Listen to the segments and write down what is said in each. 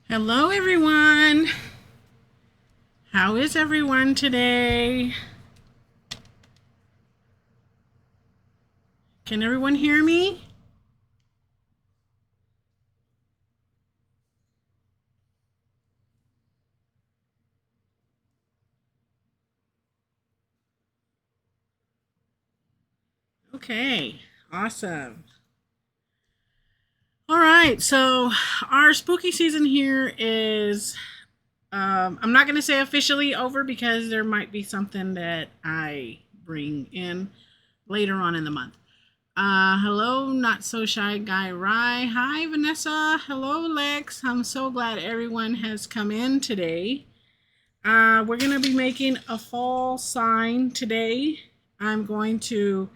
Hello, everyone. How is everyone today? Can everyone hear me? Okay, awesome. All right, so our spooky season here is, I'm not going to say officially over because there might be something that I bring in later on in the month. Hello, not so shy guy Rye. Hi, Vanessa. Hello, Lex. I'm so glad everyone has come in today. We're going to be making a fall sign today. I'm going to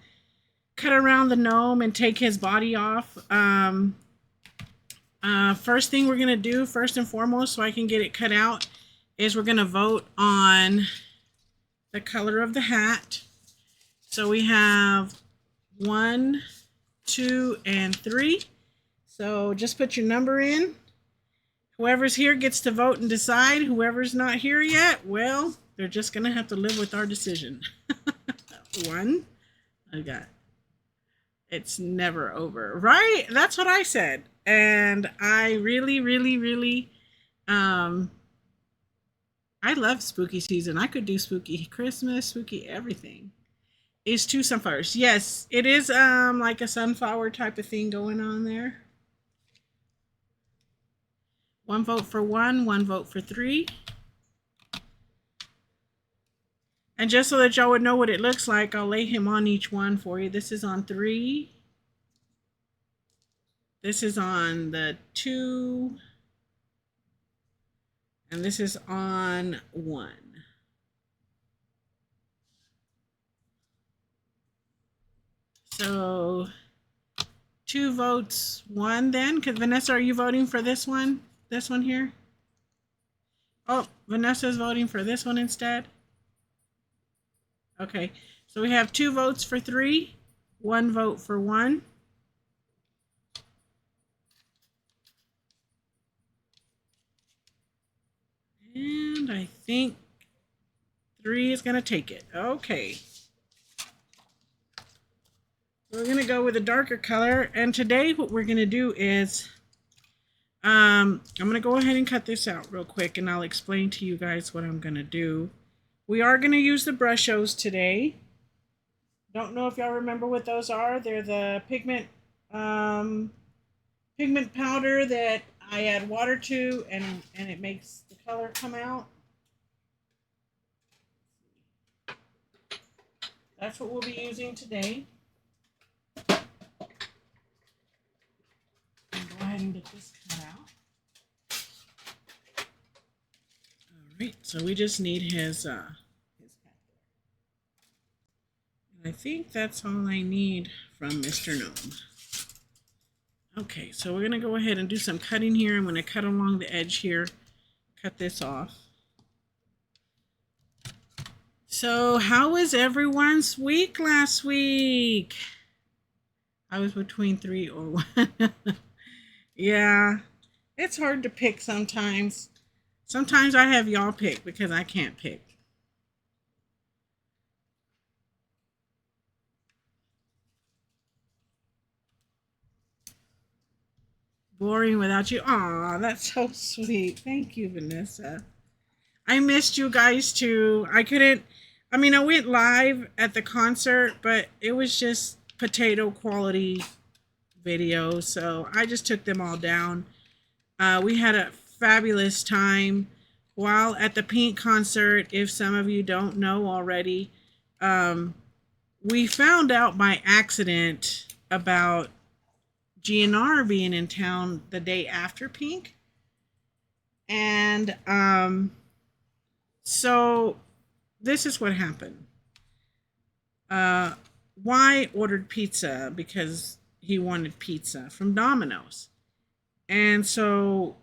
cut around the gnome and take his body off. First thing we're going to do, first and foremost, so I can get it cut out, is we're going to vote on the color of the hat. So we have 1, 2, and 3. So just put your number in. Whoever's here gets to vote and decide. Whoever's not here yet, well, they're just going to have to live with our decision. 1. I got it's never over, right? That's what I said. And I really, I love spooky season. I could do spooky Christmas, spooky everything. Is 2 sunflowers. Yes, it is like a sunflower type of thing going on there. 1 vote for 1, 1 vote for 3. And just so that y'all would know what it looks like, I'll lay him on each one for you. This is on 3. This is on the 2. And this is on 1. So 2 votes, 1 then. Because Vanessa, are you voting for this one? This one here? Oh, Vanessa's voting for this one instead. Okay, so we have 2 votes for 3, 1 vote for 1. And I think 3 is going to take it. Okay. We're going to go with a darker color. And today what we're going to do is, I'm going to go ahead and cut this out real quick and I'll explain to you guys what I'm going to do. We are going to use the brushos today. Don't know if y'all remember what those are. They're the pigment powder that I add water to and it makes the color come out. That's what we'll be using today. Go ahead and get this cut out. All right, so we just need his hat there. And I think that's all I need from Mr. Gnome. Okay, so we're gonna go ahead and do some cutting here. I'm gonna cut along the edge here, cut this off. So how was everyone's week last week? I was between 3 or 1. Yeah, it's hard to pick sometimes. Sometimes I have y'all pick because I can't pick. Boring without you. Aw, that's so sweet. Thank you, Vanessa. I missed you guys too. I went live at the concert, but it was just potato quality video. So I just took them all down. We had a fabulous time while at the Pink concert. If some of you don't know already, we found out by accident about GNR being in town the day after Pink. And so this is what happened. Y ordered pizza because he wanted pizza from Domino's. And so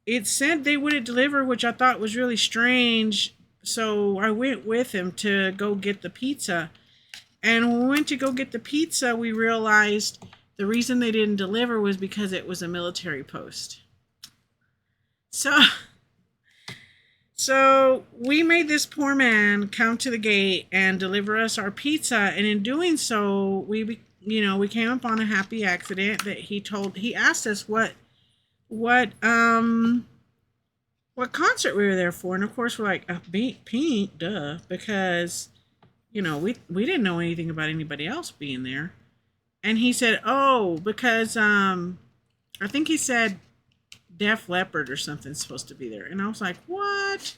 it said they wouldn't deliver, which I thought was really strange. So I went with him to go get the pizza. And when we went to go get the pizza, we realized the reason they didn't deliver was because it was a military post. So so we made this poor man come to the gate and deliver us our pizza, and in doing so, we came upon a happy accident that he asked us what um what concert we were there for, and of course we're like Pink, duh, because we didn't know anything about anybody else being there, and he said, oh, because I think he said Def Leppard or something's supposed to be there, and I was like, what?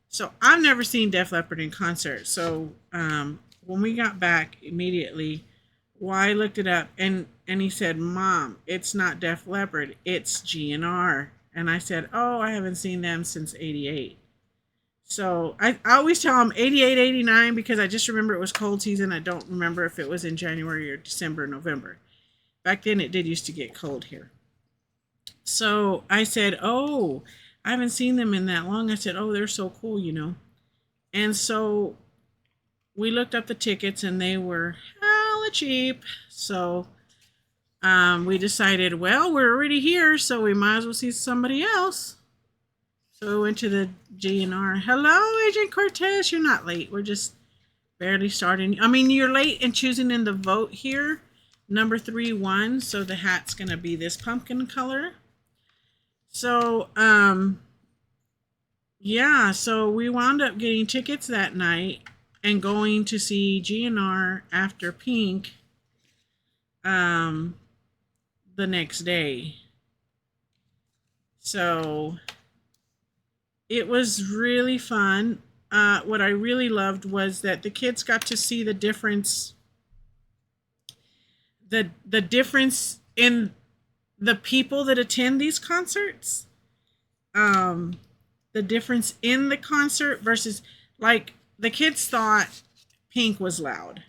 So I've never seen Def Leppard in concert. So when we got back immediately, I looked it up, and he said, "Mom, it's not Def Leppard, it's GNR." And I said, "Oh, I haven't seen them since '88." So I always tell him 88, 89 because I just remember it was cold season. I don't remember if it was in January or December, or November. Back then, it did used to get cold here. So I said, "Oh, I haven't seen them in that long." I said, "Oh, they're so cool." And so we looked up the tickets, and they were hella cheap. So we decided, well, we're already here, so we might as well see somebody else. So we went to the GNR. Hello, Agent Cortez. You're not late. We're just barely starting. I mean, you're late in choosing in the vote here. Number 3 won, so the hat's going to be this pumpkin color. So, yeah, so we wound up getting tickets that night and going to see GNR after Pink the next day. So it was really fun. What I really loved was that the kids got to see the difference, the difference in the people that attend these concerts. The difference in the concert versus, like, the kids thought Pink was loud.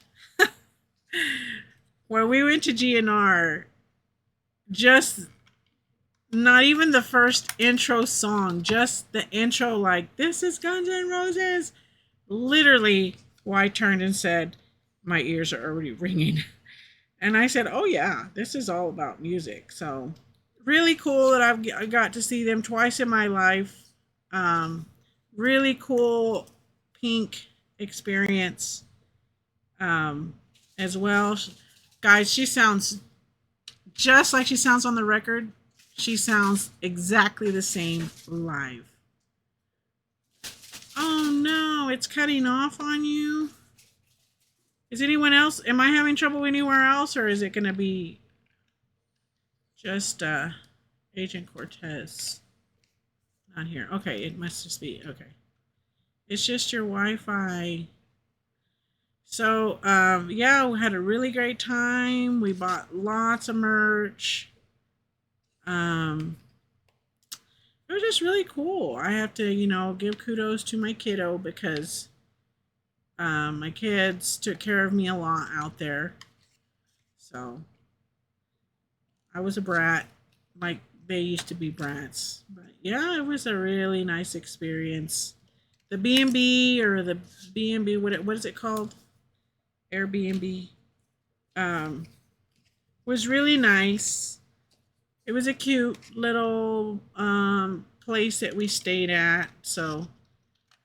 When we went to GNR, just not even the first intro song, just the intro, like, this is Guns N' Roses. Literally, I turned and said, my ears are already ringing. And I said, oh, yeah, this is all about music. So, really cool that I got to see them twice in my life. Really cool Pink experience as well. Guys, she sounds just like she sounds on the record. She sounds exactly the same live. Oh no, it's cutting off on you. Is anyone else? Am I having trouble anywhere else, or is it going to be just Agent Cortez? Not here. Okay, it must just be. Okay. It's just your Wi-Fi. So, yeah, we had a really great time. We bought lots of merch. It was just really cool. I have to, give kudos to my kiddo because my kids took care of me a lot out there. So, I was a brat, like they used to be brats. But yeah, it was a really nice experience. The B&B or the B&B, what is it called? Airbnb. Um, was really nice. It was a cute little place that we stayed at. So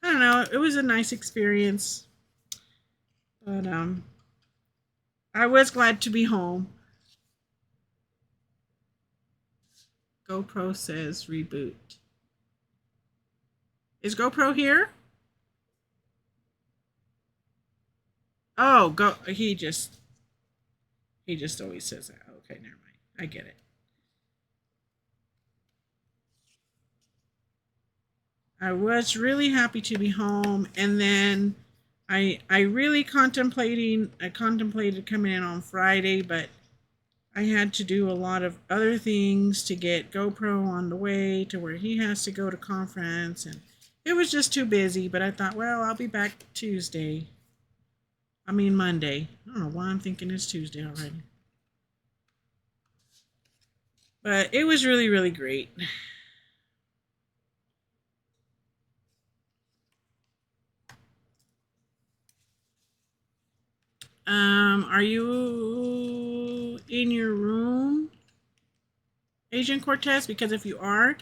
I don't know. It was a nice experience, but I was glad to be home. GoPro says reboot. Is GoPro here? Oh, go. He just always says that. Okay, never mind. I get it. I was really happy to be home, and then I really I contemplated coming in on Friday, but I had to do a lot of other things to get GoPro on the way to where he has to go to conference, and it was just too busy. But I thought, well, I'll be back Tuesday. I mean Monday. I don't know why I'm thinking it's Tuesday already. But it was really, really great. Are you in your room, Agent Cortez? Because if you are,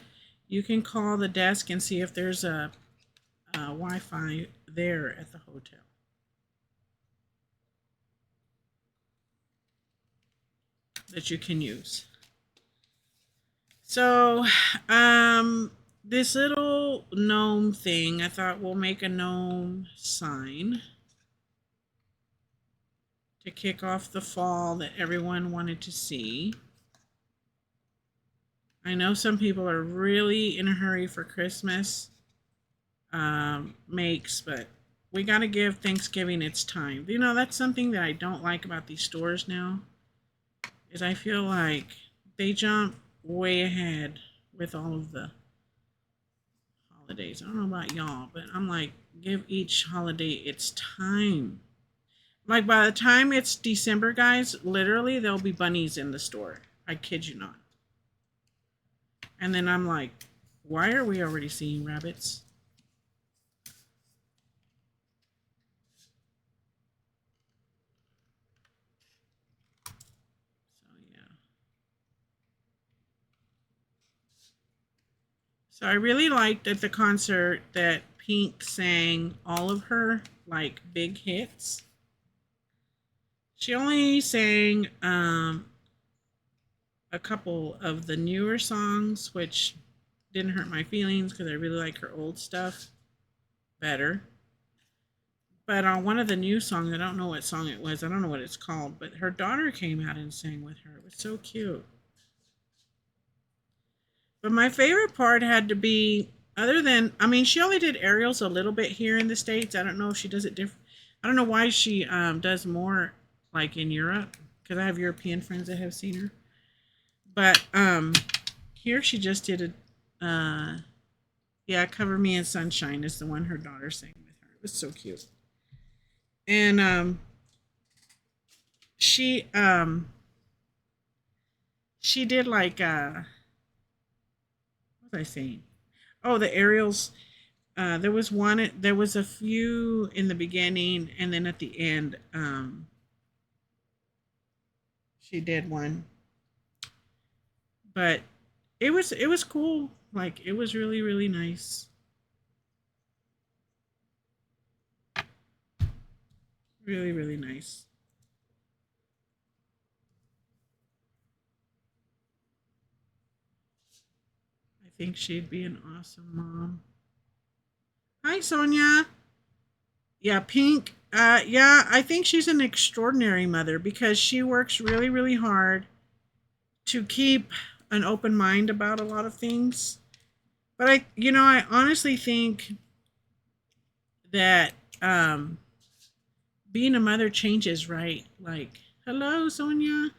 You can call the desk and see if there's a Wi-Fi there at the hotel. That you can use. So, this little gnome thing, I thought we'll make a gnome sign to kick off the fall that everyone wanted to see. I know some people are really in a hurry for Christmas makes, but we got to give Thanksgiving its time. You know, that's something that I don't like about these stores now, is I feel like they jump way ahead with all of the holidays. I don't know about y'all, but I'm like, give each holiday its time. Like by the time it's December, guys, literally there'll be bunnies in the store. I kid you not. And then I'm like, why are we already seeing rabbits? So yeah. So I really liked at the concert that Pink sang all of her like big hits. She only sang a couple of the newer songs, which didn't hurt my feelings because I really like her old stuff better. But on one of the new songs, I don't know what song it was. I don't know what it's called. But her daughter came out and sang with her. It was so cute. But my favorite part had to be, other than, I mean, she only did aerials a little bit here in the States. I don't know if she does it different. I don't know why she does more like in Europe, because I have European friends that have seen her. But here she just did a, yeah, Cover Me in Sunshine is the one her daughter sang with her. It was so cute. And she she did like what was I saying? Oh, the aerials. There was one. There was a few in the beginning, and then at the end, she did one. But it was cool. Like it was really really nice. Really really nice. I think she'd be an awesome mom. Hi Sonia. Yeah, Pink. Yeah, I think she's an extraordinary mother because she works really really hard to keep an open mind about a lot of things. But I honestly think that being a mother changes, right? Like, hello, Sonia.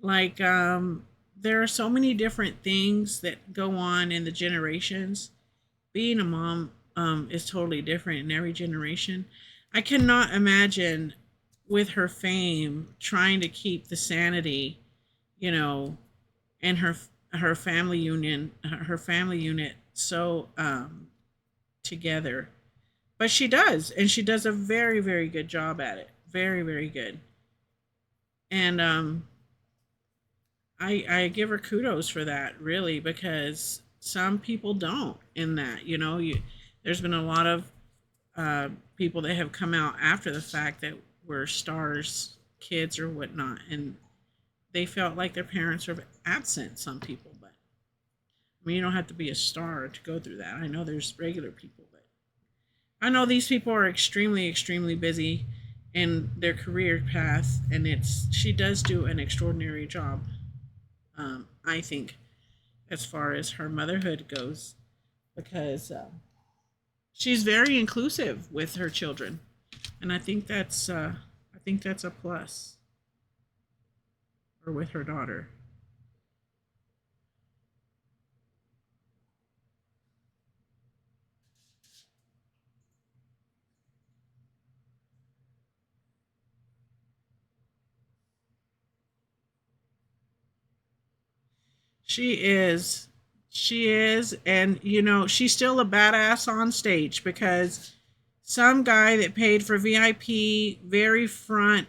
Like, there are so many different things that go on in the generations. Being a mom is totally different in every generation. I cannot imagine with her fame trying to keep the sanity, you know, and her family unit so together. But she does, and she does a very very good job at it. Very very good. And I give her kudos for that, really, because some people don't in that. There's been a lot of people that have come out after the fact that were stars kids or whatnot, and they felt like their parents were absent. Some people, but I mean, you don't have to be a star to go through that. I know there's regular people, but I know these people are extremely extremely busy in their career path, and it's she does do an extraordinary job. I think, as far as her motherhood goes, because she's very inclusive with her children, and I think that's a plus. Or with her daughter. She is. She is. And, she's still a badass on stage because some guy that paid for VIP, very front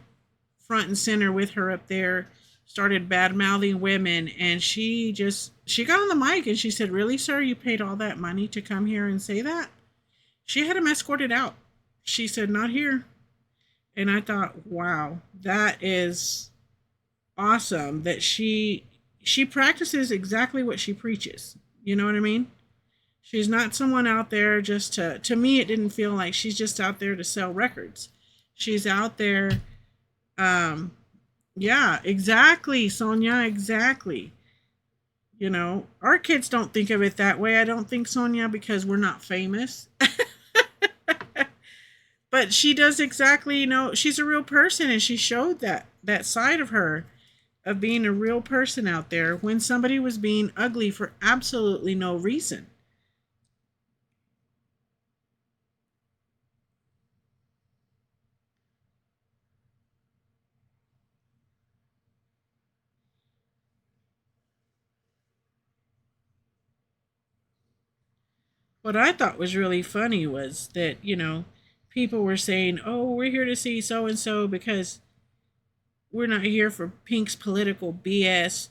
and center with her up there, started bad mouthing women, and she got on the mic and she said, "Really, sir, you paid all that money to come here and say that?" She had him escorted out. She said, "Not here." And I thought, wow, that is awesome that she practices exactly what she preaches. You know what I mean? She's not someone out there just to me it didn't feel like she's just out there to sell records. She's out there um yeah, exactly, Sonia, exactly. You know, our kids don't think of it that way. I don't think, Sonia, because we're not famous. But she does exactly, you know, she's a real person, and she showed that side of her, of being a real person out there when somebody was being ugly for absolutely no reason. What I thought was really funny was that, you know, people were saying, "Oh, we're here to see so and so because we're not here for Pink's political BS."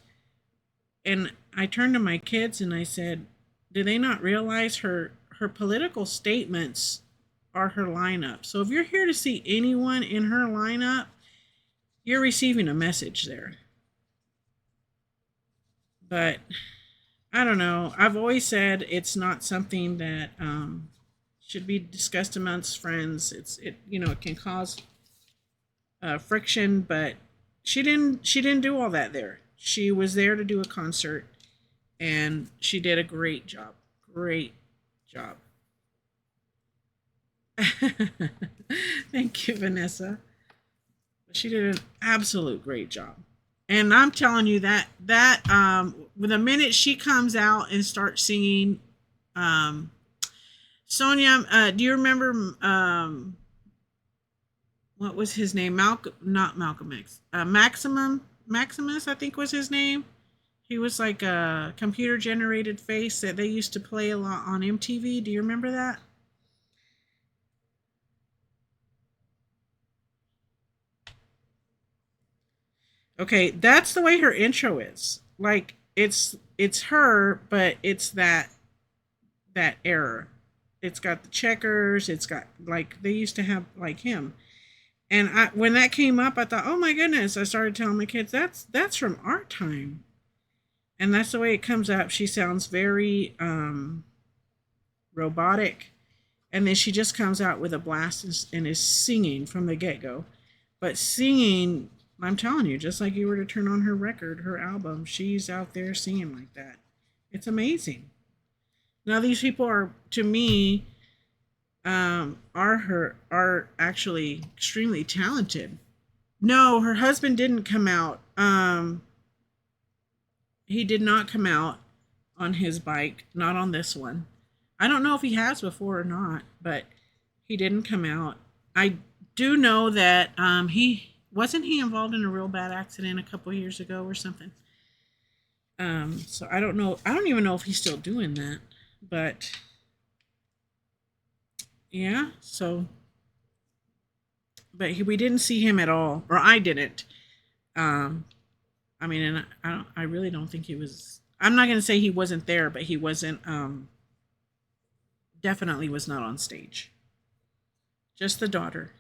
And I turned to my kids and I said, "Do they not realize her political statements are her lineup? So if you're here to see anyone in her lineup, you're receiving a message there." But I don't know. I've always said it's not something that should be discussed amongst friends. It you know it can cause friction, but she didn't do all that there. She was there to do a concert, and she did a great job. Great job. Thank you, Vanessa. She did an absolute great job. And I'm telling you that the minute she comes out and starts singing, um, Sonia, do you remember what was his name? Malcolm, not Malcolm X. Maximus, I think was his name. He was like a computer generated face that they used to play a lot on MTV. Do you remember that? Okay, that's the way her intro is. Like it's her, but it's that error. It's got the checkers. It's got like they used to have like him. And when that came up, I thought, oh my goodness! I started telling my kids that's from our time, and that's the way it comes up. She sounds very robotic, and then she just comes out with a blast and is singing from the get go. But singing, I'm telling you, just like you were to turn on her record, her album, she's out there singing like that. It's amazing. Now these people are, to me, are actually extremely talented. No, her husband didn't come out. He did not come out on his bike, not on this one. I don't know if he has before or not, but he didn't come out. I do know that he wasn't he involved in a real bad accident a couple years ago or something. So I don't know. I don't even know if he's still doing that. But yeah, so we didn't see him at all, or I didn't. Um, I mean, and I don't. I really don't think he was. I'm not going to say he wasn't there, but he wasn't. Definitely was not on stage. Just the daughter.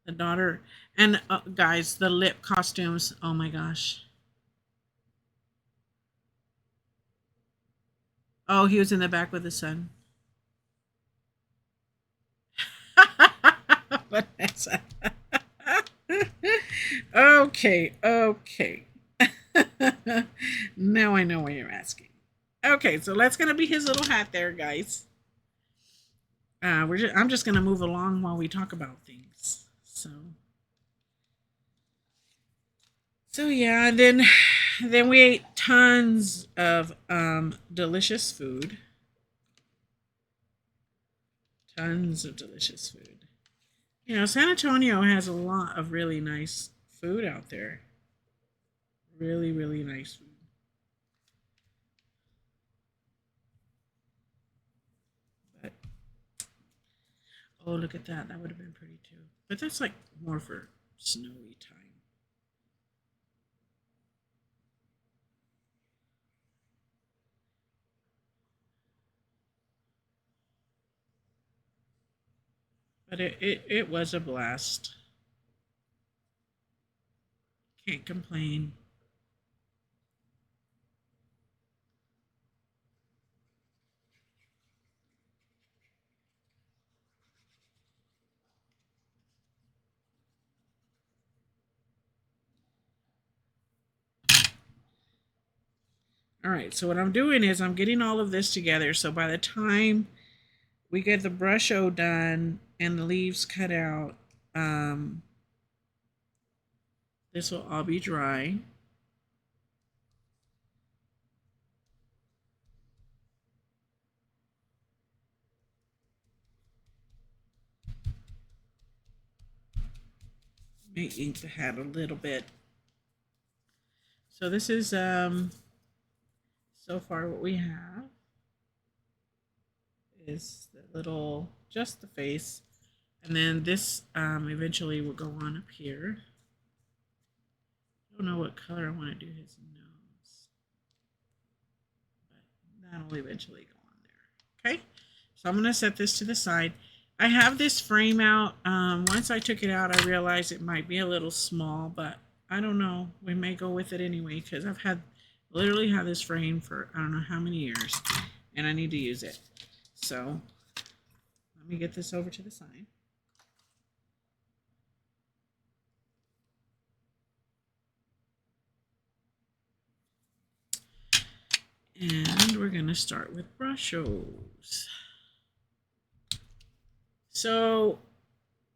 The daughter, and guys, the lip costumes. Oh my gosh. Oh, he was in the back with his son. Vanessa. Okay, okay. Now I know what you're asking. Okay, so that's gonna be his little hat there, guys. I'm just gonna move along while we talk about things. So yeah, and then we ate tons of delicious food. Tons of delicious food. You know, San Antonio has a lot of really nice food out there. Really, really nice food. But oh, look at that. That would have been pretty too. But that's like more for snowy time. But it was a blast. Can't complain. All right, so what I'm doing is I'm getting all of this together. So by the time we get the brush O done and the leaves cut out, this will all be dry. May ink the hat a little bit. So this is so far what we have is the little, just the face. And then this eventually will go on up here. I don't know what color I want to do his nose, but that'll eventually go on there. Okay, so I'm going to set this to the side. I have this frame out. Once I took it out, I realized it might be a little small, but I don't know. We may go with it anyway because I've literally had this frame for I don't know how many years, and I need to use it. So let me get this over to the side. And we're going to start with brushos. So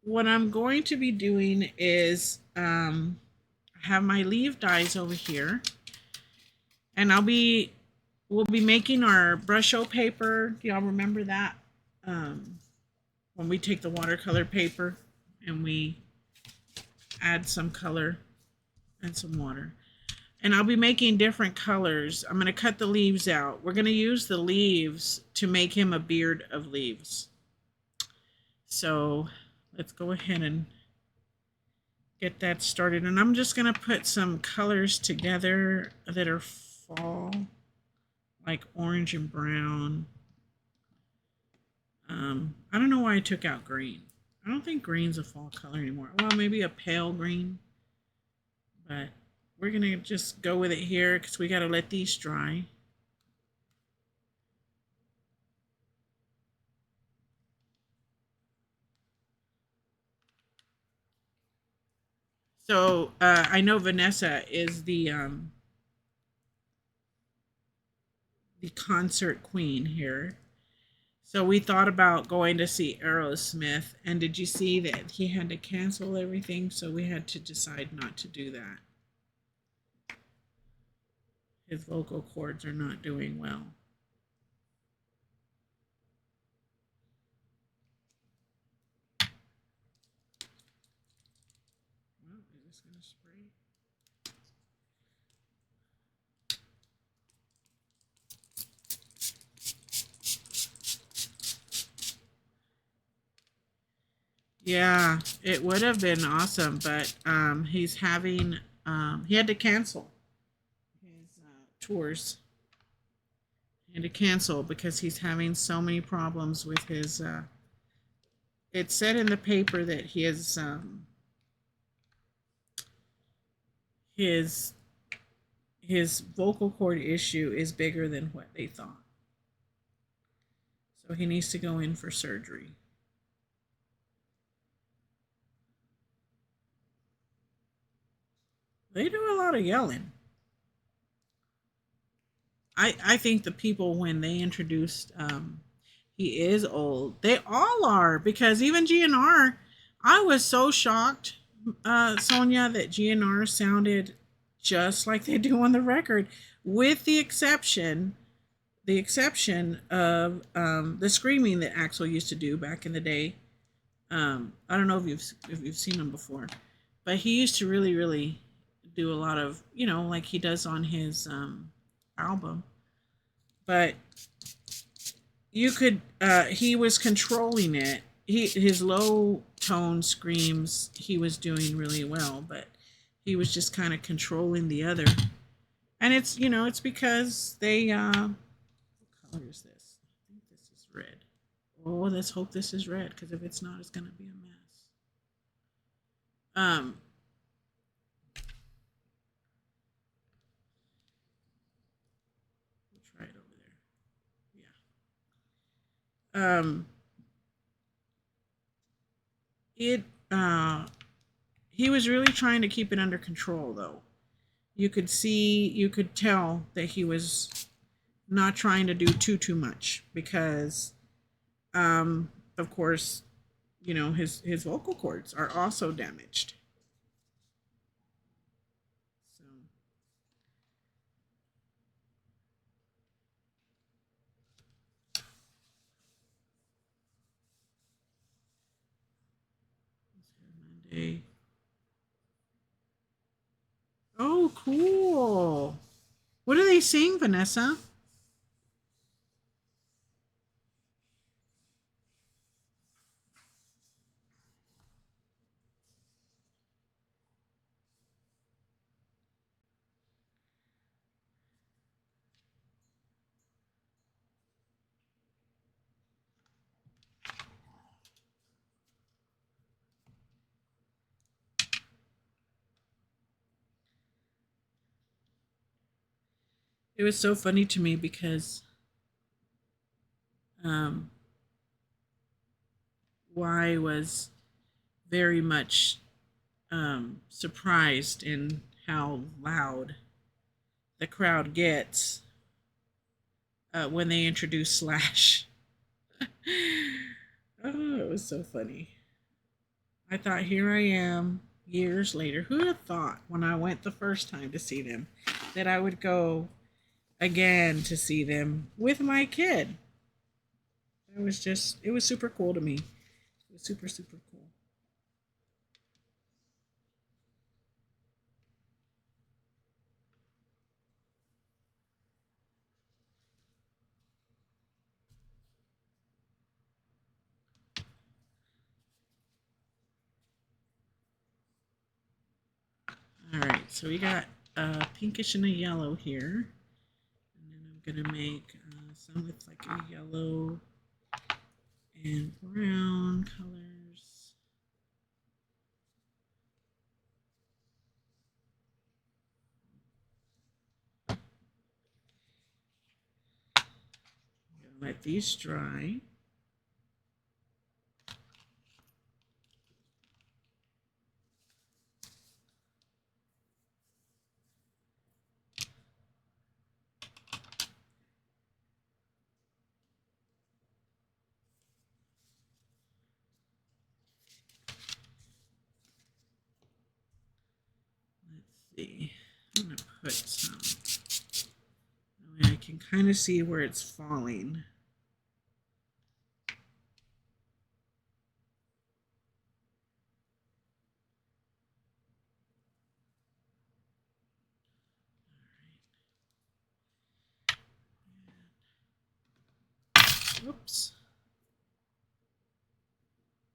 what I'm going to be doing is have my leaf dies over here. And we'll be making our brusho paper. Do y'all remember that? When we take the watercolor paper and we add some color and some water. And I'll be making different colors. I'm going to cut the leaves out. We're going to use the leaves to make him a beard of leaves. So let's go ahead and get that started. And I'm just going to put some colors together that are fall, like orange and brown. I don't know why I took out green. I don't think green's a fall color anymore. Well, maybe a pale green. But we're going to just go with it here because we got to let these dry. So I know Vanessa is the concert queen here. So we thought about going to see Aerosmith, and did you see that he had to cancel everything? So we had to decide not to do that. His vocal cords are not doing well. Well, is this going to spray? Yeah, it would have been awesome, but he's having he had to cancel his tours. He had to cancel because he's having so many problems with his. It said in the paper that his vocal cord issue is bigger than what they thought. So he needs to go in for surgery. They do a lot of yelling. I think the people, when they introduced he is old, they all are, because even GNR, I was so shocked, Sonia, that GNR sounded just like they do on the record, with the exception of the screaming that Axel used to do back in the day. I don't know if you've seen him before, but he used to really do a lot of, like he does on his album. But you could he was controlling it. His low tone screams he was doing really well, but he was just kind of controlling the other. And it's because they what color is this? I think this is red. Oh, let's hope this is red, because if it's not, it's gonna be a mess. Um, we'll try it over there. Yeah. It. He was really trying to keep it under control, though. You could tell that he was not trying to do too much because, of course, his vocal cords are also damaged. So Monday. Oh, cool. What are they seeing, Vanessa? It was so funny to me because um, Y was very much surprised in how loud the crowd gets when they introduce Slash. Oh, it was so funny. I thought, here I am years later. Who'd have thought when I went the first time to see them that I would go again to see them with my kid? It was super cool to me. It was super, super cool. All right, so we got a pinkish and a yellow here. And then I'm going to make some with like a yellow and brown colors. I'm going to let these dry. Let's see. I'm going to put some. I can kind of see where it's falling. Oops.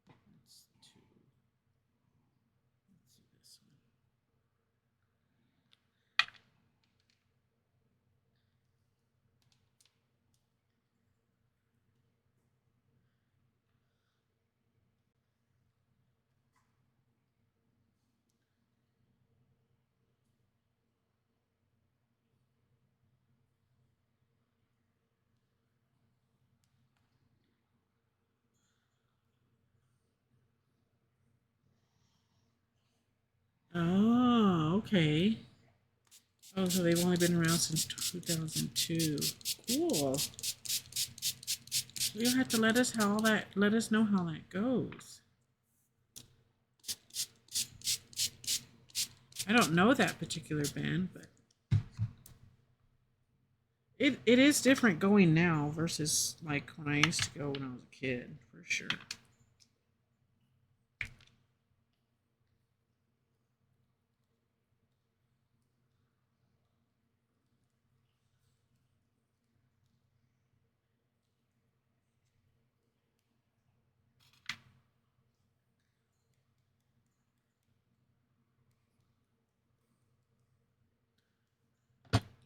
Let's see this one. Oh, okay. Oh, so they've only been around since 2002. Cool. You'll have to let us know how that goes. I don't know that particular band, but it is different going now versus like when I used to go when I was a kid, for sure.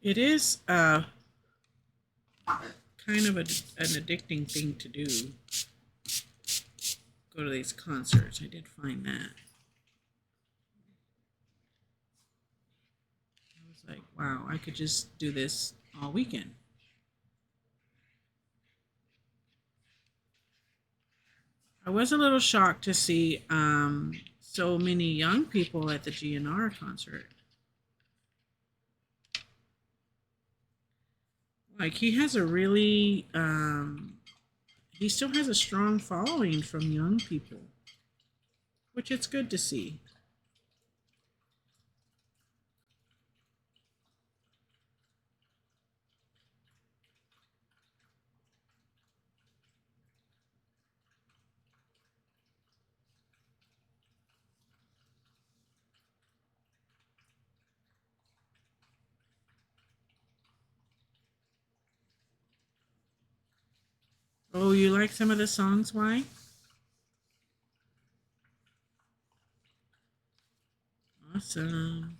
It is kind of an addicting thing to do. go to these concerts. I did find that. I was like, wow, I could just do this all weekend. I was a little shocked to see so many young people at the GNR concert. Like he has a really, he still has a strong following from young people, which it's good to see. Oh, you like some of the songs? Why? Awesome.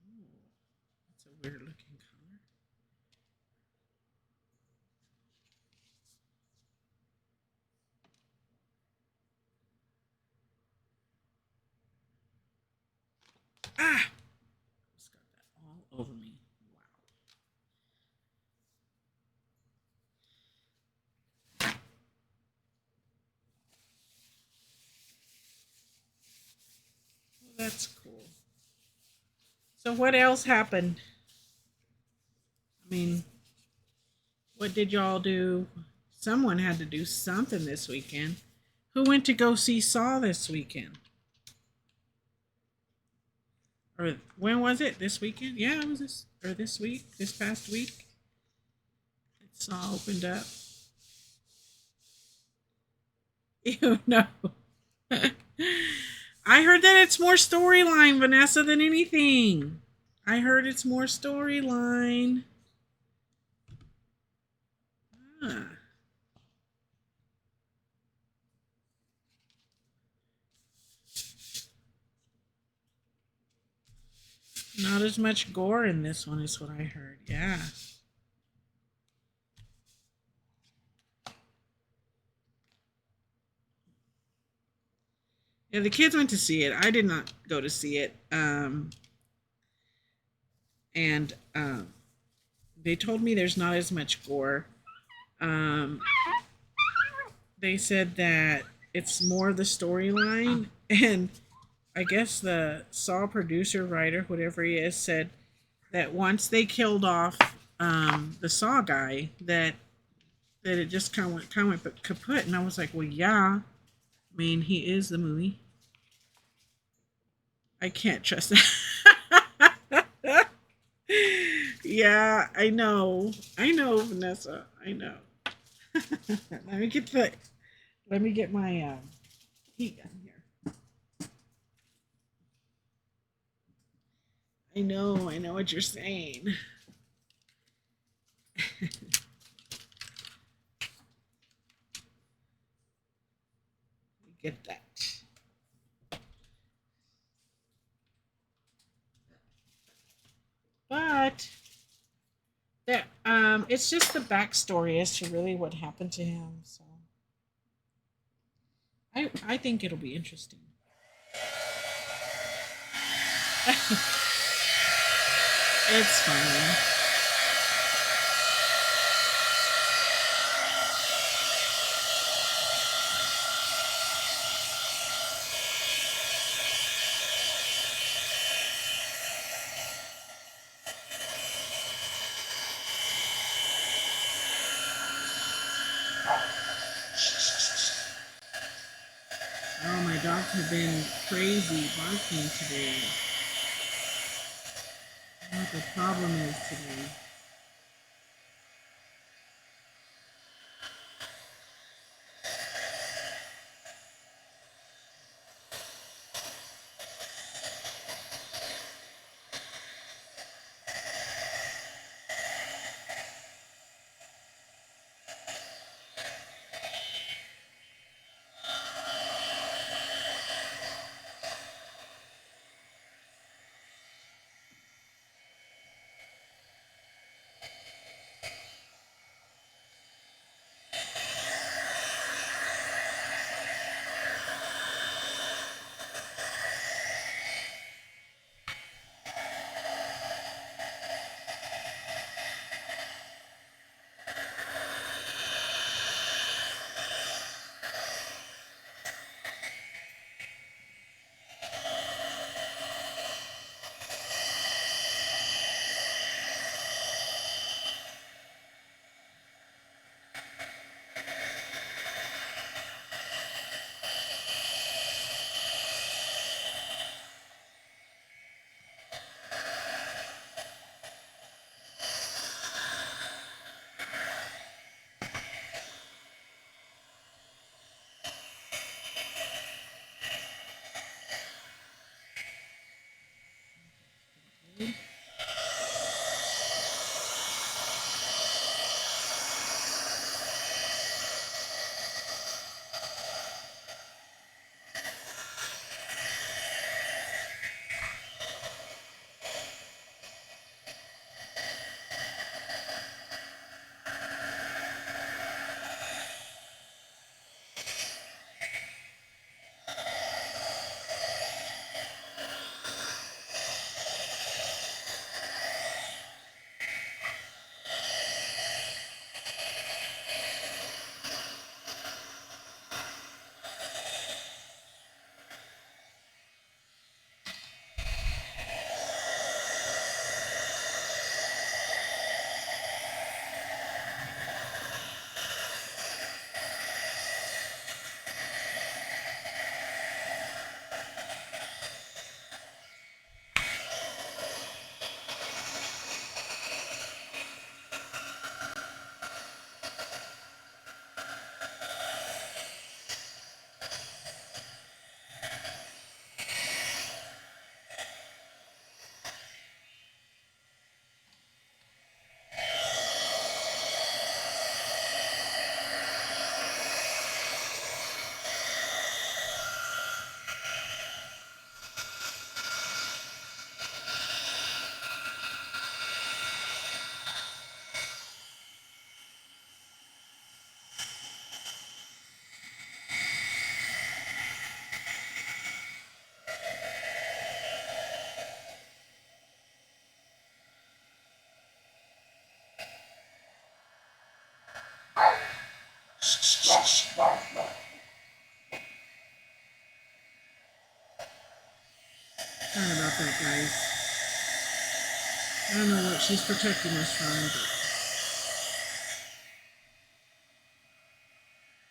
Ooh, that's a weird looking color. Ah! Just got that all over me. Wow. Well, that's cool. So what else happened? I mean, what did y'all do? Someone had to do something this weekend. Who went to go see Saw this weekend? Or when was it? This weekend? Yeah, it was this or this week, this past week. Saw opened up. Ew, no. I heard that it's more storyline, Vanessa, than anything. I heard it's more storyline. Ah, not as much gore in this one is what I heard. Yeah. Yeah, the kids went to see it. I did not go to see it. And they told me there's not as much gore. Um, they said that it's more the storyline. And I guess the Saw producer, writer, whatever he is, said that once they killed off the Saw guy, that it just kind of went kaput. And I was like, well, yeah. I mean, he is the movie. I can't trust that. Yeah, I know. I know, Vanessa. I know. let me get the. Let me get my heat gun here. I know. I know what you're saying. Get that. But that it's just the backstory as to really what happened to him. So I think it'll be interesting. It's funny. Oh, my dogs have been crazy barking today. I don't know what the problem is today. about that, guys. I don't know what she's protecting us from,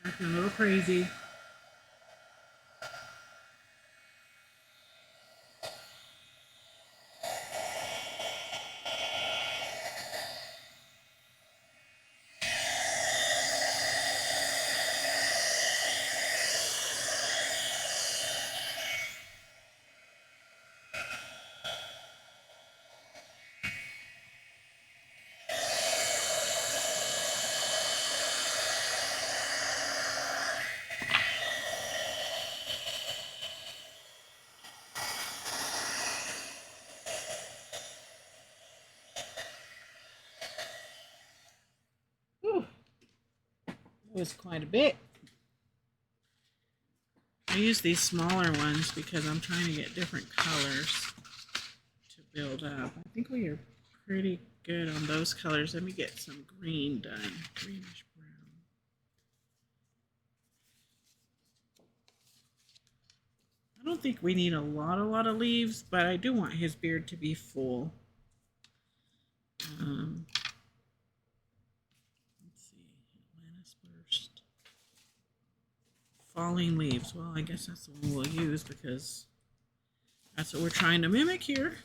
but acting a little crazy. Whew, that was quite a bit. I use these smaller ones because I'm trying to get different colors to build up. I think we are pretty good on those colors. Let me get some green done. Greenish brown. I don't think we need a lot of leaves, but I do want his beard to be full. Let's see. Atlantis burst. Falling leaves. Well, I guess that's the one we'll use because that's what we're trying to mimic here.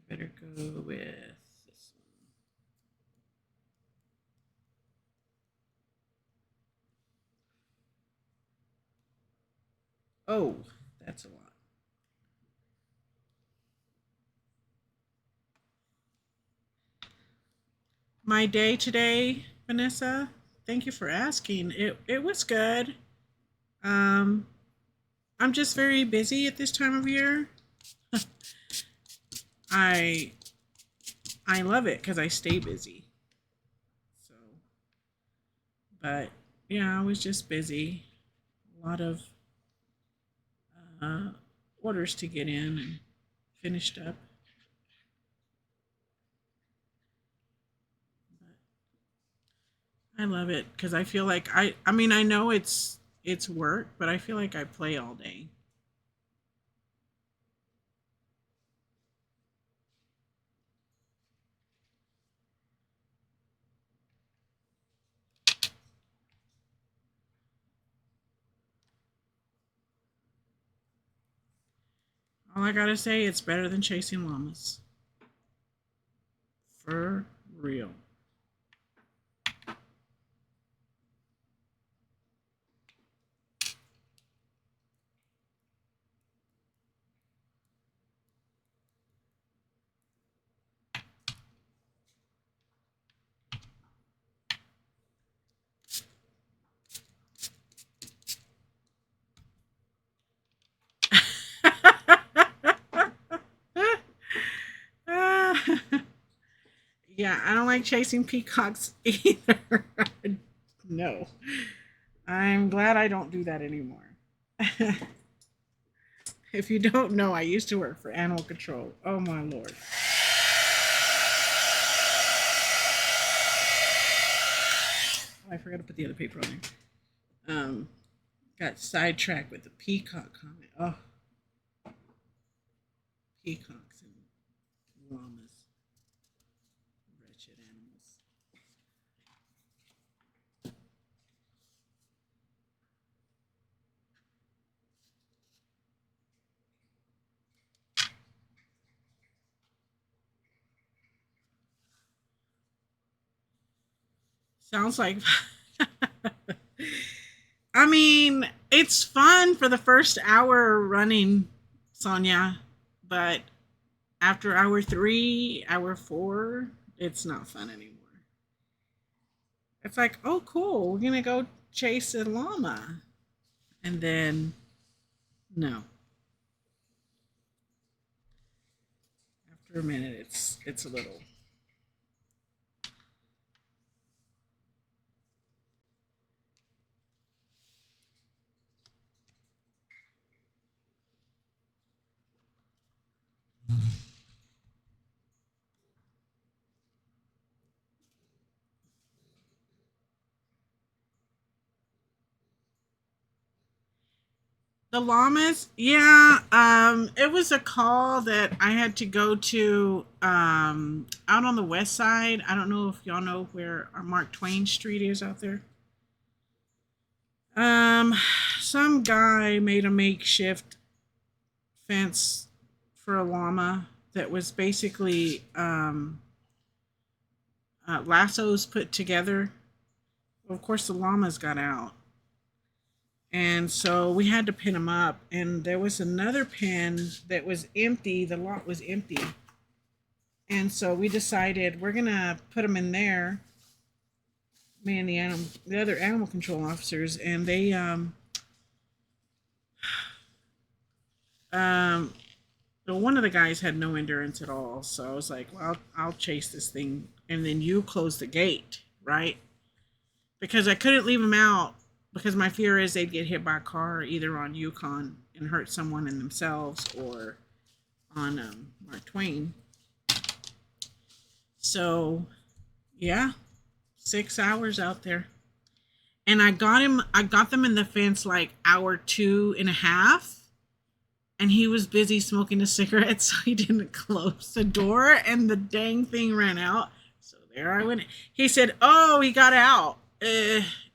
Better go with this one. Oh, that's a lot. My day today, Vanessa, thank you for asking. It was good. Um, I'm just very busy at this time of year. I I love it because I stay busy. So, but yeah, I was just busy. A lot of uh, orders to get in and finished up. But I love it because I feel like I mean I know it's work, but I feel like I play all day. All I gotta say, it's better than chasing llamas. For real. Yeah, I don't like chasing peacocks either. No. I'm glad I don't do that anymore. If you don't know, I used to work for animal control. Oh my lord. Oh, I forgot to put the other paper on there. Got sidetracked with the peacock comment. Oh, peacocks and llamas. Wretched animals. Sounds like. I mean, it's fun for the first hour running, Sonia, but after hour three, hour four, it's not fun anymore. It's like, oh, cool, we're gonna go chase a llama. And then, no. After a minute, it's a little. The llamas, yeah. It was a call that I had to go to out on the west side. I don't know if y'all know where our Mark Twain Street is out there. Um, some guy made a makeshift fence for a llama that was basically lassos put together. Of course, the llamas got out. And so we had to pin them up. And there was another pen that was empty. The lot was empty. And so we decided we're going to put them in there, me and the other animal control officers. And they, one of the guys had no endurance at all. So I was like, well, I'll chase this thing. And then you close the gate, right? Because I couldn't leave them out because my fear is they'd get hit by a car either on Yukon and hurt someone in themselves or on Mark Twain. So, yeah, 6 hours out there. And I got them in the fence like hour 2.5. And he was busy smoking a cigarette, so he didn't close the door, and the dang thing ran out. So there I went. He said, "Oh, he got out,"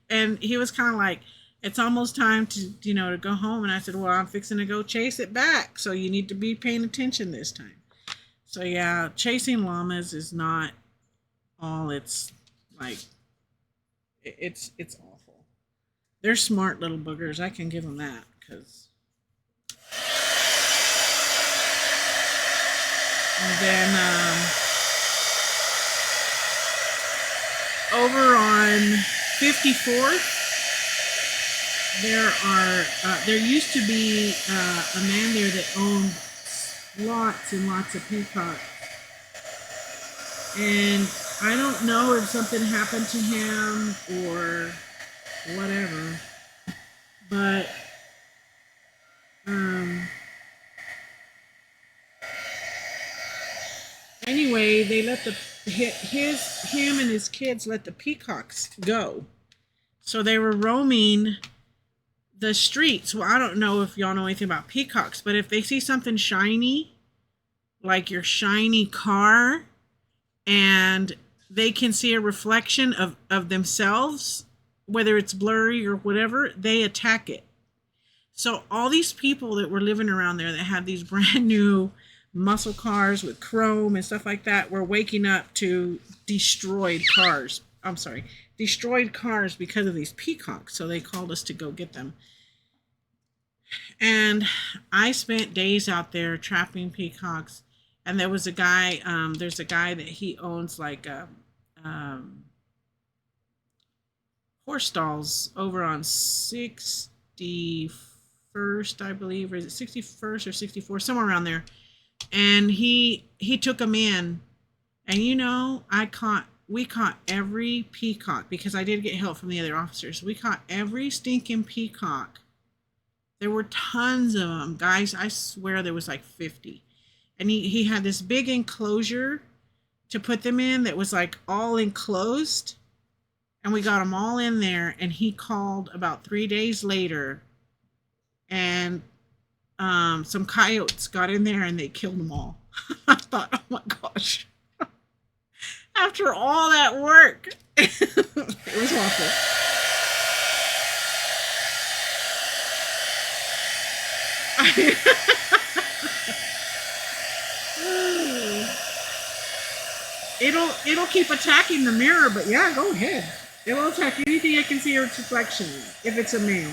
and he was kind of like, "It's almost time to to go home." And I said, "Well, I'm fixing to go chase it back, so you need to be paying attention this time." So yeah, chasing llamas is not all it's like. It's awful. They're smart little boogers. I can give them that because. And then over on 54th, there used to be a man there that owned lots and lots of peacocks. And I don't know if something happened to him or whatever, but anyway, they let him and his kids let the peacocks go. So they were roaming the streets. Well, I don't know if y'all know anything about peacocks, but if they see something shiny, like your shiny car, and they can see a reflection of themselves, whether it's blurry or whatever, they attack it. So all these people that were living around there that had these brand new muscle cars with chrome and stuff like that were waking up to destroyed cars. I'm sorry, destroyed cars because of these peacocks. So they called us to go get them. And I spent days out there trapping peacocks. And there was a guy, there's a guy that he owns like horse stalls over on 61st, I believe, or is it 61st or 64, somewhere around there. And he took them in, and we caught every peacock because I did get help from the other officers. We caught every stinking peacock. There were tons of them, guys. I swear there was like 50. And he had this big enclosure to put them in that was like all enclosed. And we got them all in there. And he called about 3 days later. And some coyotes got in there and they killed them all. I thought, oh my gosh. After all that work. It was awful. It'll keep attacking the mirror, but yeah, go ahead. It'll attack anything it can see its reflection if it's a male.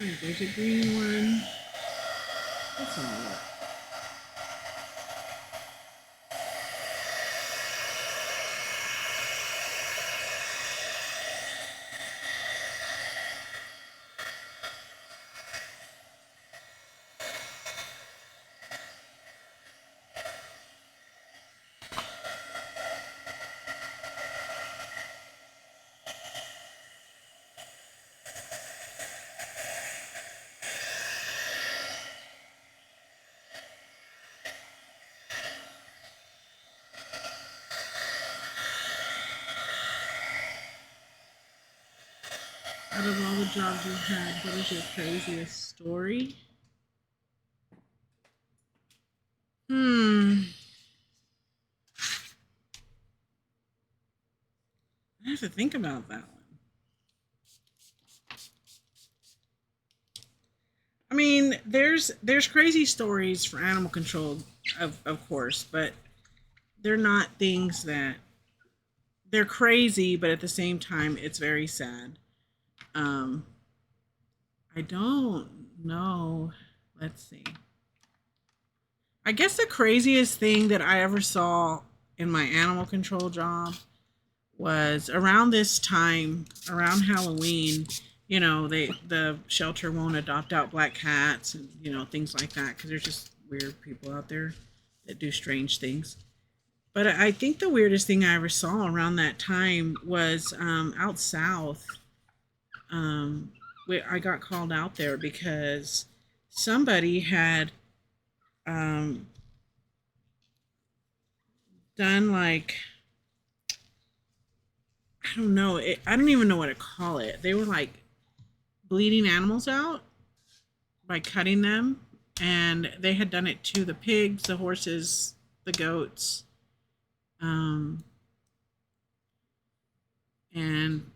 Wait, there's a green one. That's not it. Out of all the jobs you've had, what is your craziest story? Hmm. I have to think about that one. I mean, there's crazy stories for animal control, of course, but they're not things that they're crazy, but at the same time, it's very sad. Um, I don't know. Let's see. I guess the craziest thing that I ever saw in my animal control job was around this time, around Halloween. The shelter won't adopt out black cats and things like that because there's just weird people out there that do strange things. But I think the weirdest thing I ever saw around that time was out south. I got called out there because somebody had um, done like I don't know. I don't even know what to call it. They were like bleeding animals out by cutting them, and they had done it to the pigs, the horses, the goats, um, and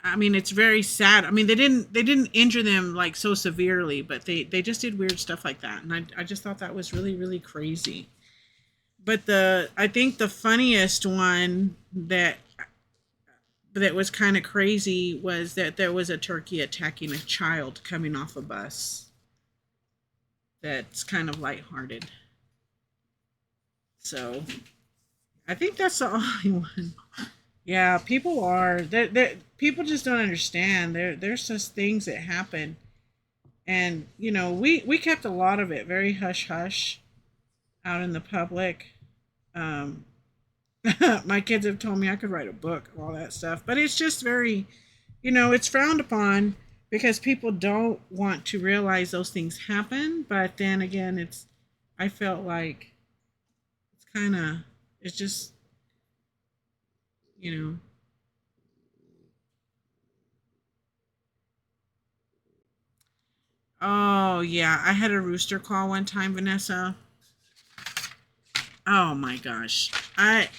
I mean it's very sad. I mean they didn't injure them like so severely, but they just did weird stuff like that, and I just thought that was really really crazy. But the I think the funniest one that was kind of crazy was that there was a turkey attacking a child coming off a bus. That's kind of lighthearted. So I think that's the only one. Yeah, people are. People just don't understand. There's just things that happen, and we kept a lot of it very hush hush out in the public. Um, my kids have told me I could write a book of all that stuff, but it's just very, it's frowned upon because people don't want to realize those things happen. But then again, I felt like it's kind of, it's just, you know, oh yeah, I had a rooster call one time, Vanessa. Oh my gosh, that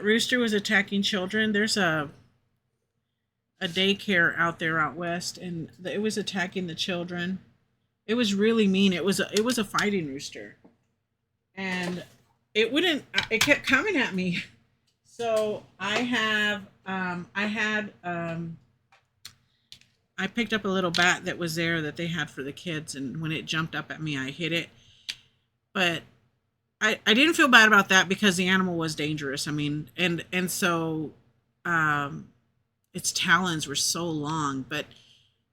rooster was attacking children. There's a daycare out there out west, and it was attacking the children. It was really mean. It was a fighting rooster, and it wouldn't. It kept coming at me. So I picked up a little bat that was there that they had for the kids, and when it jumped up at me, I hit it. But I didn't feel bad about that because the animal was dangerous. I mean, and so um, its talons were so long, but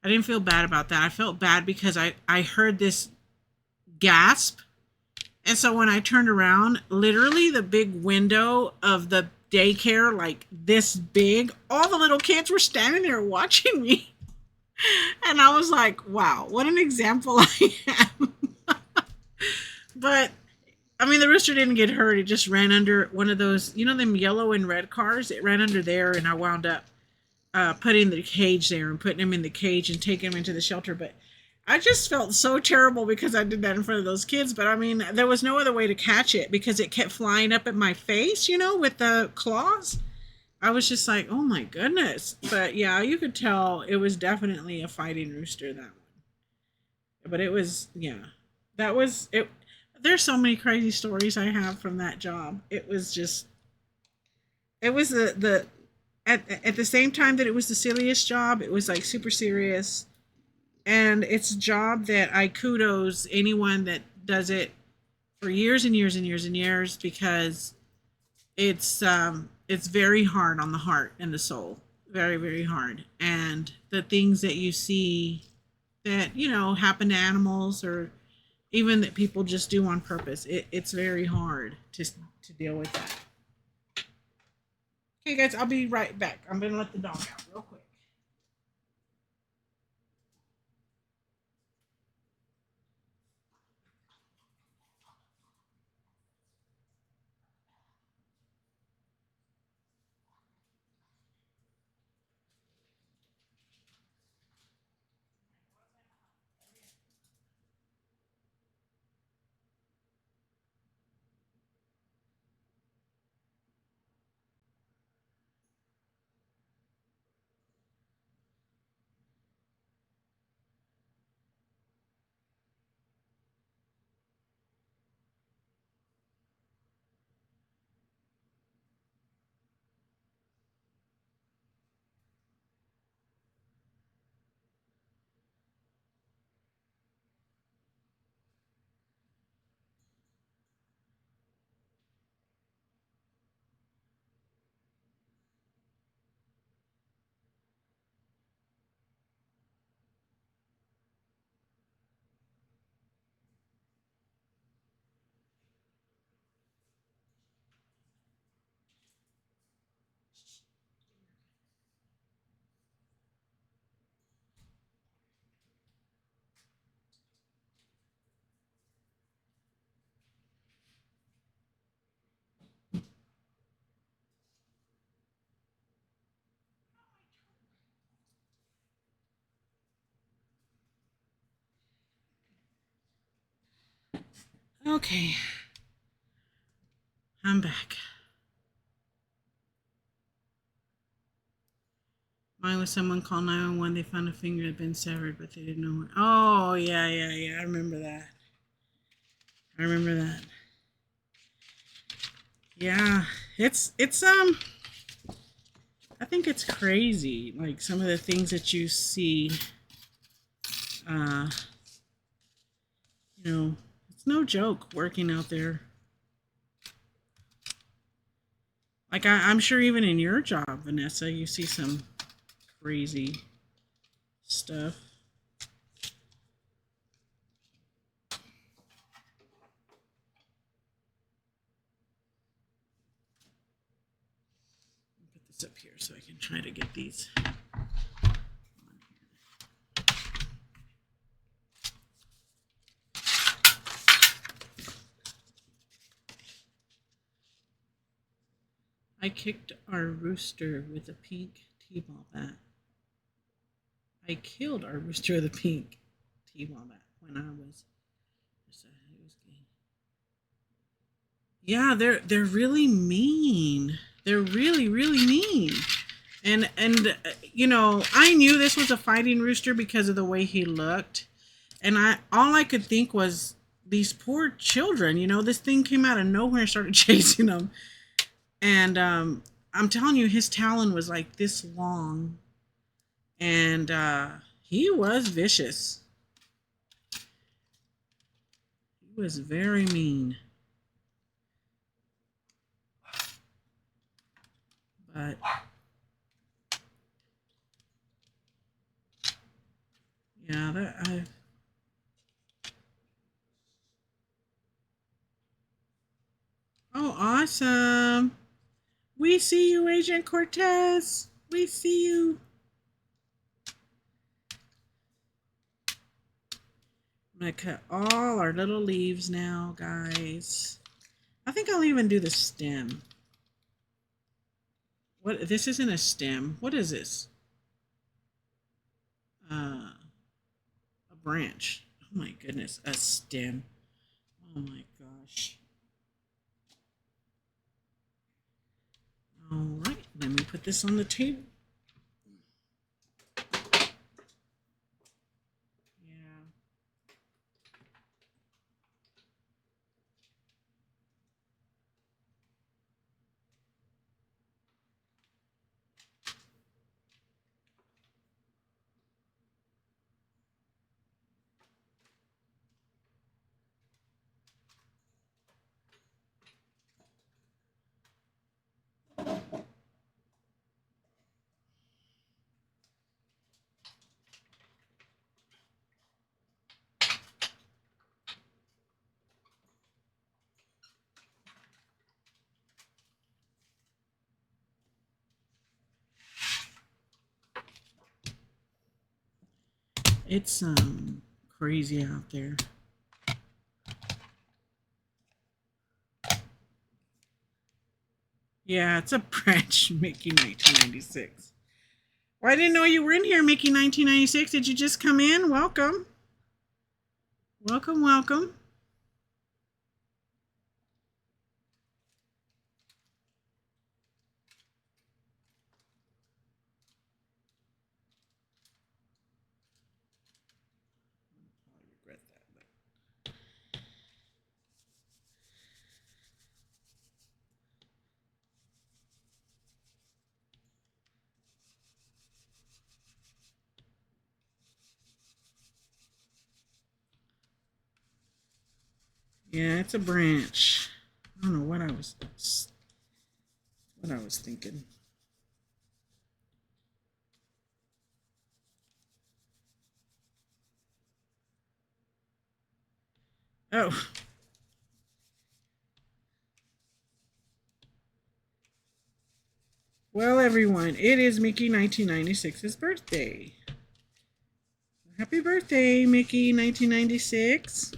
I didn't feel bad about that. I felt bad because I heard this gasp. And so when I turned around, literally the big window of the daycare, like this big, all the little kids were standing there watching me. And I was like, wow, what an example I am. But I mean, the rooster didn't get hurt. It just ran under one of those, them yellow and red cars. It ran under there, and I wound up putting the cage there and putting him in the cage and taking him into the shelter. But I just felt so terrible because I did that in front of those kids. But I mean, there was no other way to catch it because it kept flying up at my face, with the claws. I was just like, oh my goodness. But yeah, you could tell it was definitely a fighting rooster, that one. But it was, yeah, that was it. There's so many crazy stories I have from that job. It was just, it was the at the same time that it was the silliest job, it was like super serious. And it's a job that I kudos anyone that does it for years and years and years and years, because it's very hard on the heart and the soul. Very, very hard. And the things that you see that, happen to animals, or even that people just do on purpose, it's very hard to deal with that. Okay, guys, I'll be right back. I'm going to let the dog out real quick. Okay, I'm back. Mine was someone called 911. They found a finger had been severed, but they didn't know what. Oh, yeah, yeah, yeah. I remember that. I remember that. Yeah, it's. I think it's crazy. Like some of the things that you see. Uh, it's no joke working out there. Like I'm sure even in your job, Vanessa, you see some crazy stuff. Put this up here so I can try to get these. I kicked our rooster with a pink T-ball bat. I killed our rooster with a pink T-ball bat when I was. Yeah, they're really mean. They're really, really mean. And I knew this was a fighting rooster because of the way he looked, and all I could think was these poor children. This thing came out of nowhere and started chasing them, and I'm telling you, his talon was like this long, and he was vicious. He was very mean, but yeah, oh, awesome. We see you, Agent Cortez. We see you. I'm going to cut all our little leaves now, guys. I think I'll even do the stem. What? This isn't a stem. What is this? A branch. Oh my goodness, a stem. Oh my gosh. All right, let me put this on the table. Yeah. It's crazy out there. Yeah, it's a branch, Mickey 1996. Well, I didn't know you were in here, Mickey 1996. Did you just come in? Welcome. Welcome, welcome. I regret that, but yeah, it's a branch. I don't know what I was thinking. Oh. Well, everyone, it is Mickey 1996's birthday. Happy birthday, Mickey 1996.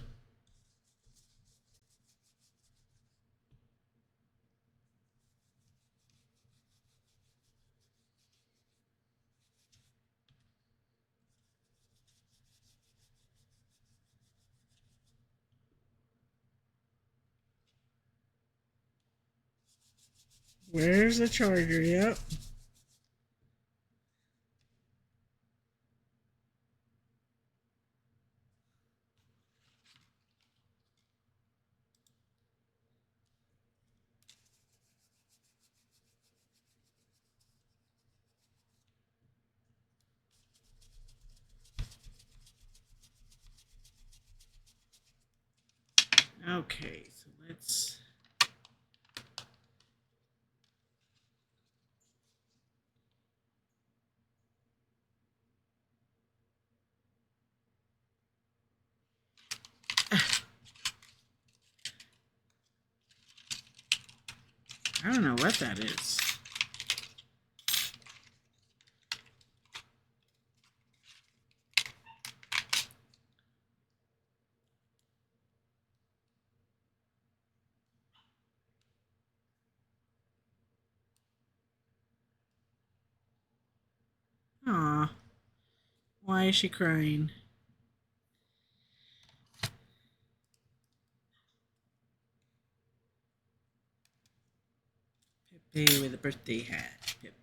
Where's the charger? Yep. Okay, so let's. I don't know what that is. Aw, why is she crying? Pepe with a birthday hat. Pepe.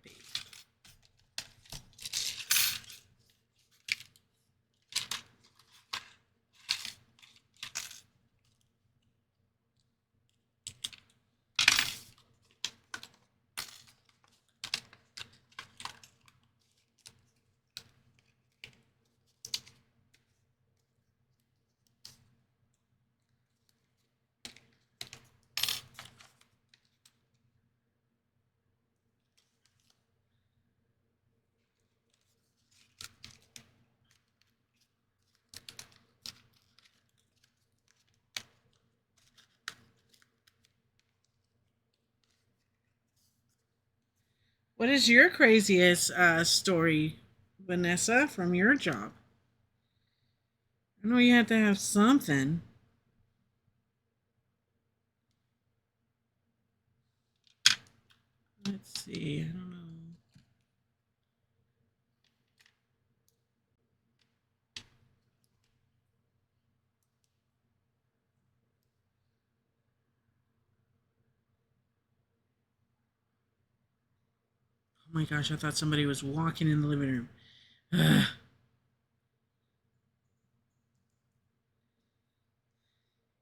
What is your craziest story, Vanessa, from your job? I know you had to have something. Let's see. I don't know. Oh my gosh, I thought somebody was walking in the living room. Ugh.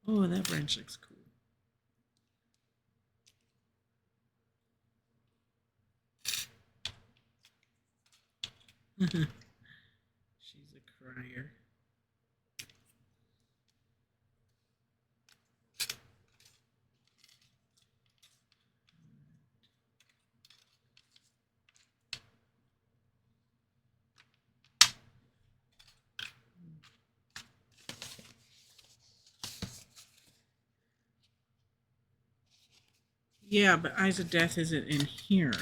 Oh, that branch looks cool. She's a crier. Yeah, but Eyes of Death isn't in here.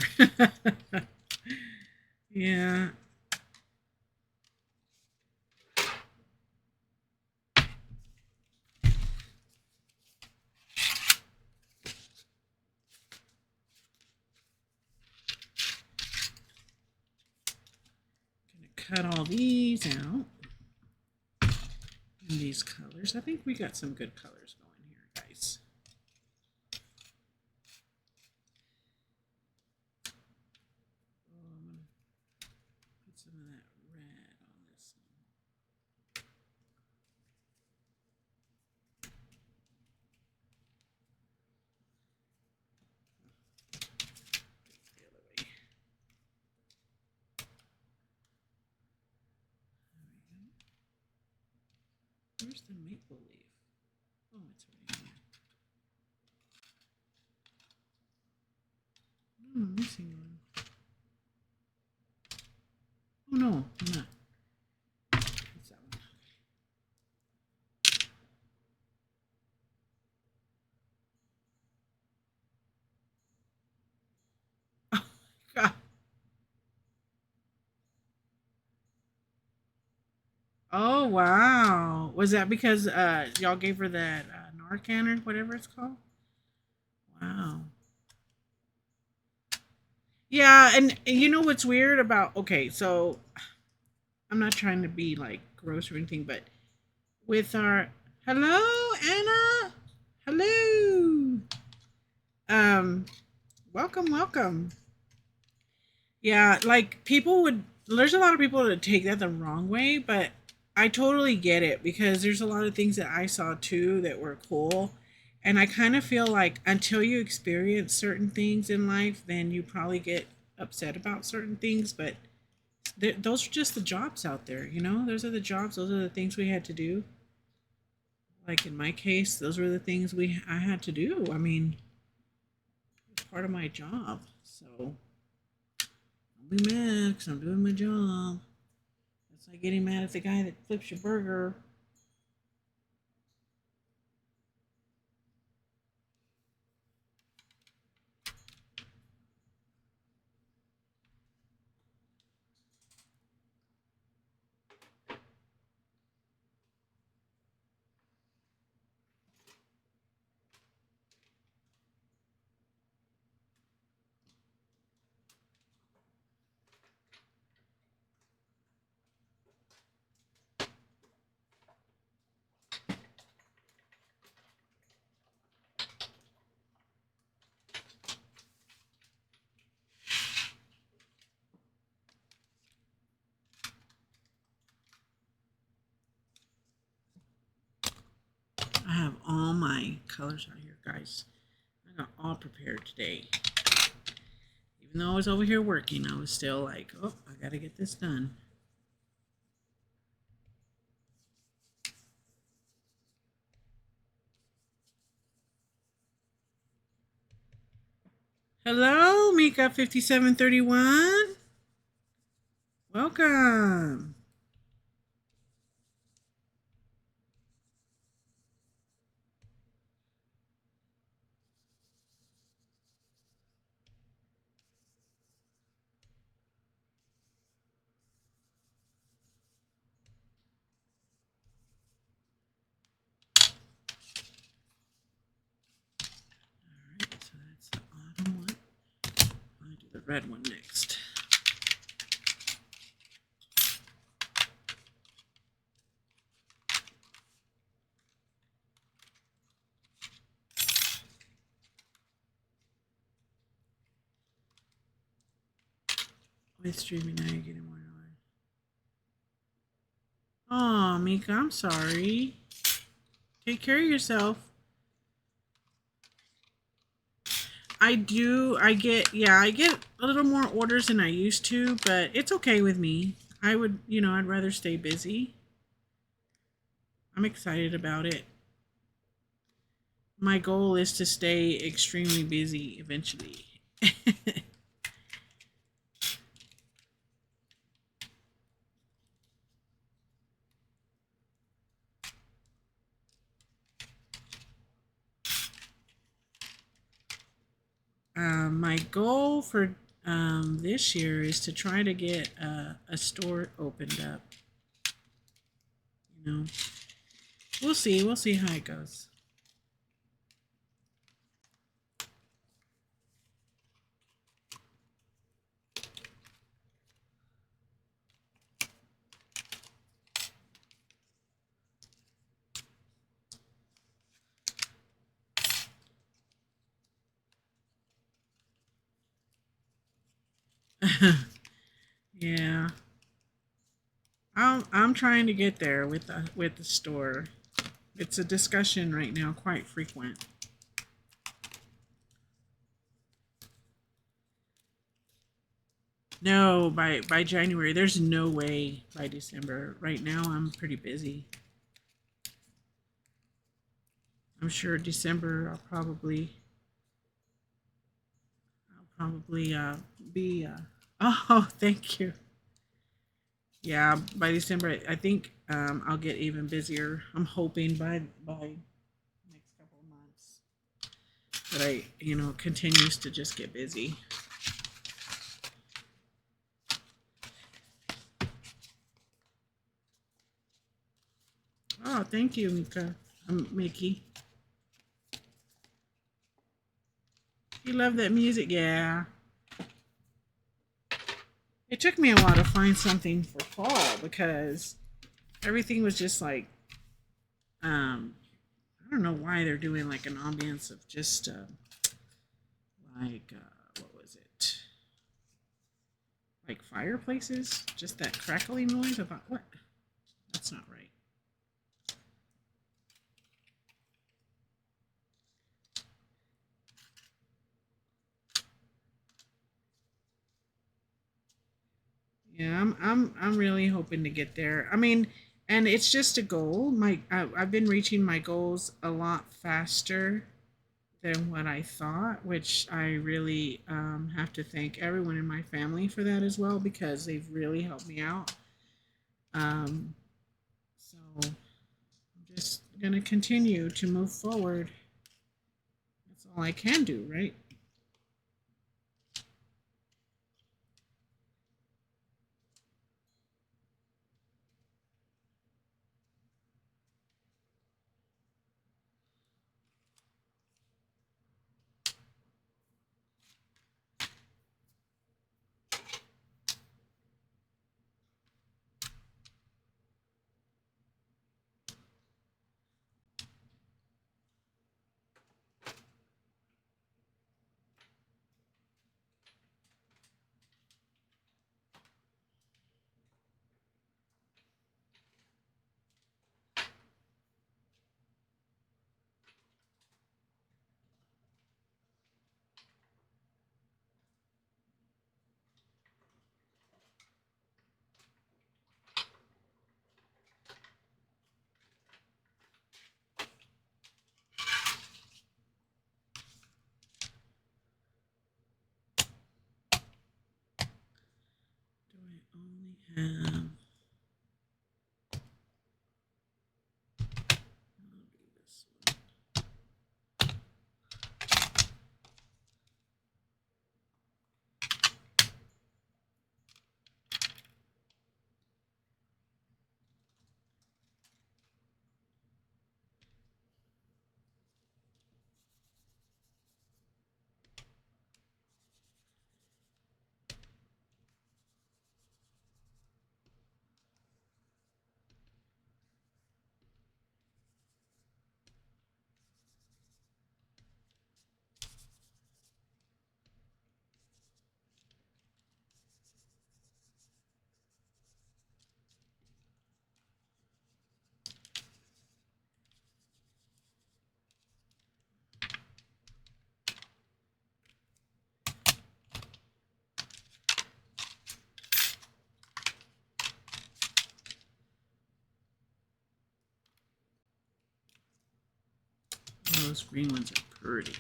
Yeah. cut all these out in these colors. I think we got some good colors going here, guys. Put some of that red on this one. The other way. Where's the maple leaf? Oh, it's right here. Oh, I'm missing one. Oh no, I'm not. It's that one. Oh my god. Oh wow. Was that because y'all gave her that Narcan or whatever it's called? Wow. Yeah, and you know what's weird about okay, so I'm not trying to be like gross or anything, but with our hello Anna, hello, um, welcome, welcome. Yeah, like people would. There's a lot of people that take that the wrong way, but I totally get it because there's a lot of things that I saw too that were cool. And I kind of feel like until you experience certain things in life, then you probably get upset about certain things. But those are just the jobs out there, you know? Those are the jobs, those are the things we had to do. Like in my case, those were the things I had to do. I mean, it's part of my job. So don't be mad because I'm doing my job. It's like getting mad at the guy that flips your burger. I have all my colors out here, guys. I got all prepared today. Even though I was over here working, I was still like, oh, I gotta get this done. Hello, Mika5731. Welcome. Alright, so that's the autumn one. I'll do the red one next. With streaming now, you're getting more annoyed. Oh, Mika, I'm sorry. Take care of yourself. I do. I get a little more orders than I used to, but it's okay with me. I would, I'd rather stay busy. I'm excited about it. My goal is to stay extremely busy eventually. My goal for this year is to try to get a store opened up. You know, we'll see. We'll see how it goes. Yeah. I'm trying to get there with the store. It's a discussion right now, quite frequent. No, by January. There's no way by December. Right now, I'm pretty busy. I'm sure December I'll probably be. Oh, thank you. Yeah, by December, I think I'll get even busier. I'm hoping by next couple of months that continues to just get busy. Oh, thank you, Mika. Mickey. You love that music, yeah. It took me a while to find something for fall because everything was just like um I don't know why they're doing like an ambience of just what was it? Like fireplaces, just that crackling noise. I thought, what? That's not right. Yeah, I'm really hoping to get there. I mean, and it's just a goal. I've been reaching my goals a lot faster than what I thought, which I really have to thank everyone in my family for that as well because they've really helped me out. Um, so I'm just gonna continue to move forward. That's all I can do, right? Do I only have? I'll do this one. Oh, those green ones are pretty.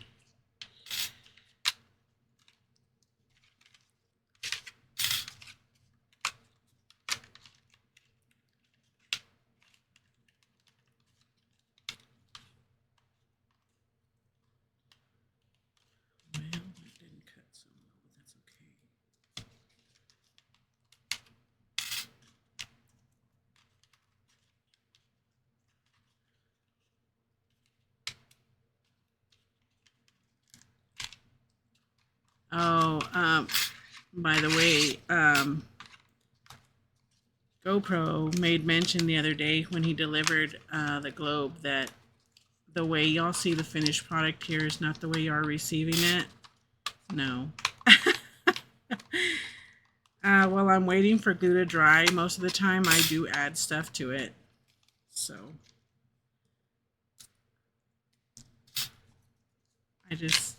Well, I didn't cut some, but that's okay. Oh, by the way, GoPro made mention the other day when he delivered the globe that the way y'all see the finished product here is not the way you are receiving it. No. I'm waiting for glue to dry, most of the time I do add stuff to it. So I just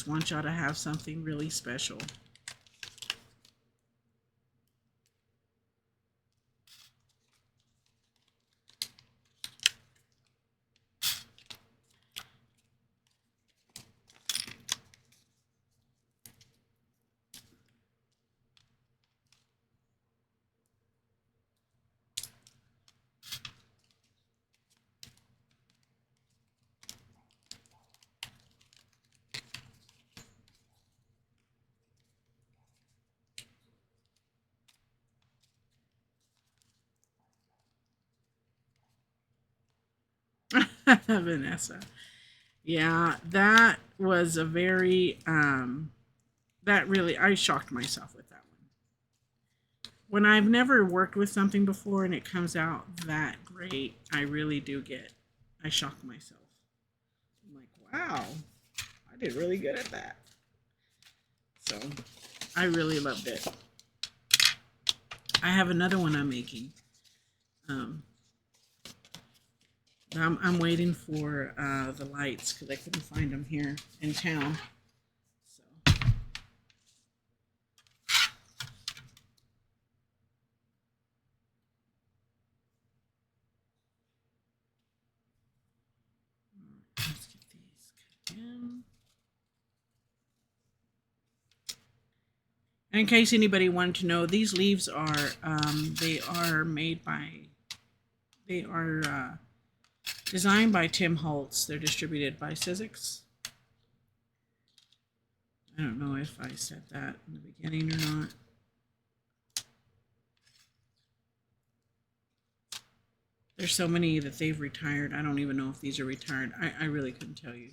want y'all to have something really special. Vanessa. Yeah, that was a very that really, I shocked myself with that one. When I've never worked with something before and it comes out that great, I shock myself. I'm like, wow, I did really good at that. So I really loved it. I have another one I'm making. I'm waiting for the lights because I couldn't find them here in town. So. Let's get these cut in. And in case anybody wanted to know, these leaves are they are made by designed by Tim Holtz. They're distributed by Sizzix. I don't know if I said that in the beginning or not. There's so many that they've retired. I don't even know if these are retired. I really couldn't tell you.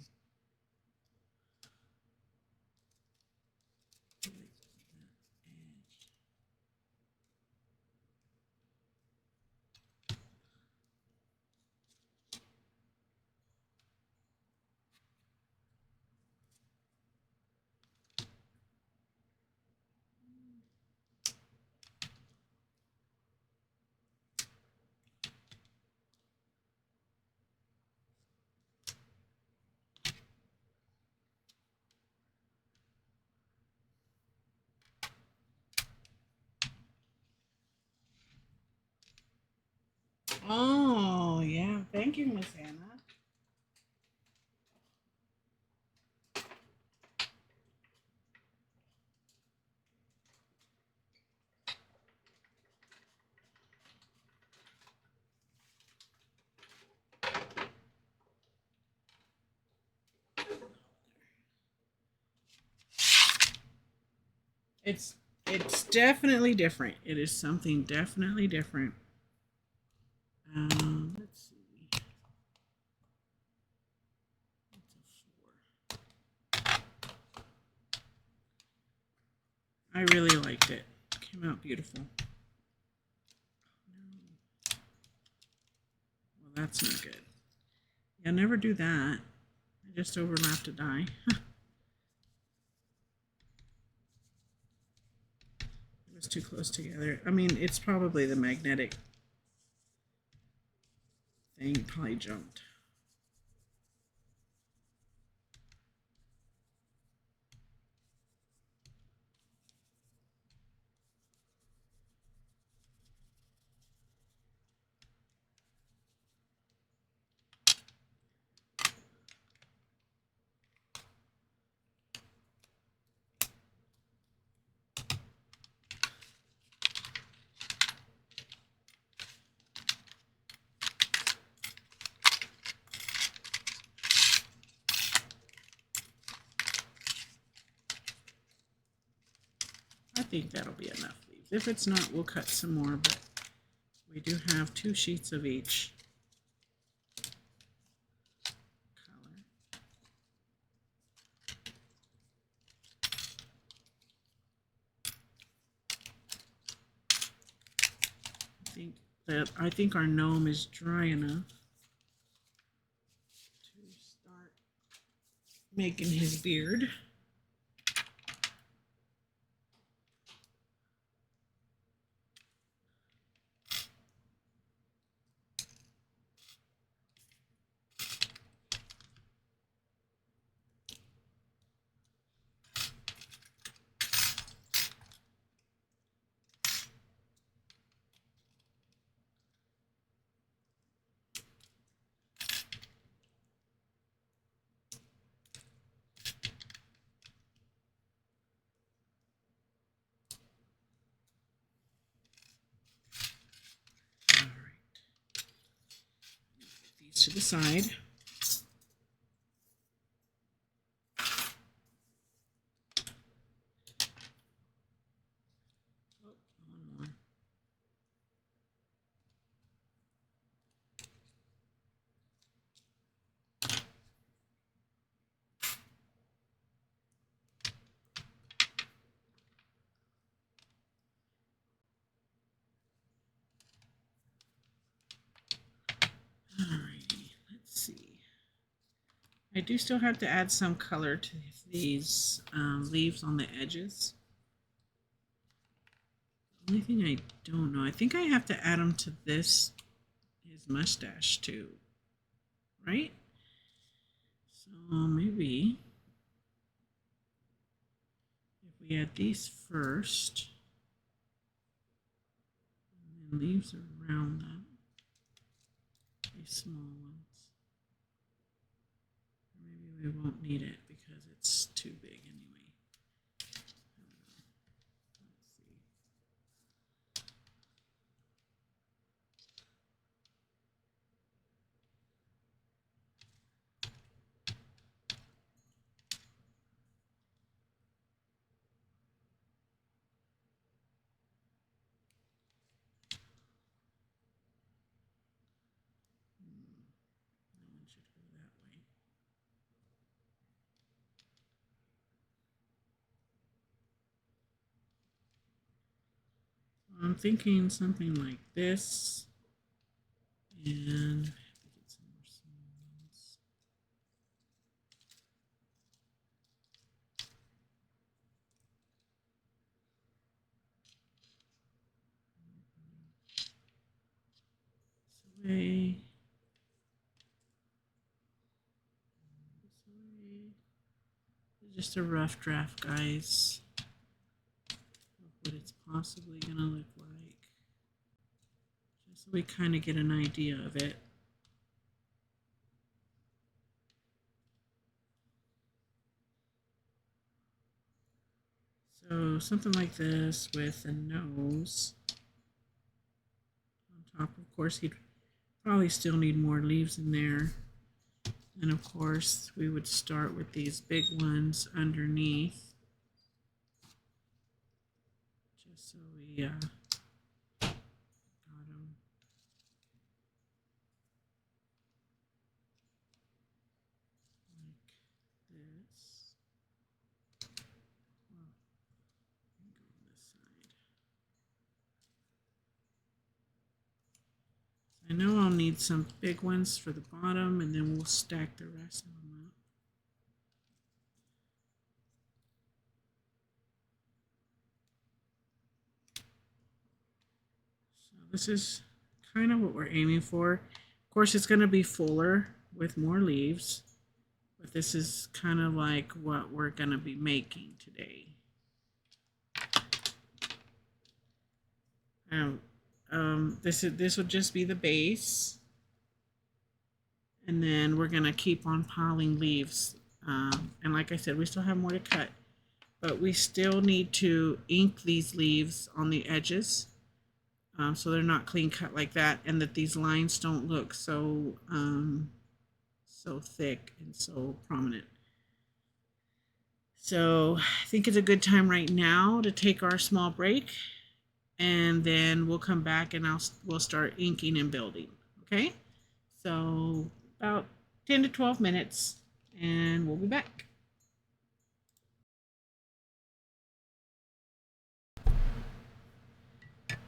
Oh, yeah. Thank you, Miss Anna. It's definitely different. It is something definitely different. Let's see. I really liked it. Came out beautiful. Well, that's not good. Yeah, never do that. I just overlapped a die. It was too close together. I mean, it's probably the magnetic thing probably jumped. I think that'll be enough leaves. If it's not, we'll cut some more, but we do have 2 sheets of each color. I think our gnome is dry enough to start making his beard. to the side. Alrighty, let's see. I do still have to add some color to these leaves on the edges. The only thing I don't know, I think I have to add them to his mustache too, right? So maybe if we add these first, and then leaves around them, these small ones. Maybe we won't need it because it's too big anyway. Let's see. That one should go that way. I'm thinking something like this, and I have to get some more small ones. This way. This way. Just a rough draft, guys, of what it's possibly gonna look like. Just so we kind of get an idea of it. So something like this with a nose on top. Of course, he'd probably still need more leaves in there. And of course, we would start with these big ones underneath. Just so we got them. Like this. Well, go on this side. I know I'll need some big ones for the bottom, and then we'll stack the rest of them up. So this is kind of what we're aiming for. Of course, it's going to be fuller with more leaves, but this is kind of like what we're going to be making today. This would just be the base, and then we're going to keep on piling leaves. And like I said, we still have more to cut, but we still need to ink these leaves on the edges. So they're not clean cut like that, and that these lines don't look so so thick and so prominent. So I think it's a good time right now to take our small break, and then we'll come back and we'll start inking and building. Okay, so about 10 to 12 minutes, and we'll be back.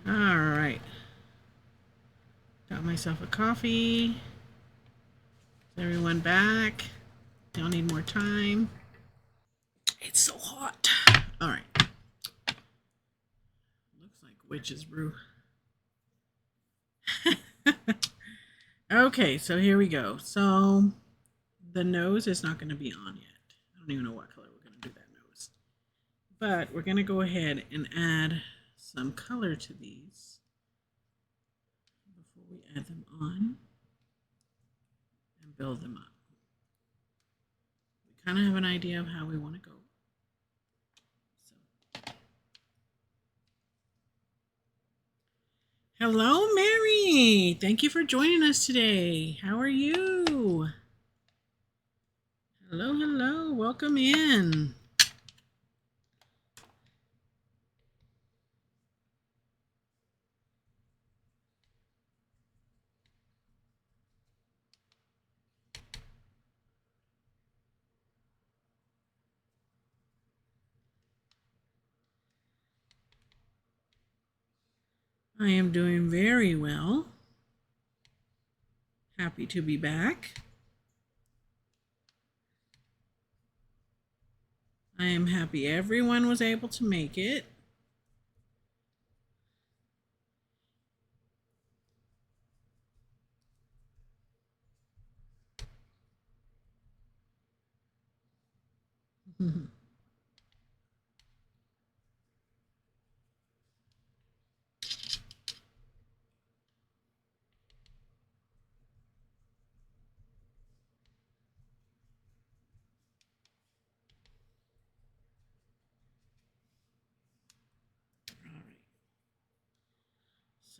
All right. Got myself a coffee. Is everyone back? Y'all need more time? It's so hot. All right. Looks like witch's brew. Okay, so here we go. So the nose is not going to be on yet. I don't even know what color we're going to do that nose. But we're going to go ahead and add some color to these before we add them on and build them up. We kind of have an idea of how we want to go. So Hello, Mary. Thank you for joining us today. How are you? Hello, hello. Welcome in. I am doing very well. Happy to be back. I am happy everyone was able to make it.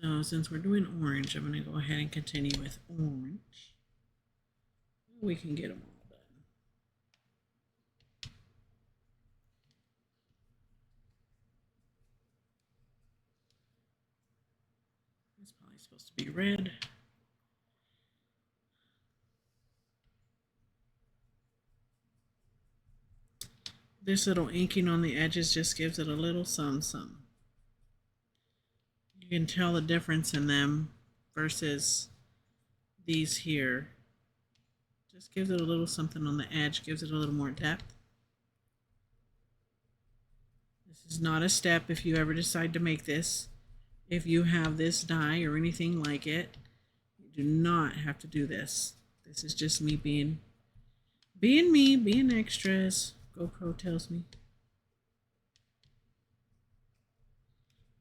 So since we're doing orange, I'm going to go ahead and continue with orange. We can get them all done. It's probably supposed to be red. This little inking on the edges just gives it a little some. You can tell the difference in them versus these here. Just gives it a little something on the edge, gives it a little more depth. This is not a step if you ever decide to make this. If you have this die or anything like it, you do not have to do this. This is just me being me, being extras. GoPro tells me.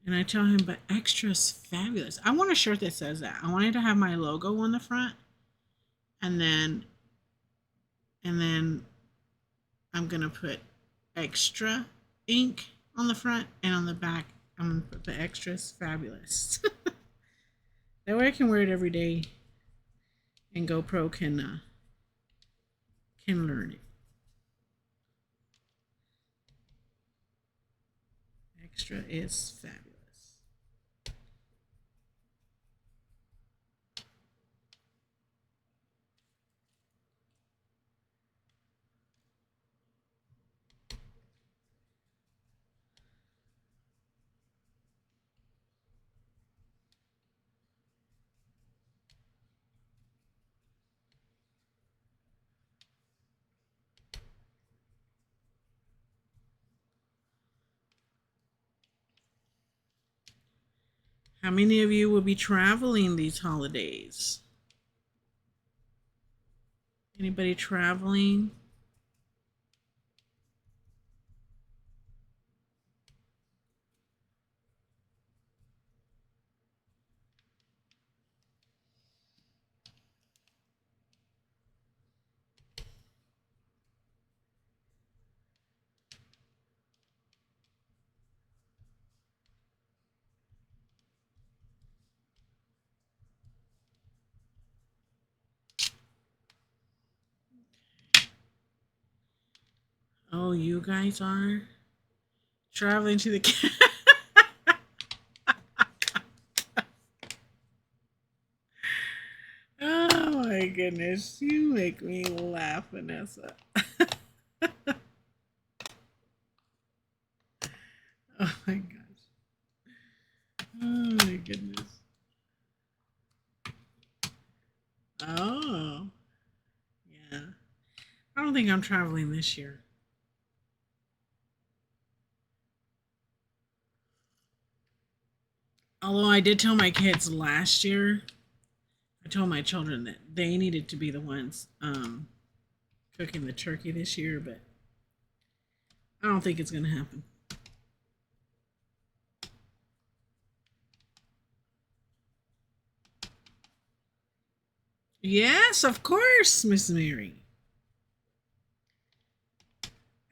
And I tell him, but extra's fabulous. I want a shirt that says that. I wanted to have my logo on the front. And then I'm going to put extra ink on the front, and on the back, I'm going to put the extras fabulous. That way I can wear it every day, and GoPro can learn it. Extra is fabulous. How many of you will be traveling these holidays? Anybody traveling? Oh, you guys are traveling to the. Oh my goodness, you make me laugh, Vanessa. Oh my gosh. Oh my goodness. Oh, yeah. I don't think I'm traveling this year. Although I did tell my kids last year, I told my children that they needed to be the ones cooking the turkey this year, but I don't think it's going to happen. Yes, of course, Miss Mary.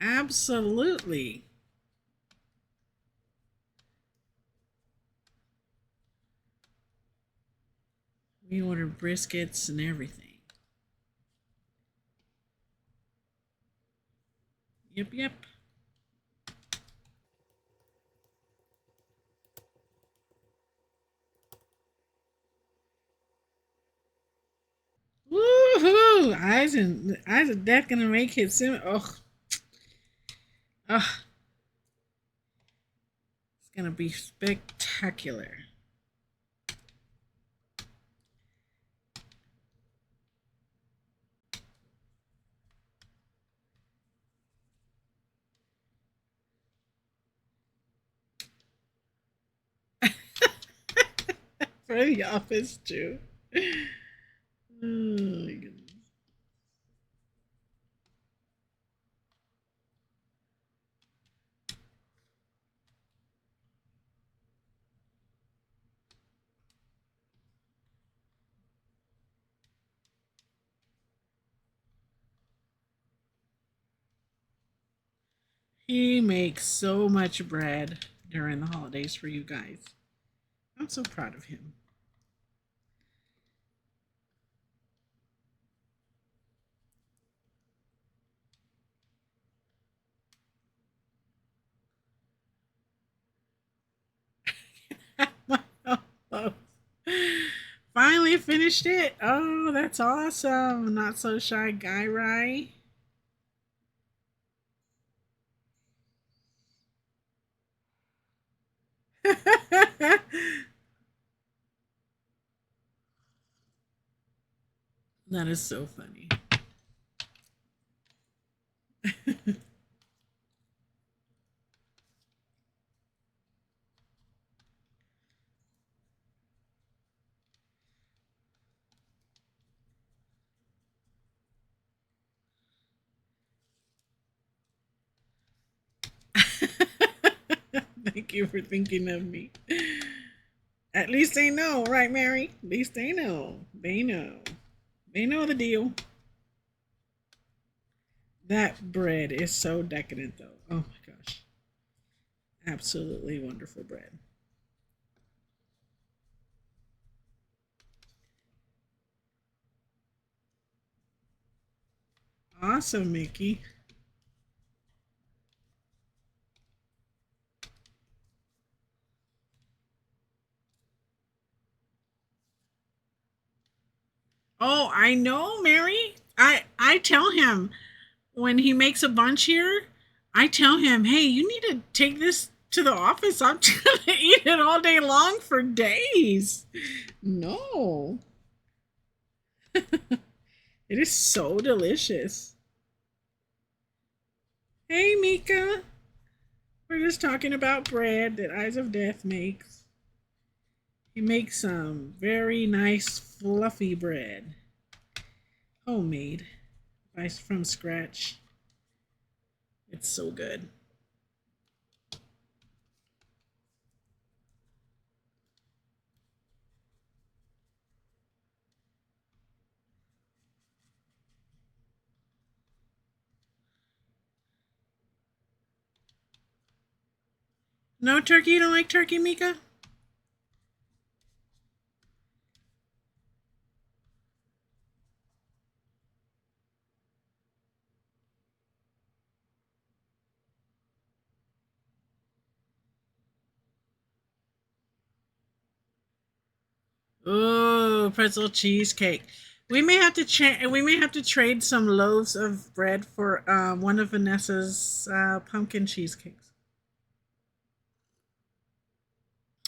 Absolutely. We ordered briskets and everything. Yep, yep. Woohoo! Eyes of Death gonna make his sim. Oh, oh, it's gonna be spectacular. For the office too. Oh my goodness. He makes so much bread during the holidays for you guys. I'm so proud of him. Finally finished it. Oh, that's awesome. Not so shy guy, right? That is so funny. Thank you for thinking of me. At least they know, right, Mary? At least they know. They know. They know the deal. That bread is so decadent, though. Oh my gosh. Absolutely wonderful bread. Awesome, Mickey. Oh, I know, Mary. I tell him when he makes a bunch here, I tell him, "Hey, you need to take this to the office. I'm gonna eat it all day long for days." No, it is so delicious. Hey, Mika. We're just talking about bread that Eyes of Death makes. He makes some very nice fluffy bread, homemade, from scratch. It's so good. No turkey? You don't like turkey, Mika? Oh, pretzel cheesecake. We may have to trade some loaves of bread for one of Vanessa's pumpkin cheesecakes.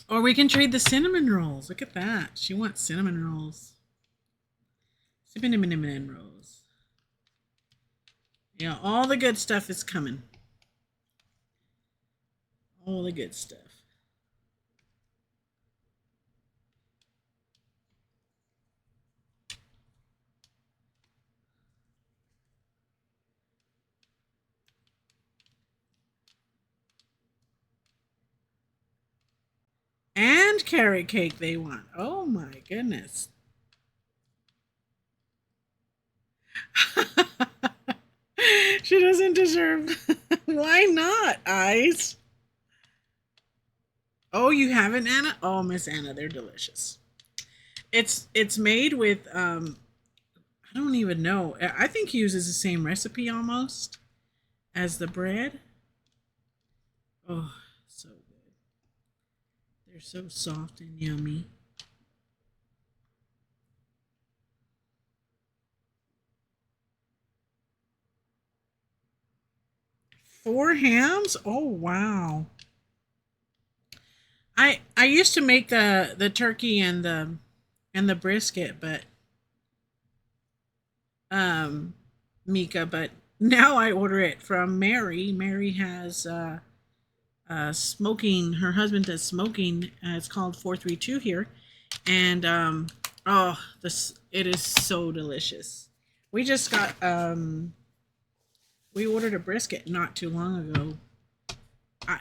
Or we can trade the cinnamon rolls. Look at that. She wants cinnamon rolls. Cinnamon rolls. Yeah, all the good stuff is coming. All the good stuff. And carrot cake they want. Oh my goodness. She doesn't deserve. Why not, Eyes? Oh, you haven't, Anna? Oh, Miss Anna, they're delicious. It's made with I don't even know. I think he uses the same recipe almost as the bread. Oh, so good. They're so soft and yummy. 4 hams? Oh wow. I used to make the turkey and the brisket, but um Mika, but now I order it from Mary. Mary has smoking. Her husband does smoking. It's called 432 here, and oh, this it is so delicious. We just got we ordered a brisket not too long ago.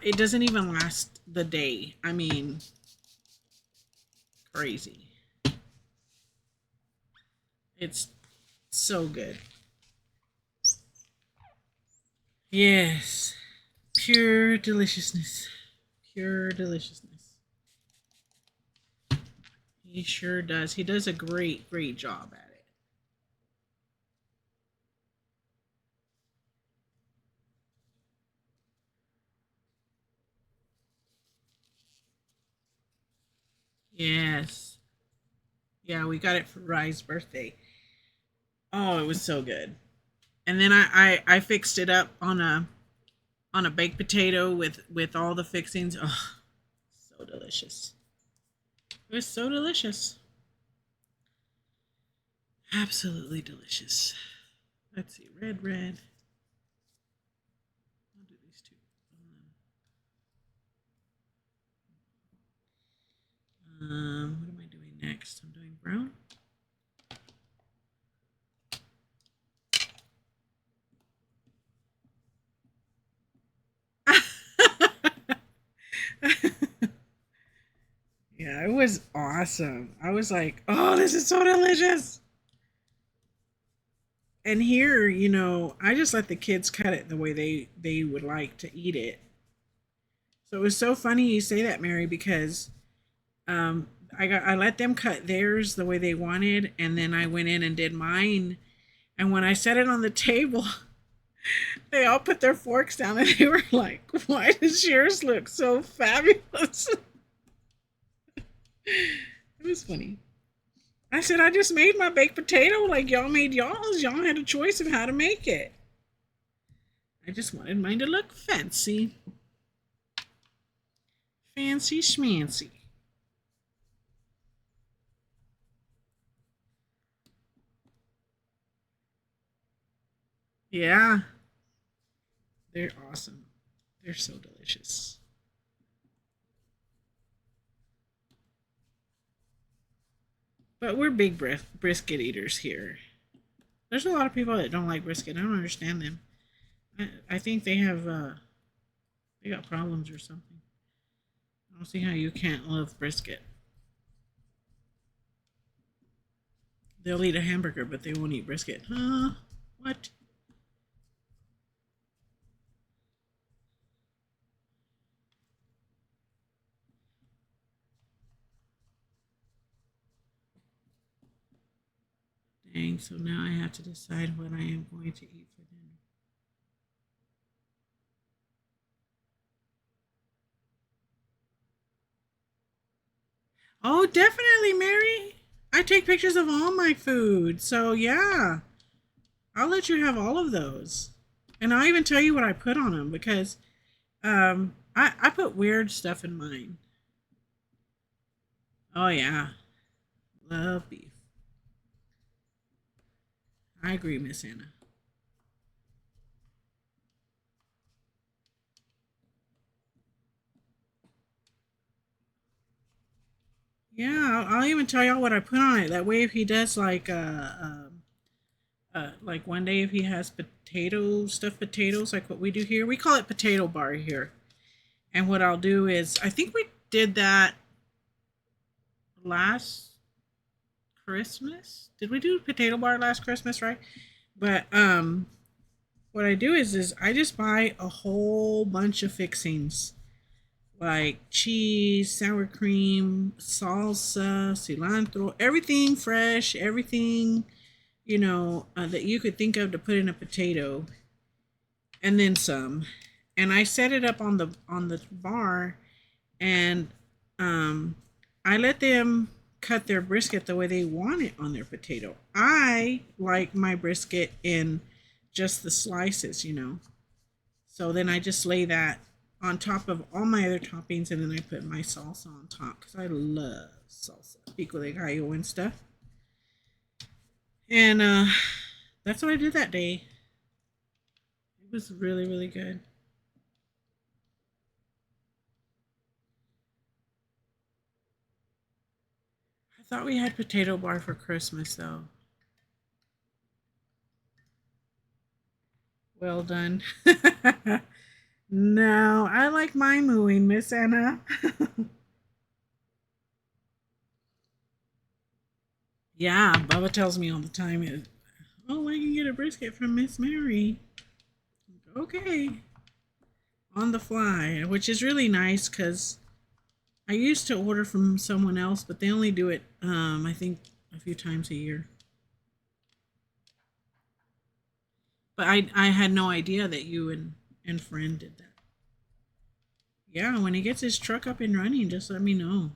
It doesn't even last the day. I mean, crazy. It's so good. Yes, pure deliciousness. Pure deliciousness. He sure does. He does a great job at it. Yes. Yeah, we got it for Rye's birthday. Oh, it was so good. And then I fixed it up on a baked potato with all the fixings. Oh, so delicious. It was so delicious. Absolutely delicious. Let's see, red. I'll do these two. What am I doing next? I'm doing brown. Yeah, it was awesome. I was like, oh, this is so delicious. And here, I just let the kids cut it the way they would like to eat it. So it was so funny you say that, Mary, because um, I let them cut theirs the way they wanted, and then I went in and did mine. And when I set it on the table, they all put their forks down, and they were like, "Why does yours look so fabulous?" It was funny. I said, "I just made my baked potato like y'all made y'all's. Y'all had a choice of how to make it. I just wanted mine to look fancy, fancy schmancy." Yeah, they're awesome. They're so delicious. But we're big brisket eaters here. There's a lot of people that don't like brisket. I don't understand them. I think they got problems or something. I don't see how you can't love brisket. They'll eat a hamburger, but they won't eat brisket. Huh? What? Dang, so now I have to decide what I am going to eat for dinner. Oh, definitely, Mary. I take pictures of all my food. So, yeah, I'll let you have all of those. And I'll even tell you what I put on them because I put weird stuff in mine. Oh, yeah. Love beef. I agree, Miss Anna. Yeah, I'll even tell y'all what I put on it. That way, if he does like one day if he has stuffed potatoes, like what we do here, we call it potato bar here. And what I'll do is, I think we did that last Christmas. Did we do potato bar last Christmas, right? But what I do is I just buy a whole bunch of fixings like cheese, sour cream, salsa, cilantro, everything fresh, everything, that you could think of to put in a potato, and then some. And I set it up on the bar, and um, I let them cut their brisket the way they want it on their potato. I like my brisket in just the slices. So then I just lay that on top of all my other toppings, and then I put my salsa on top because I love salsa, pico de gallo and stuff. And that's what I did that day. It was really, really good. I thought we had potato bar for Christmas, though. Well done. No, I like my mooing, Miss Anna. Yeah, Bubba tells me all the time, oh, I can get a brisket from Miss Mary. Okay, on the fly, which is really nice because I used to order from someone else, but they only do it, I think, a few times a year. But I had no idea that you and friend did that. Yeah, when he gets his truck up and running, just let me know.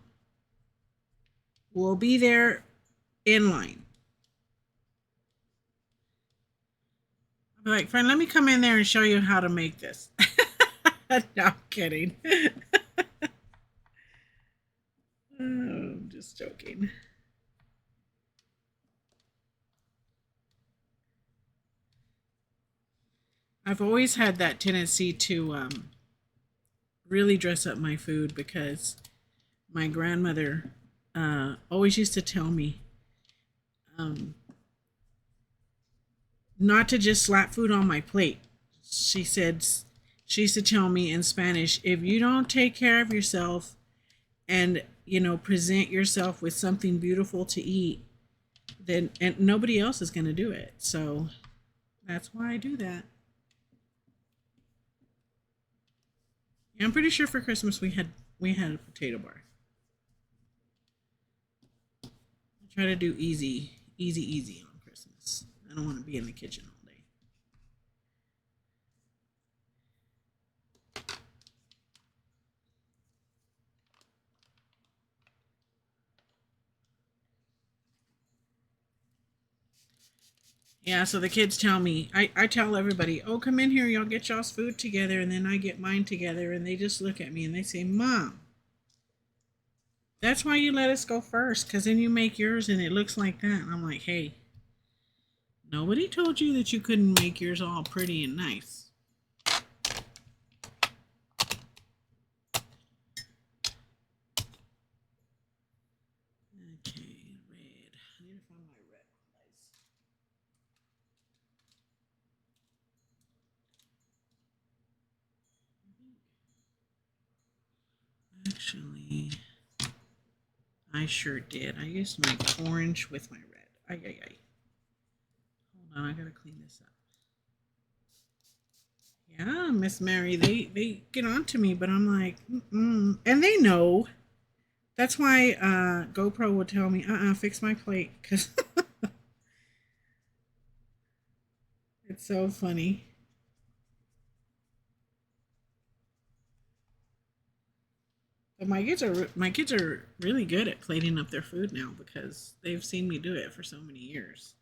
We'll be there in line. I'll be like, friend, let me come in there and show you how to make this. No, I'm kidding. I'm just joking. I've always had that tendency to really dress up my food because my grandmother always used to tell me um, not to just slap food on my plate. She said, she used to tell me in Spanish, if you don't take care of yourself and present yourself with something beautiful to eat, then and nobody else is going to do it. So that's why I do that. Yeah, I'm pretty sure for Christmas we had a potato bar. I try to do easy, easy, easy on Christmas. I don't want to be in the kitchen all day. Yeah, so the kids tell me, I tell everybody, oh, come in here, y'all get y'all's food together, and then I get mine together, and they just look at me and they say, Mom, that's why you let us go first, because then you make yours and it looks like that. And I'm like, hey, nobody told you that you couldn't make yours all pretty and nice. Okay, red. I need to find my red guys. Actually, I sure did. I used my orange with my red. Ay, ay, ay. Hold on, I gotta clean this up. Yeah, Miss Mary, they get on to me, but I'm like, mm-mm. And they know. That's why GoPro would tell me, fix my plate, because it's so funny. But my kids are really good at plating up their food now because they've seen me do it for so many years.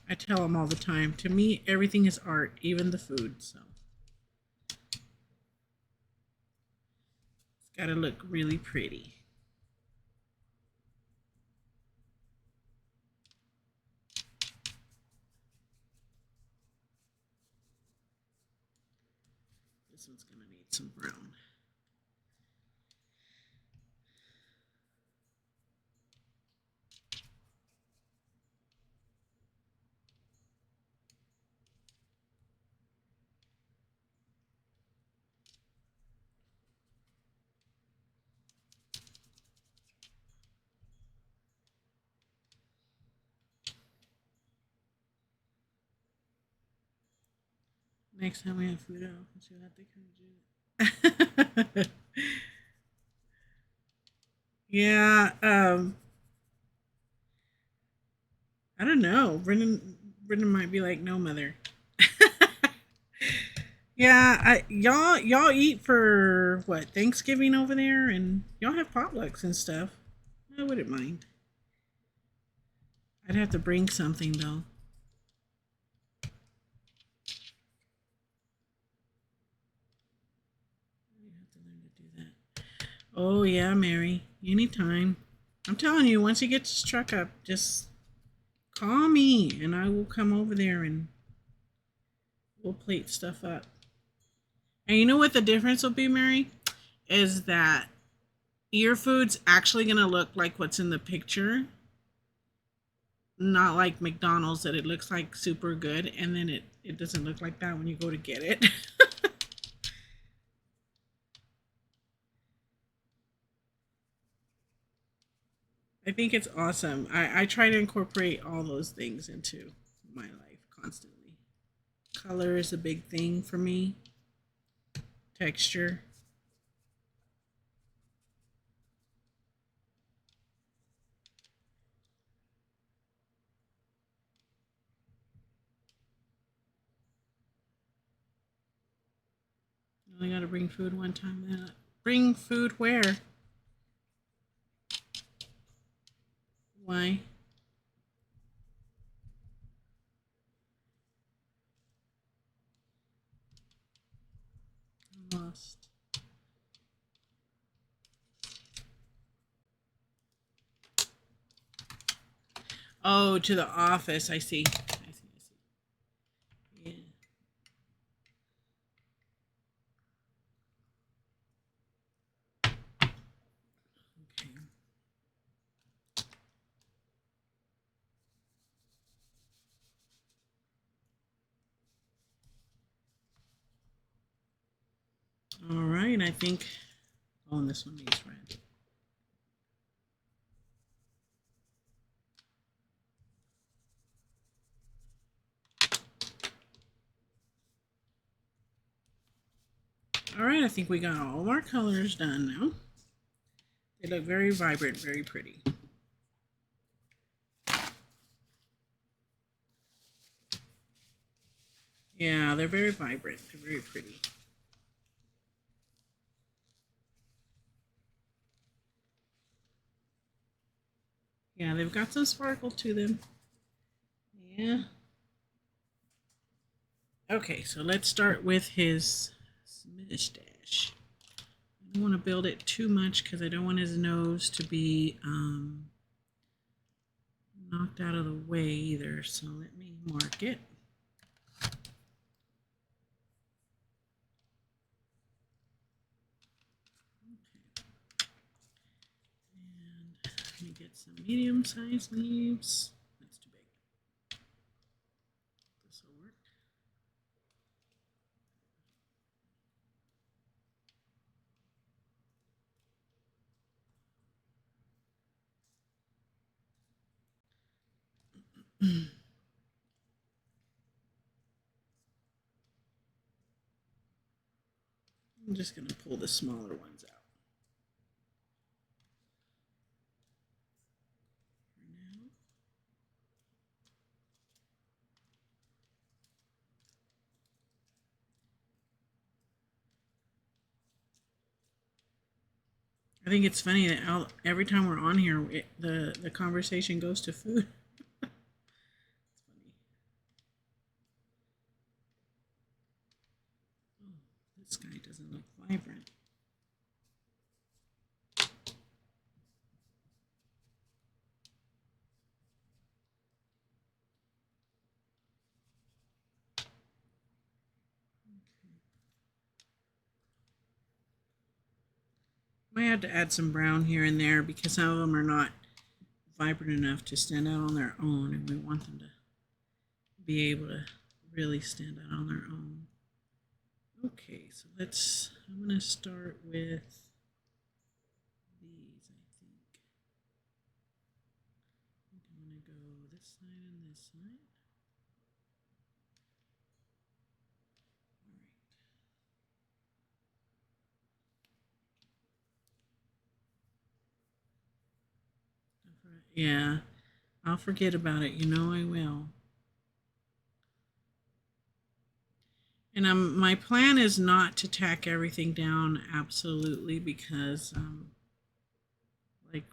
I tell them all the time. To me, everything is art, even the food. So it's got to look really pretty. This one's gonna need some brown. Next time we have food out, she'll have to come do it. Yeah, I don't know. Brendan might be like, no, mother. Yeah, y'all eat for what, Thanksgiving over there, and y'all have potlucks and stuff. I wouldn't mind. I'd have to bring something though. You have to learn to do that. Oh yeah, Mary. Anytime. I'm telling you, once he gets his truck up, just call me and I will come over there and we'll plate stuff up. And you know what the difference will be, Mary? Is that your food's actually gonna look like what's in the picture. Not like McDonald's that it looks like super good and then it doesn't look like that when you go to get it. I think it's awesome. I try to incorporate all those things into my life constantly. Color is a big thing for me. Texture. You only got to bring food one time. Then bring food where? Why? I'm lost. Oh, to the office. I see. I see. I see. Yeah. Okay. All right. I think. Oh, and this one needs red. All right. I think we got all of our colors done now. They look very vibrant, very pretty. Yeah, they're very vibrant. They're very pretty. Yeah, they've got some sparkle to them. Yeah. Okay, so let's start with his mustache. I don't want to build it too much because I don't want his nose to be knocked out of the way either. So let me mark it. And let me get some medium-sized leaves. That's too big. This will work. I'm just going to pull the smaller ones out. I think it's funny that every time we're on here, the conversation goes to food. It's funny. Oh, this guy doesn't look vibrant. Might have to add some brown here and there because some of them are not vibrant enough to stand out on their own, and we want them to be able to really stand out on their own. Okay, so I'm going to start with these, I think. I'm going to go this side and this side. All right. Yeah, I'll forget about it. You know I will. And my plan is not to tack everything down absolutely because, like,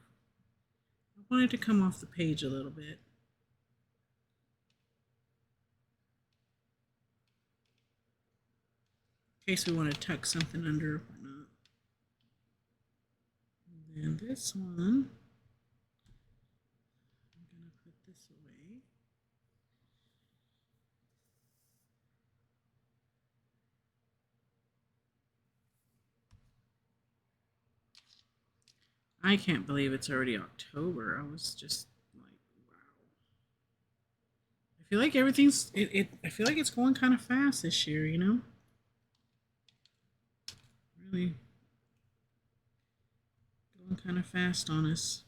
I want it to come off the page a little bit. In case we want to tuck something under or not. And then this one, I'm going to put this away. I can't believe it's already October. I was just like, wow. I feel like I feel like it's going kind of fast this year, you know? Really going kind of fast on us.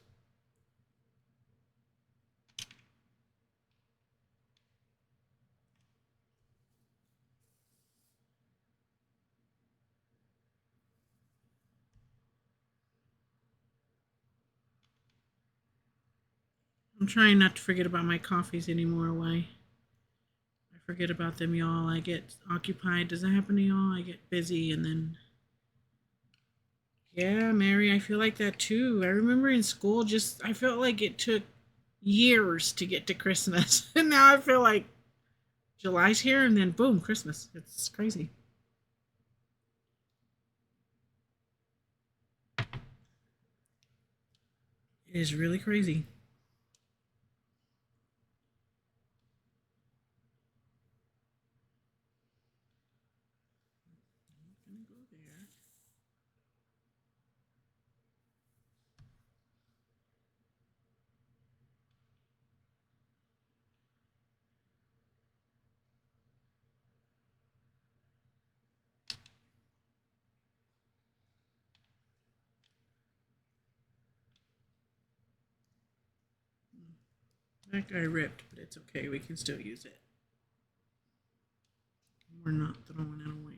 I'm trying not to forget about my coffees anymore. Why? I forget about them, y'all. I get occupied. Does that happen to y'all? I get busy and then. Yeah, Mary, I feel like that too. I remember in school, I felt like it took years to get to Christmas. And now I feel like July's here and then boom, Christmas. It's crazy. It is really crazy. I'm gonna go there. That guy ripped, but it's okay. We can still use it. We're not throwing it away.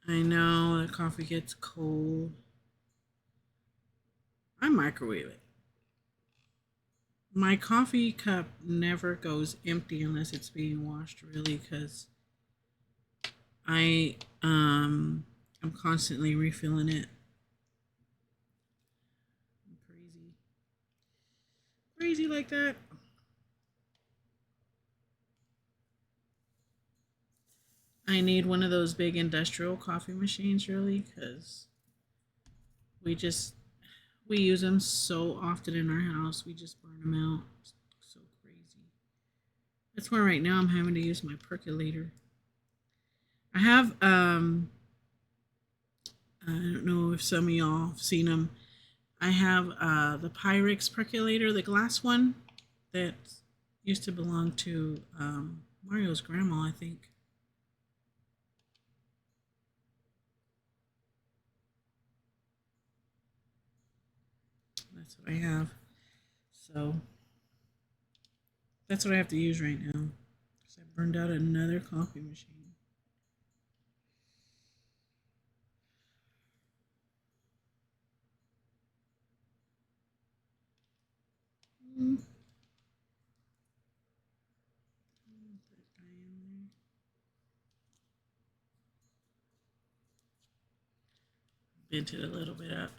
I know the coffee gets cold. I microwave it. My coffee cup never goes empty unless it's being washed, really, because I'm constantly refilling it. I'm crazy like that. I need one of those big industrial coffee machines, really, because we just we use them so often in our house. We just burn them out. So crazy. That's why right now I'm having to use my percolator. I have I don't know if some of y'all have seen them. I have the Pyrex percolator, the glass one that used to belong to Mario's grandma, I think. That's what I have. So that's what I have to use right now. Because I burned out another coffee machine. Mm. Bent it a little bit up.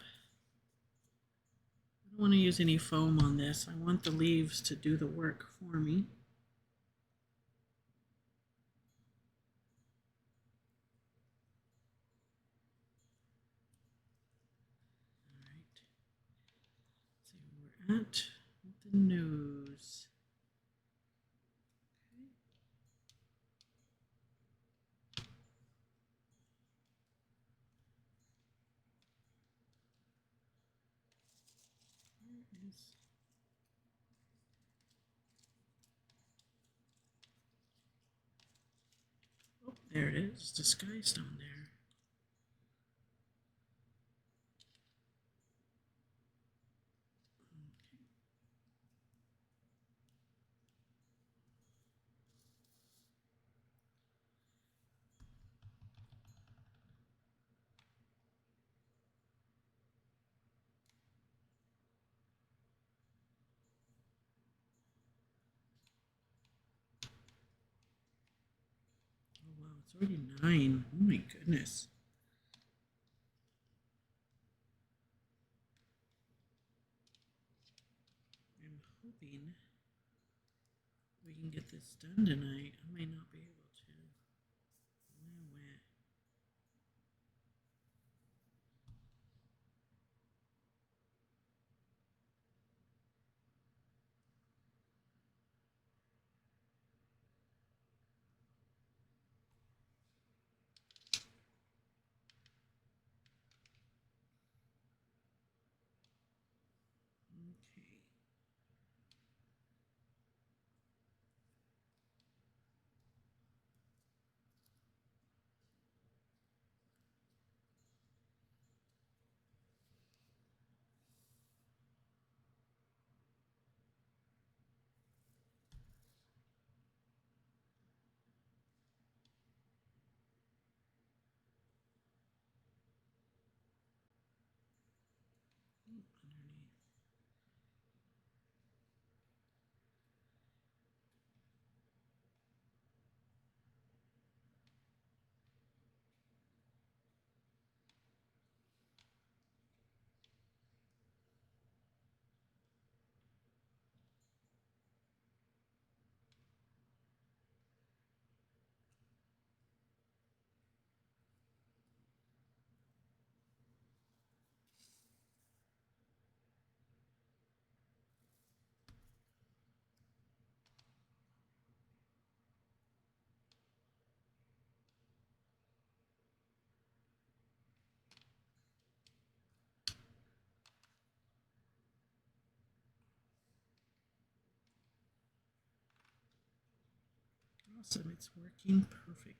I don't want to use any foam on this. I want the leaves to do the work for me. at the nose. Oh, there it is, disguised on there. Oh wow, it's already 9. Oh my goodness. I'm hoping we can get this done tonight. I may not be able to. Wah. Okay. Underneath. Awesome, it's working perfectly.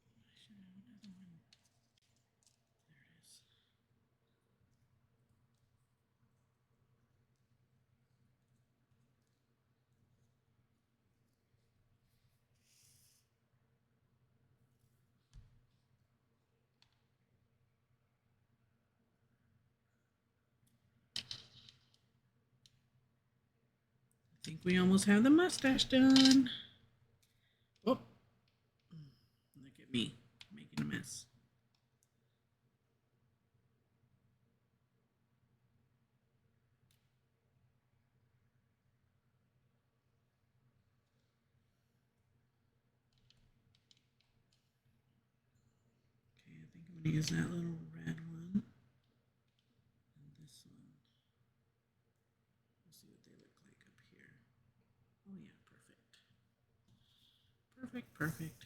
I should have another one. There it is. I think we almost have the mustache done. Oh, look at me making a mess. Okay, I think I'm going to use that little red one and this one. Let's see what they look like up here. Oh yeah, perfect. Perfect, perfect.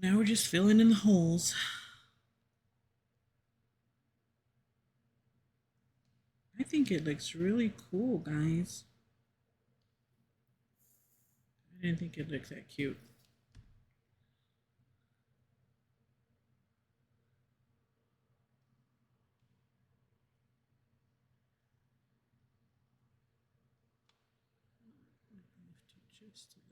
Now we're just filling in the holes. I think it looks really cool, guys. I didn't think it looked that cute. Just a little.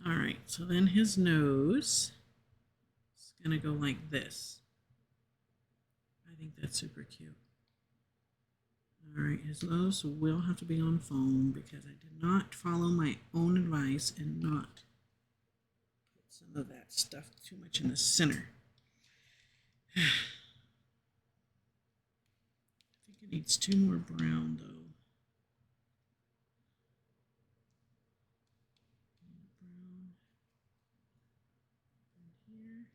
All right, so then his nose is going to go like this. I think that's super cute. All right, his nose will have to be on foam because I did not follow my own advice and not put some of that stuff too much in the center. I think it needs 2 more brown though. Brown in here.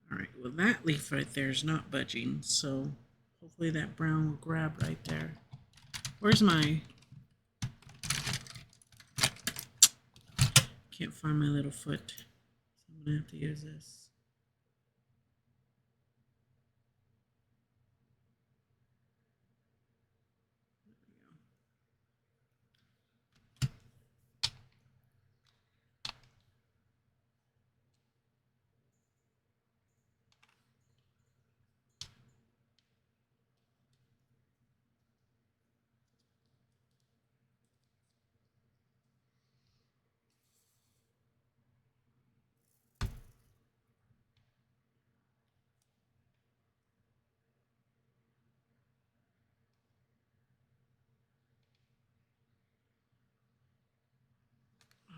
All right, well that leaf right there is not budging, so hopefully that brown will grab right there. Where's my... Can't find my little foot, so I'm gonna have to use this.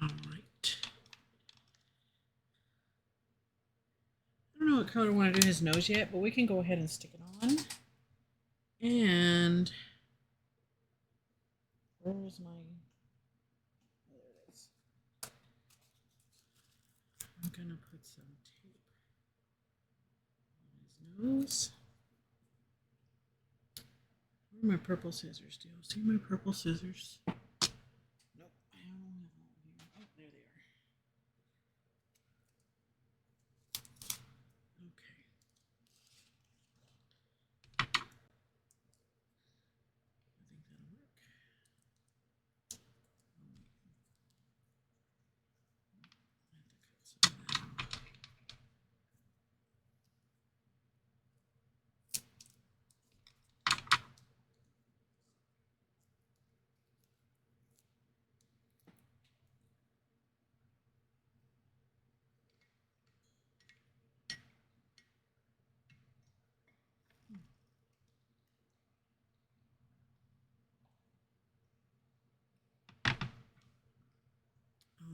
All right. I don't know what color I want to do his nose yet, but we can go ahead and stick it on. And where's my... There it is. I'm gonna put some tape on his nose. Where are my purple scissors? Do you see my purple scissors? Nope, I don't have them here. Oh, there they are. Okay. I think that'll work.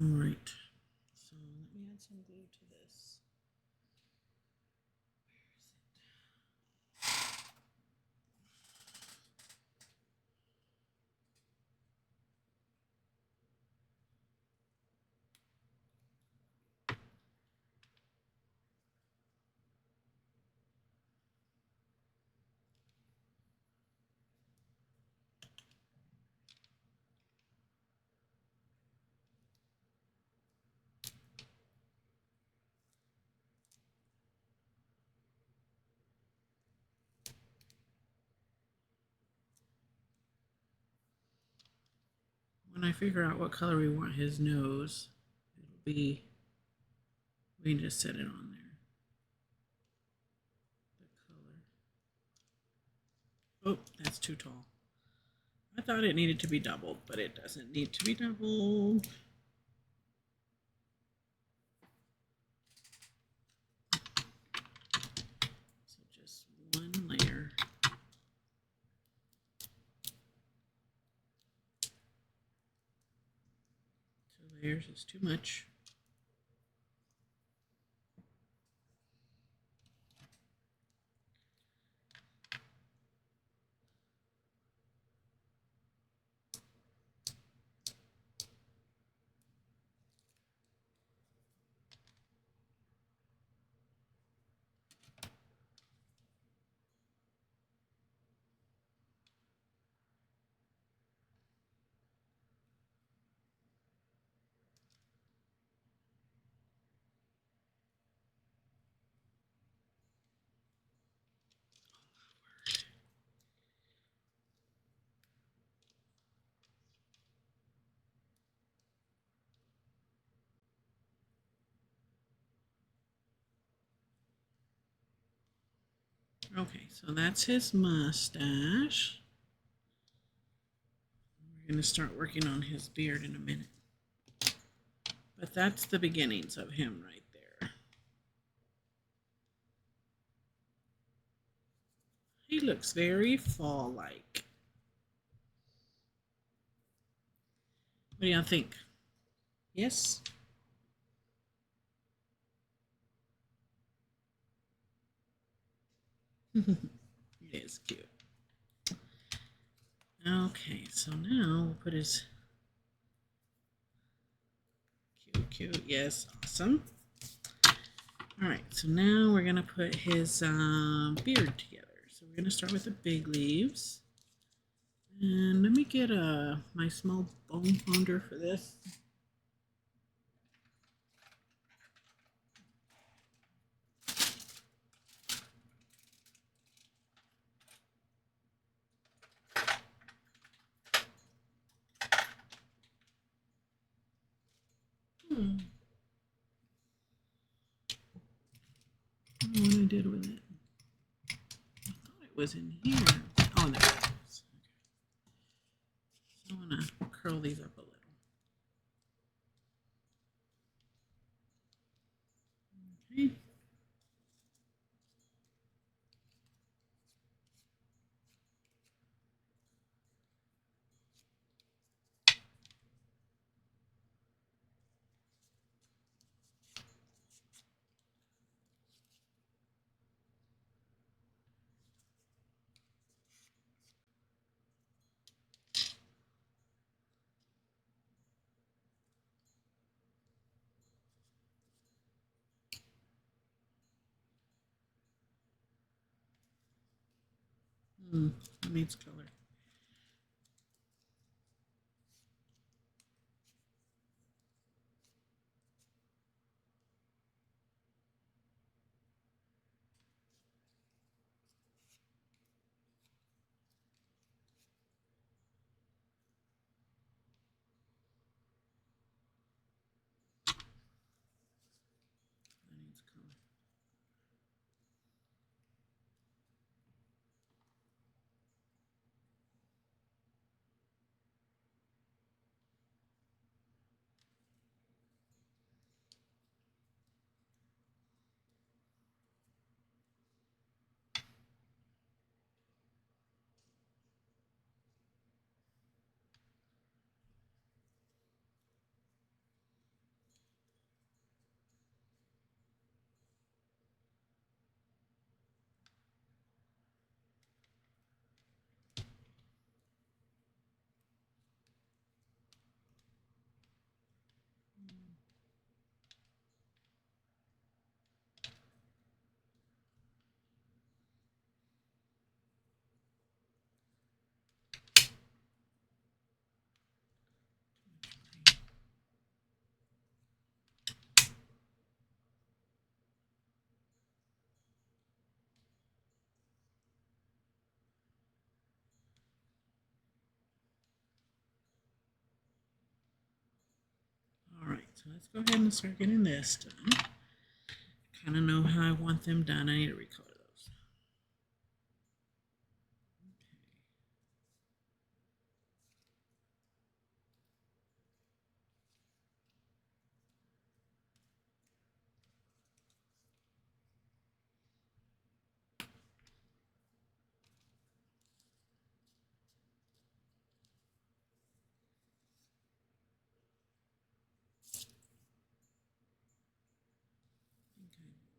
All right. So let me add some glue to this. when I figure out what color we want his nose, it'll be, we can just set it on there. The color. Oh, that's too tall. I thought it needed to be doubled, but it doesn't need to be doubled. So just one layer. 2 layers is too much. Okay, so that's his mustache. We're going to start working on his beard in a minute. But that's the beginnings of him right there. He looks very fall-like. What do y'all think? Yes? It is cute. Okay, so now we'll put his cute. Yes, awesome. All right, so now we're gonna put his beard together. So we're gonna start with the big leaves. And let me get my small bone ponder for this. I don't know what I did with it. I thought it was in here. Oh, there it is. Okay. So I'm gonna curl these up a little. Okay. It needs color. That needs color. so let's go ahead and start getting this done. Kind of know how I want them done. I need to recolor those.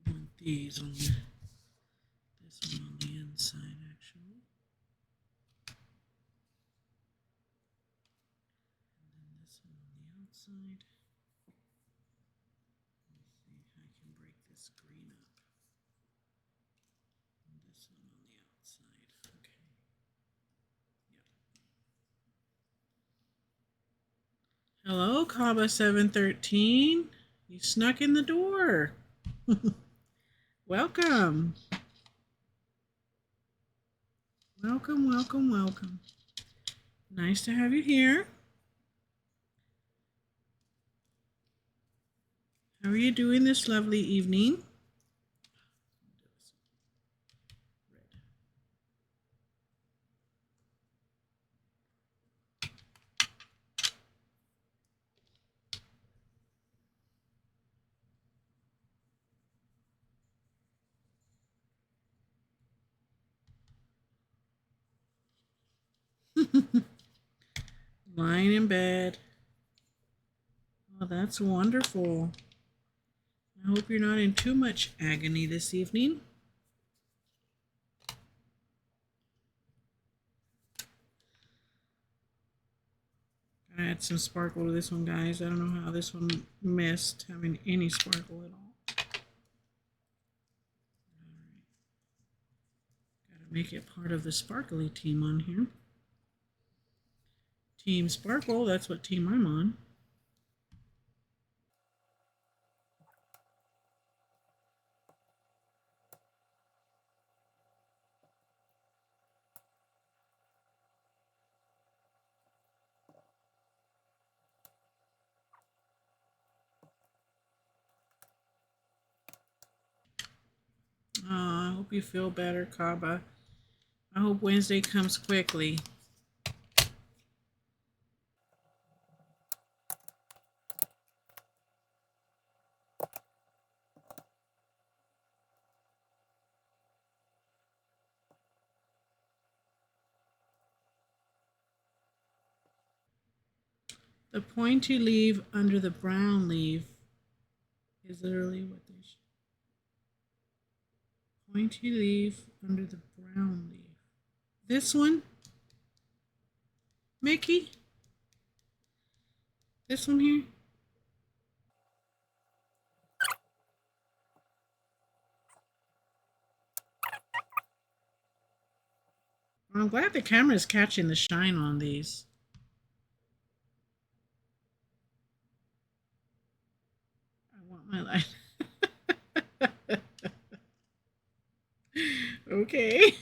I want these on the, this one on the inside actually. And then this one on the outside. Let me see if I can break this green up. And this one on the outside. Okay. Yep. Hello, Kaba713. You snuck in the door. Welcome. Welcome, welcome, welcome. Nice to have you here. How are you doing this lovely evening? Lying in bed. Oh, that's wonderful. I hope you're not in too much agony this evening. I add some sparkle to this one, guys. I don't know how this one missed having any sparkle at all. Gotta make it part of the sparkly team on here. Team Sparkle, that's what team I'm on. I hope you feel better, Kaba. I hope Wednesday comes quickly. The pointy leaf under the brown leaf is literally what they should. Pointy leaf under the brown leaf. This one? Mickey? This one here? I'm glad the camera is catching the shine on these. I want my light. Okay.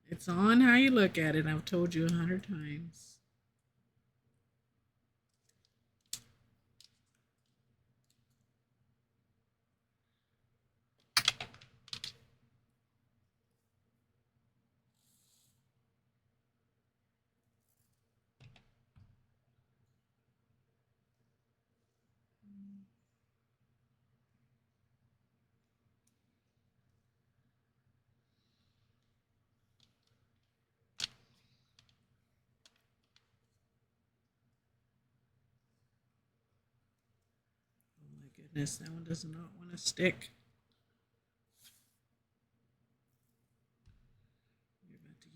It's on how you look at it. I've told you 100 times. Oh my goodness, that one does not want to stick.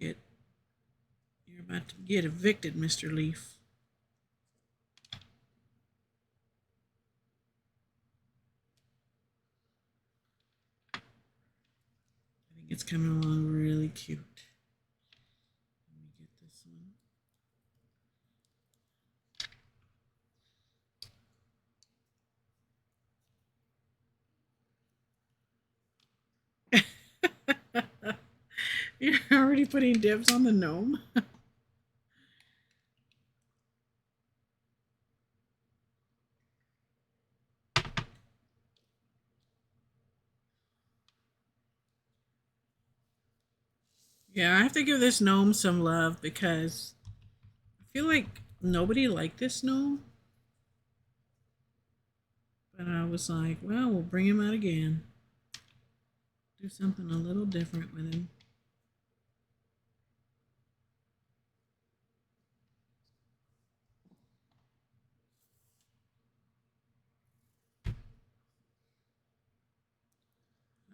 You're about to get evicted, Mr. Leaf. I think it's coming along really cute. Let me get this one. already putting dibs on the gnome. Yeah, I have to give this gnome some love because I feel like nobody liked this gnome. But I was like, well, we'll bring him out again. Do something a little different with him.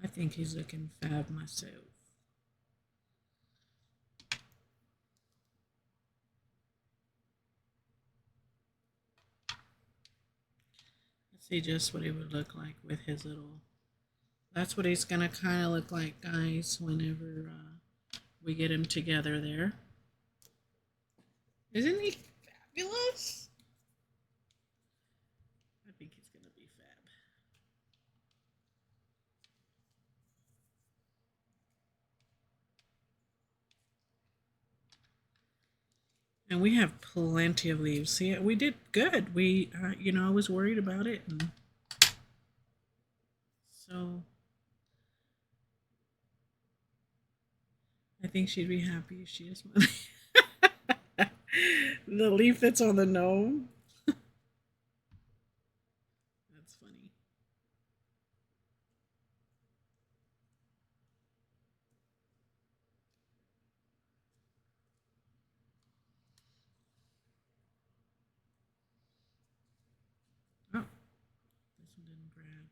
I think he's looking fab myself. Let's see just what he would look like with his little. That's what he's gonna kind of look like, guys, whenever we get him together there. Isn't he fabulous? I think he's gonna be fab. And we have plenty of leaves. See, we did good. We, I was worried about it, and so I think she'd be happy if she just went. The leaf that's on the gnome. That's funny. Oh, this one didn't grab.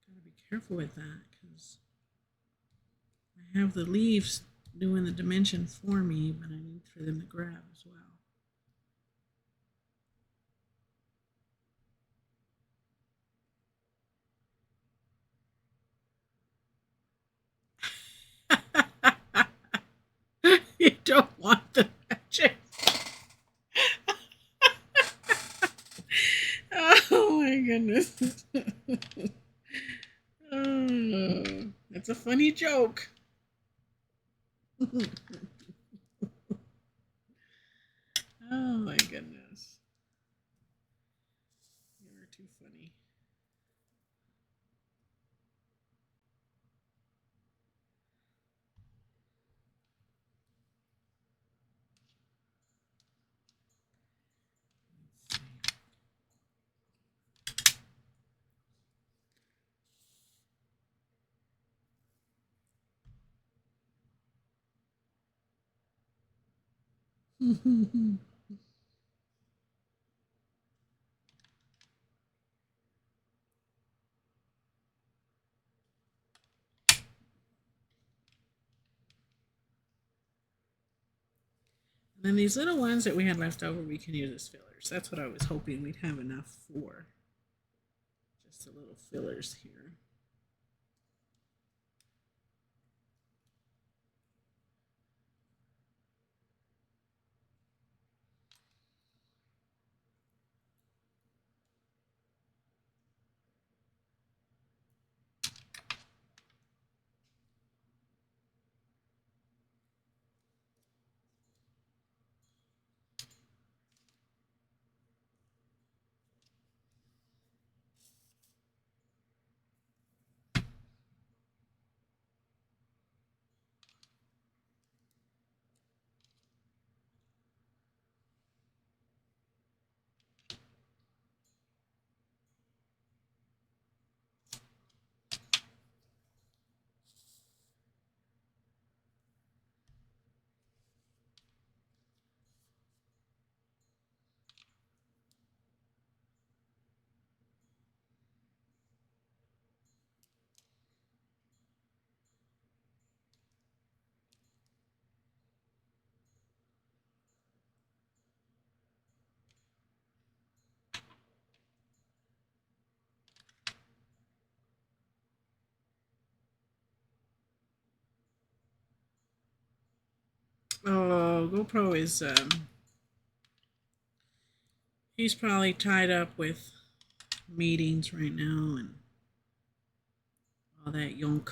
Gotta be careful with that because I have the leaves doing the dimension for me, but I need for them to grab as well. You don't want the magic. Oh my goodness. Oh, that's a funny joke. Oh my goodness. You're too funny. And then these little ones that we had left over, we can use as fillers. That's what I was hoping we'd have enough for. Just the little fillers here. Oh, GoPro is he's probably tied up with meetings right now and all that yonk.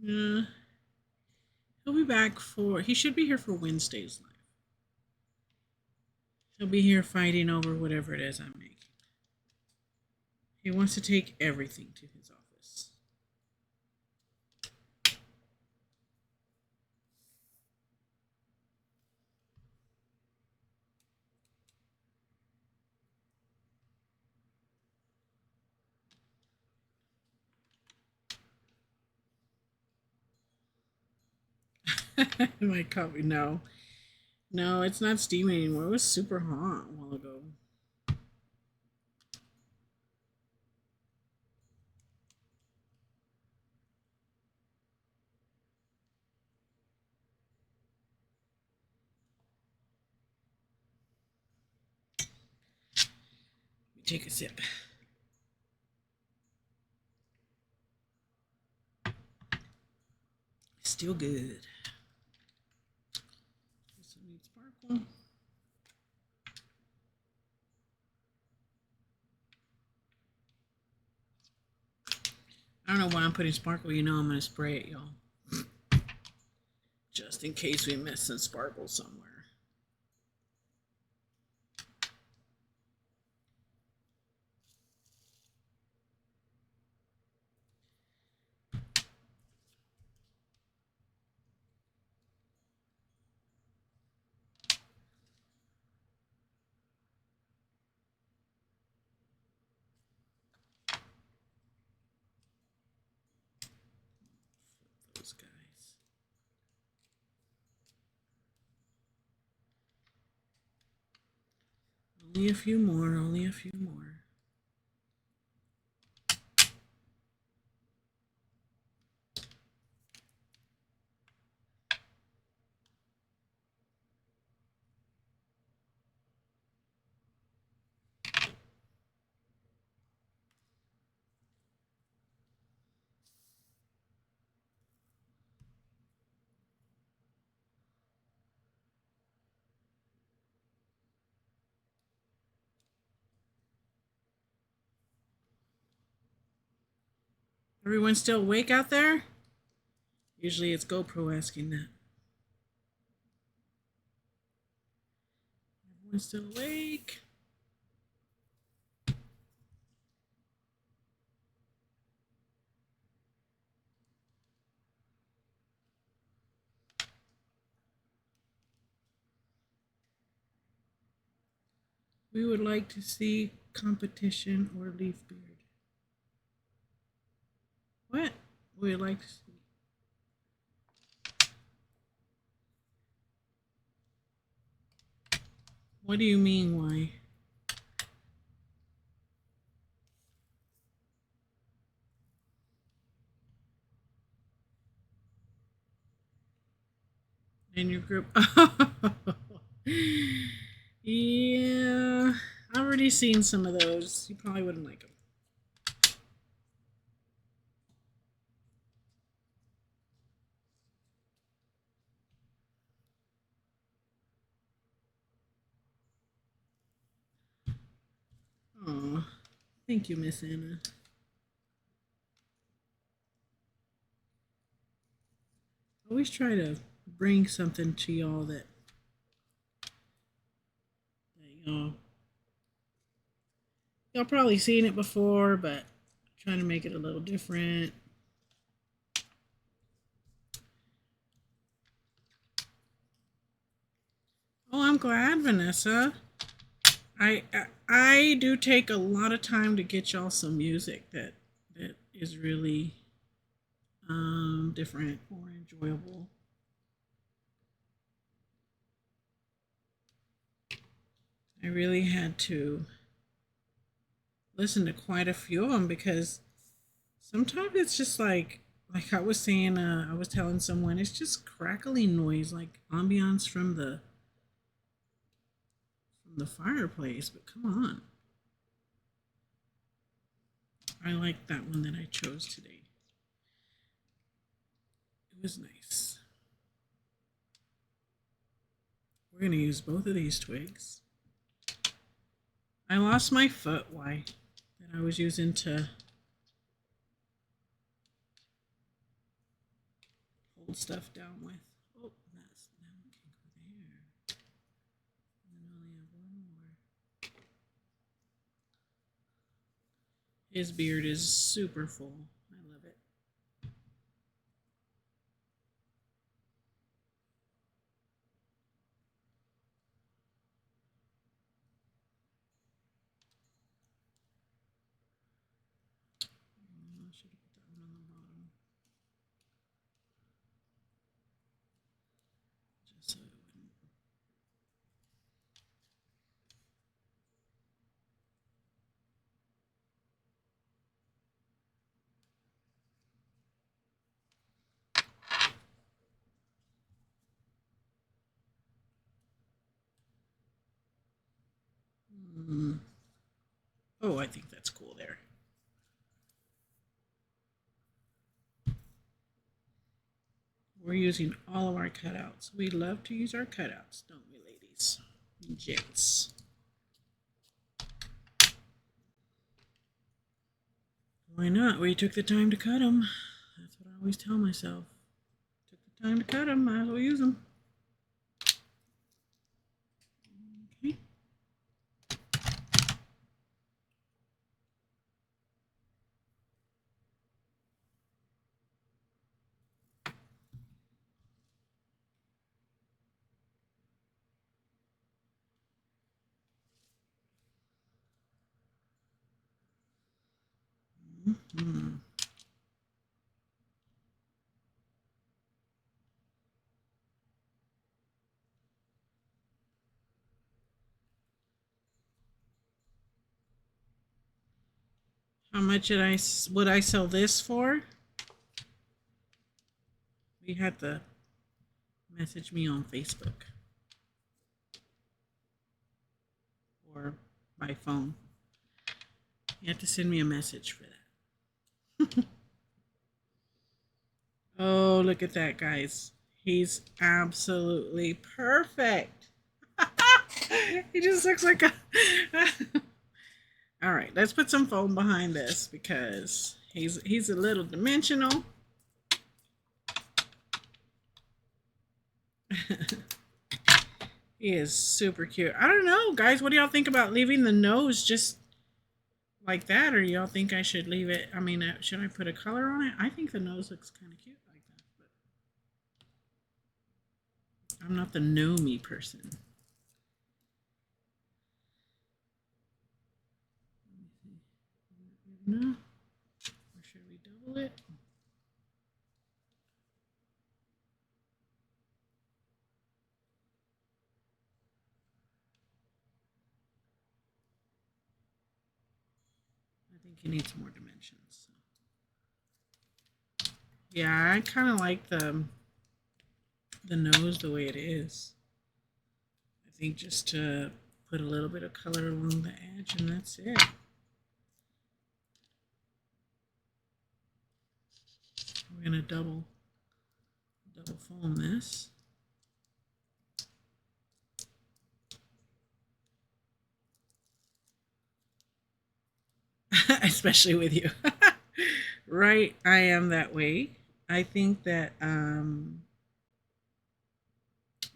Yeah. He'll be back for. He should be here for Wednesday's live. He'll be here fighting over whatever it is I'm making. He wants to take everything to his office. My coffee. No. No, it's not steaming anymore. It was super hot a while ago. Let me take a sip. Still good. This one needs sparkle. I don't know why I'm putting sparkle. You know I'm going to spray it, y'all. Just in case we miss some sparkle somewhere. Those guys. Only a few more. Only a few more. Everyone still awake out there? Usually it's GoPro asking that. Everyone's still awake? We would like to see competition or leaf beard. What? We would like to see. What do you mean, why? In your group? Yeah. I've already seen some of those. You probably wouldn't like them. Oh, thank you, Miss Anna. Always try to bring something to y'all that y'all probably seen it before, but trying to make it a little different. Oh, I'm glad, Vanessa. I do take a lot of time to get y'all some music that is really different or enjoyable. I really had to listen to quite a few of them because sometimes it's just like I was saying, I was telling someone it's just crackling noise, like ambiance from the fireplace. But come on, I like that one that I chose today. It was nice. We're gonna use both of these twigs. I lost my foot. Why? That I was using to hold stuff down with. Oh, that's now we can go there. And then only have one more. His beard is super full. I love it. I should have put that one on the bottom. Just so it wouldn't. Oh, I think that's cool there. We're using all of our cutouts. We love to use our cutouts, don't we, ladies and gents? Why not? We took the time to cut them. That's what I always tell myself. Took the time to cut them, might as well use them. Okay. Mm-hmm. How much would I sell this for? You have to message me on Facebook or by phone. You have to send me a message for that. Oh, look at that, guys. He's absolutely perfect. He just looks like a... All right, let's put some foam behind this because he's a little dimensional. He is super cute. I don't know, guys. What do y'all think about leaving the nose just like that, or y'all think I should leave it? I mean, should I put a color on it? I think the nose looks kind of cute like that, but I'm not the Gnome person. No, or should we double it? I think he needs more dimensions. Yeah, I kind of like the nose the way it is. I think just to put a little bit of color along the edge and that's it. We're gonna double foam this. Especially with you. Right, I am that way. I think that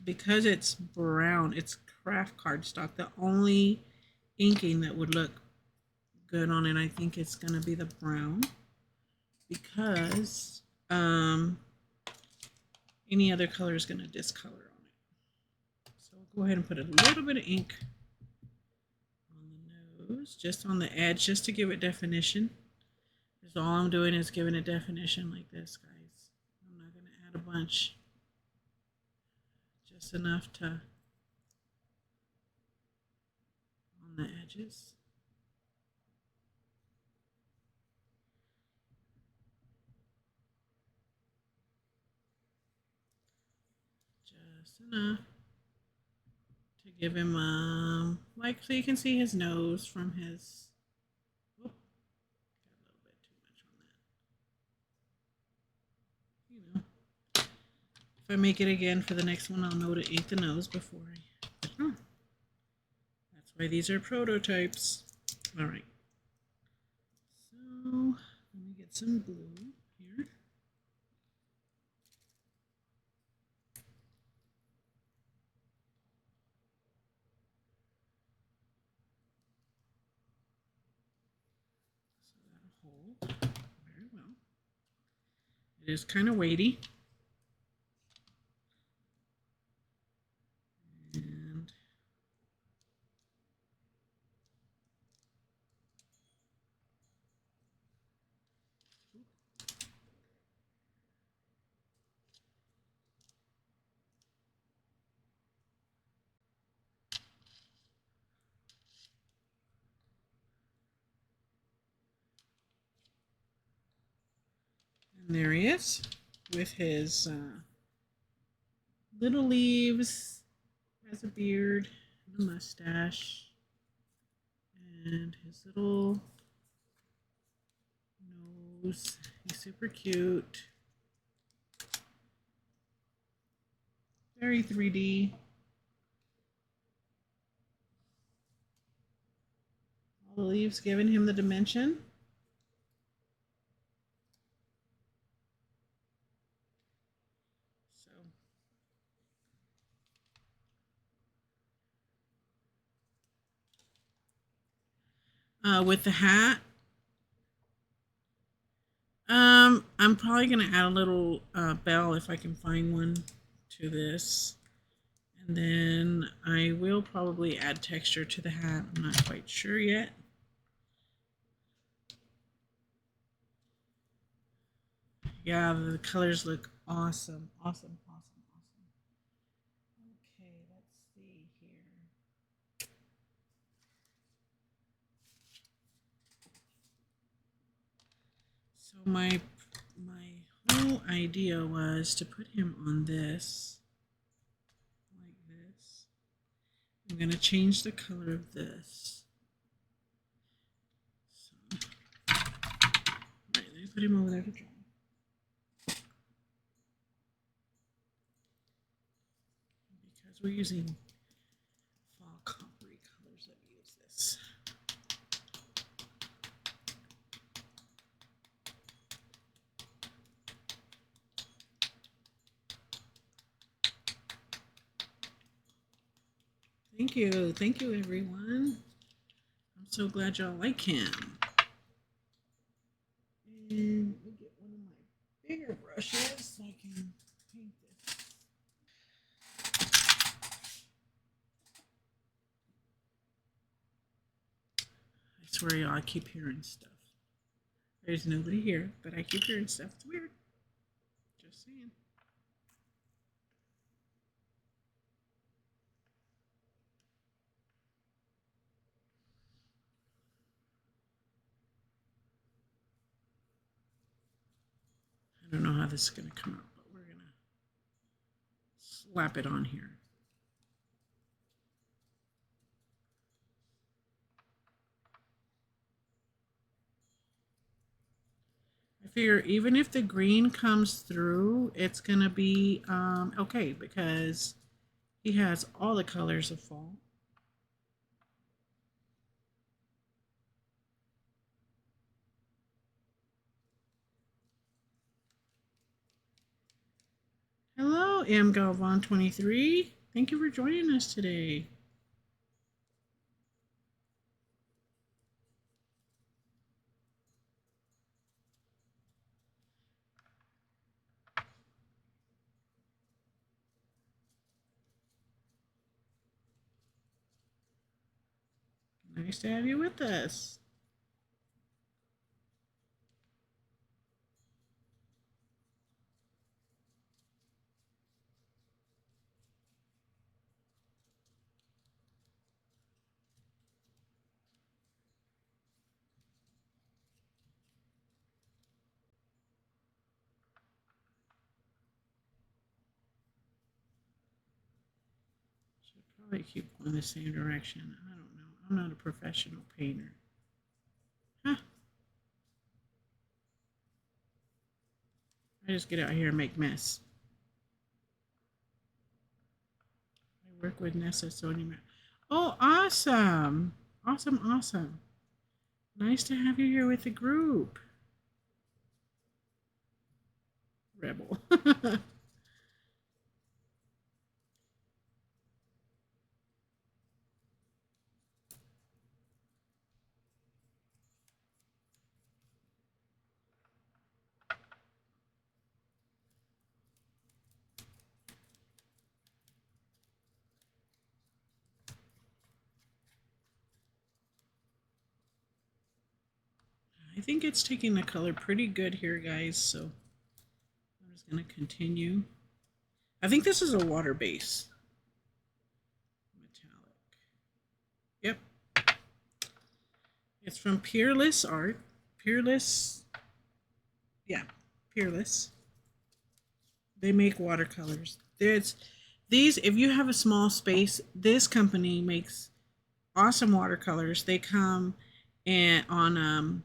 because it's brown, it's craft cardstock, the only inking that would look good on it, I think it's going to be the brown, because any other color is going to discolor on it. So we'll go ahead and put a little bit of ink on the nose, just on the edge, just to give it definition. Because all I'm doing is giving it definition like this, guys. I'm not going to add a bunch. Just enough to on the edges. Just enough to give him like, so you can see his nose from his. Whoop, got a little bit too much on that. You know, if I make it again for the next one, I'll know to ink the nose before I. That's why these are prototypes. All right. So let me get some glue here. Very well. It is kind of weighty. And there he is with his little leaves, has a beard, and a mustache, and his little nose. He's super cute. Very 3D. All the leaves giving him the dimension. So with the hat, I'm probably gonna add a little bell if I can find one to this. And then I will probably add texture to the hat. I'm not quite sure yet. Yeah, the colors look awesome. Awesome, awesome, awesome. Okay, let's see here. So my whole idea was to put him on this like this. I'm going to change the color of this. So, right, let me put him over there to dry. Because we're using fall coppery colors, let me use this. Thank you everyone. I'm so glad y'all like him. And let me get one of my bigger brushes so I can paint this. I swear y'all, I keep hearing stuff. There's nobody here, but I keep hearing stuff. It's weird. Just saying. I don't know how this is going to come out, but we're going to slap it on here. I figure even if the green comes through, it's going to be okay because he has all the colors of fall. Hello, M. Galvan23. Thank you for joining us today. Nice to have you with us. Should probably keep going the same direction. I don't know. I'm not a professional painter. Huh. I just get out here and make mess. I work with Nessa Sonia. Oh, awesome. Awesome, awesome. Nice to have you here with the group. Rebel. think it's taking the color pretty good here, guys, so I'm just going to continue. I think this is a water base. Metallic. Yep. It's from Peerless Art. Peerless. Yeah, Peerless. They make watercolors. These, if you have a small space, this company makes awesome watercolors. They come on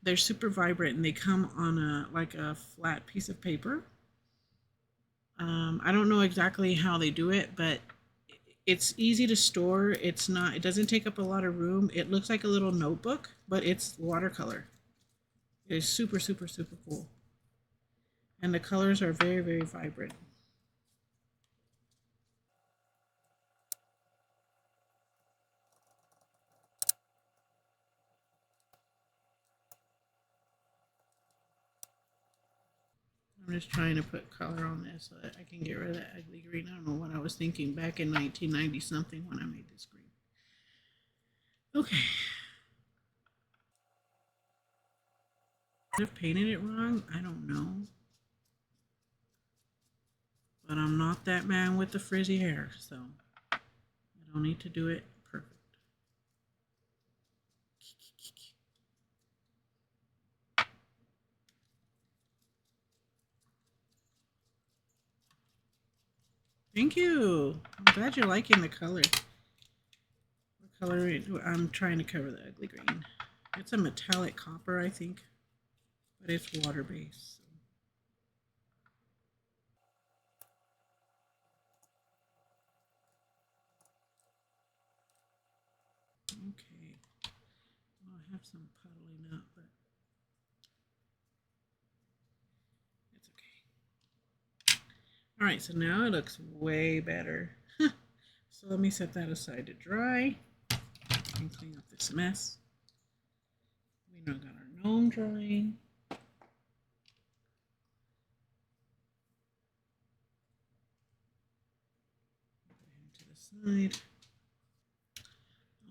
they're super vibrant and they come on like a flat piece of paper. I don't know exactly how they do it, but it's easy to store. It doesn't take up a lot of room. It looks like a little notebook, but it's watercolor. It is super, super, super cool. And the colors are very, very vibrant. I'm just trying to put color on this so that I can get rid of that ugly green. I don't know what I was thinking back in 1990 something when I made this green. Okay. Could have painted it wrong. I don't know. But I'm not that man with the frizzy hair, so I don't need to do it perfect. Thank you. I'm glad you're liking the color. What color I'm trying to cover the ugly green. It's a metallic copper, I think, but it's water based. Okay. Well, I have some puddling up, but it's okay. All right, so now it looks way better. So let me set that aside to dry and clean up this mess. We now got our gnome drying. Put him to the side.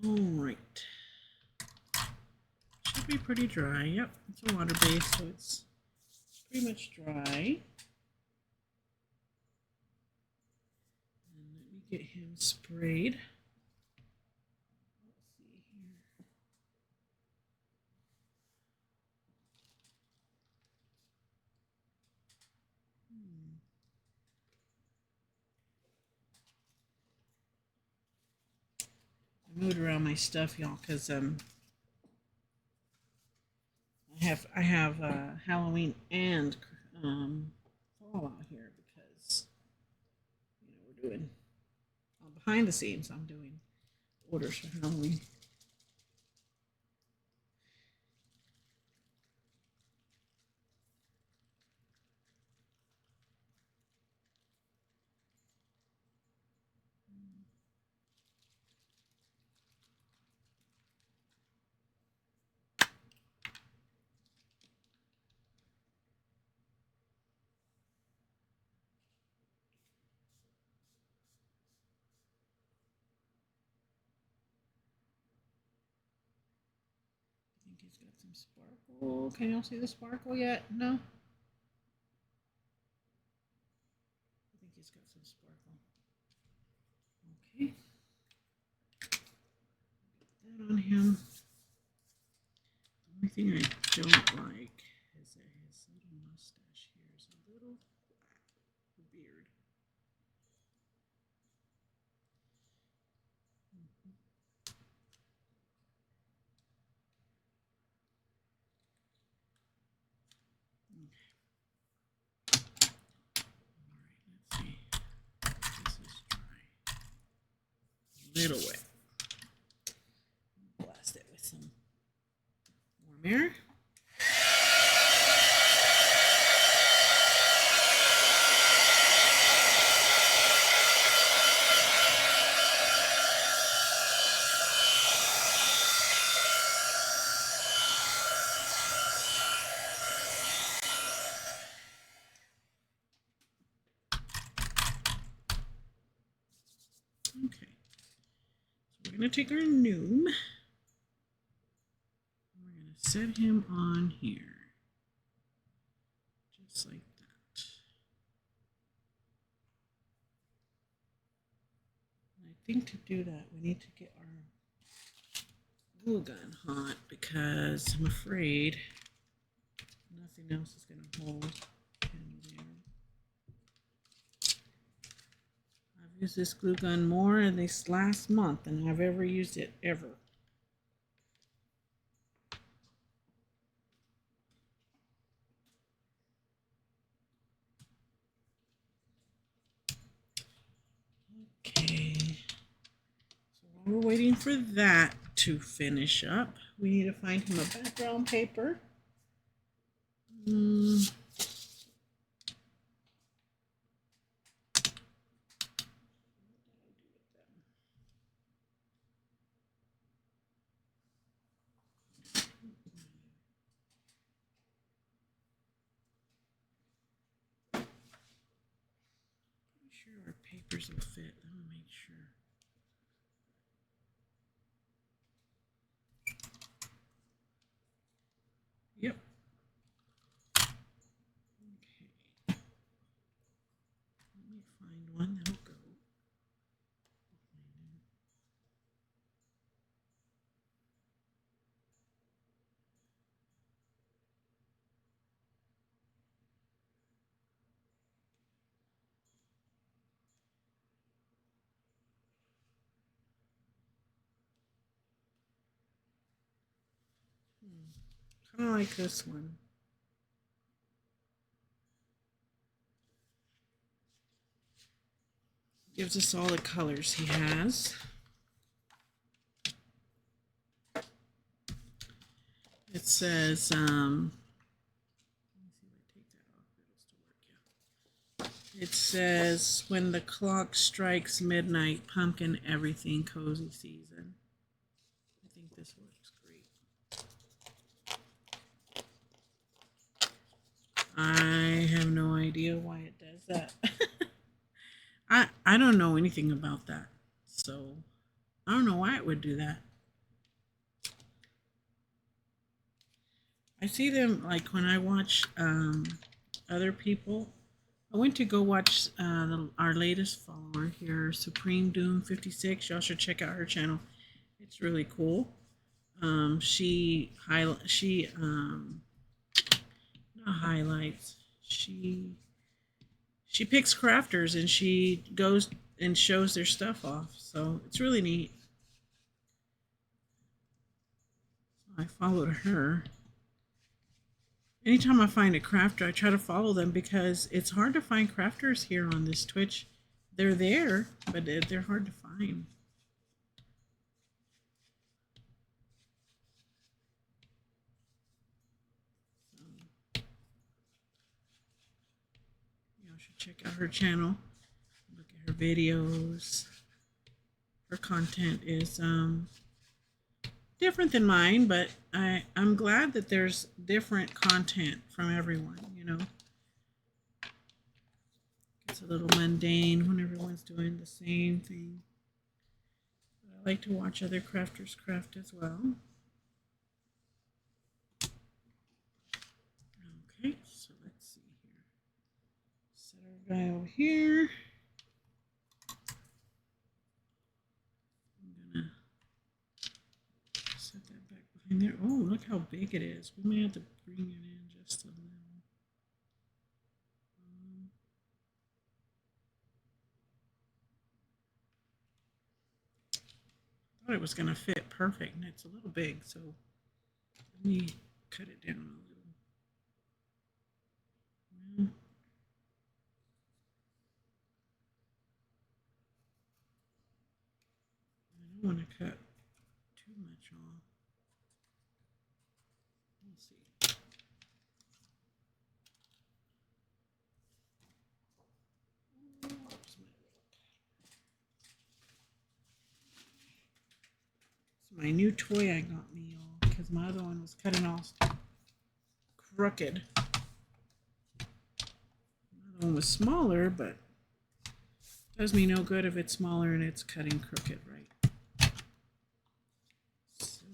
All right. Should be pretty dry. Yep, it's a water base, so it's pretty much dry. And let me get him sprayed. Let's see here. I moved around my stuff, y'all, because I have Halloween and fall out here because we're doing behind the scenes. I'm doing orders for Halloween. I think he's got some sparkle. Can y'all see the sparkle yet? No? I think he's got some sparkle. Okay. Put that on him. The only thing I don't like is that his little mustache here is a little flat. The beard. Little wet. Blast it with some warm air. Okay. So we're going to take our Gnome. We're going to set him on here. Just like that. And I think to do that, we need to get our glue gun hot because I'm afraid nothing else is going to hold him there. I've used this glue gun more in this last month than I've ever used it ever. Okay, so while we're waiting for that to finish up, we need to find him a background paper. Sure our papers will fit. Let me make sure. Yep. Okay. Let me find one that'll go. Kind of like this one. Gives us all the colors he has. It says, let me see if I take that off. It'll still work, yeah. It says, when the clock strikes midnight, pumpkin everything, cozy season. I think this works great. I have no idea why it does that. I don't know anything about that, so I don't know why it would do that. I see them like when I watch other people. I went to go watch our latest follower here, Supreme Doom 56. Y'all should check out her channel. It's really cool. She not highlights. She picks crafters and she goes and shows their stuff off. So it's really neat. I followed her. Anytime I find a crafter, I try to follow them because it's hard to find crafters here on this Twitch. They're there, but they're hard to find. You should check out her channel. Look at her videos. Her content is different than mine, but I'm glad that there's different content from everyone, you know. It's a little mundane when everyone's doing the same thing. But I like to watch other crafters craft as well. Okay, so let's see here. Set our guy over here. I'm gonna set that back behind there. Oh, look how big it is. We may have to bring it in just a little. I thought it was gonna fit perfect, and it's a little big, so let me cut it down a little. I don't want to cut too much off. We'll see. It's my new toy I got me, y'all, because my other one was cutting off crooked. The other one was smaller, but does me no good if it's smaller and it's cutting crooked, right? So,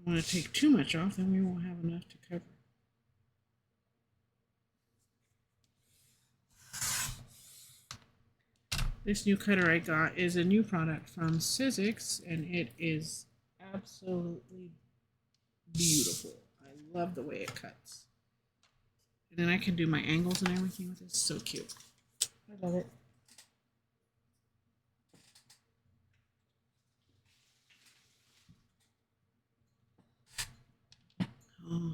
don't want to take too much off, then we won't have enough to cover. This new cutter I got is a new product from Sizzix, and it is absolutely beautiful. I love the way it cuts. And then I can do my angles and everything with it. It's so cute. I love it. Oh.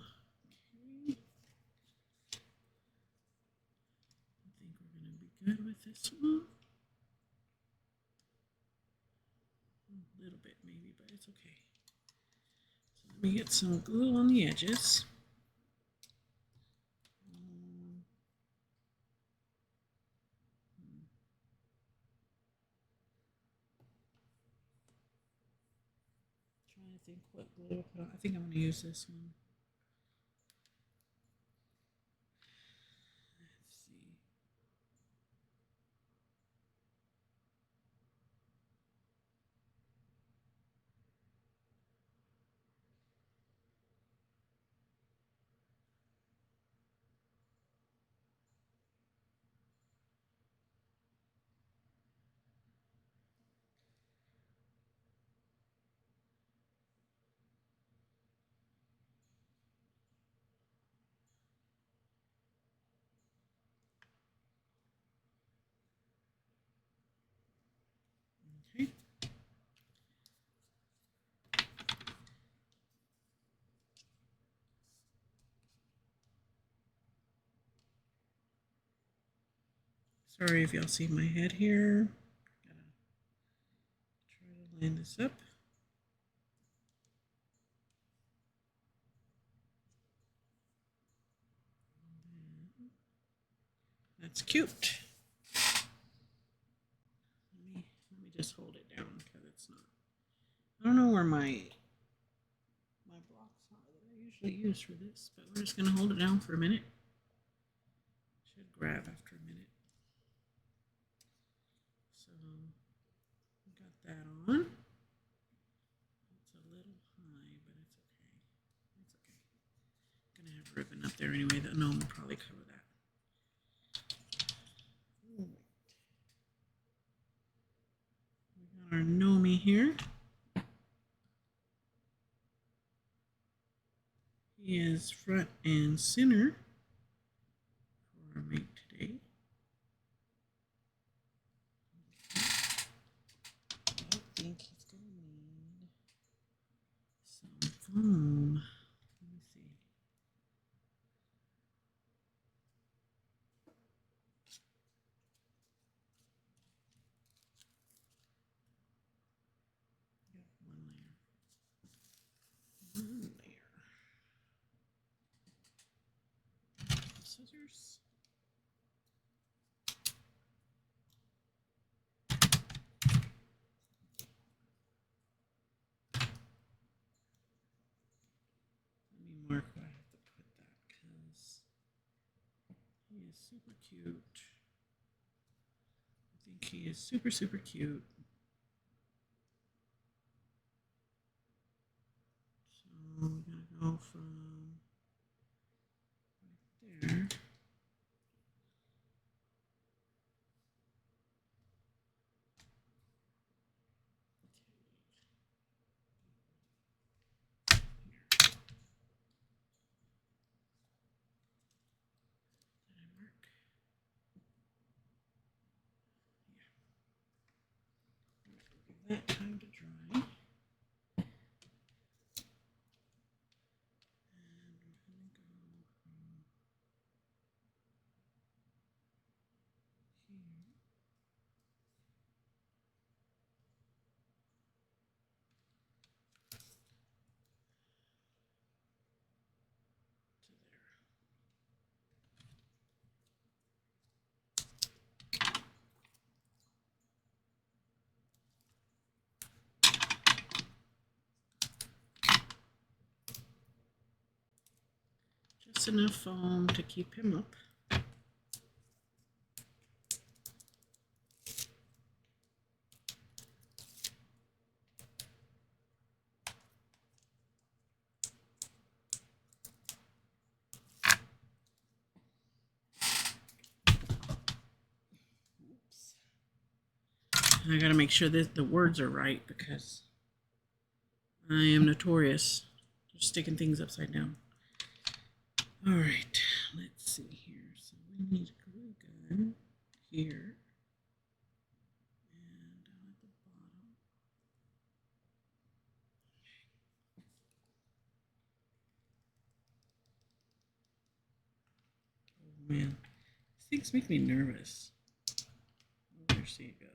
Good with this one. A little bit maybe, but it's okay. So let me get some glue on the edges. Trying to think what glue to put on. I think I'm going to use this one. Let's see. Okay. Sorry if y'all see my head here. Gotta try to line this up. That's cute. Let me just hold it down because it's not. I don't know where my blocks are that I usually use for this, but we're just gonna hold it down for a minute. Should grab after a minute. So got that on. It's a little high, but it's okay. It's okay. I'm gonna have ribbon up there anyway. The gnome will probably cover that. We got our gnome here. He is front and center for our make today. I think he's going to need some foam. Let me see. Got one layer. Scissors. Let me mark where I have to put that because he is super cute. I think he is super, super cute. So we're going to go from right there. That time to dry. And we're going to go from here to there. Just enough foam to keep him up. I gotta make sure that the words are right because I am notorious for sticking things upside down. All right, let's see here. So we need a glue gun here. And down at the bottom. Oh man, these things make me nervous. Oh, there she goes.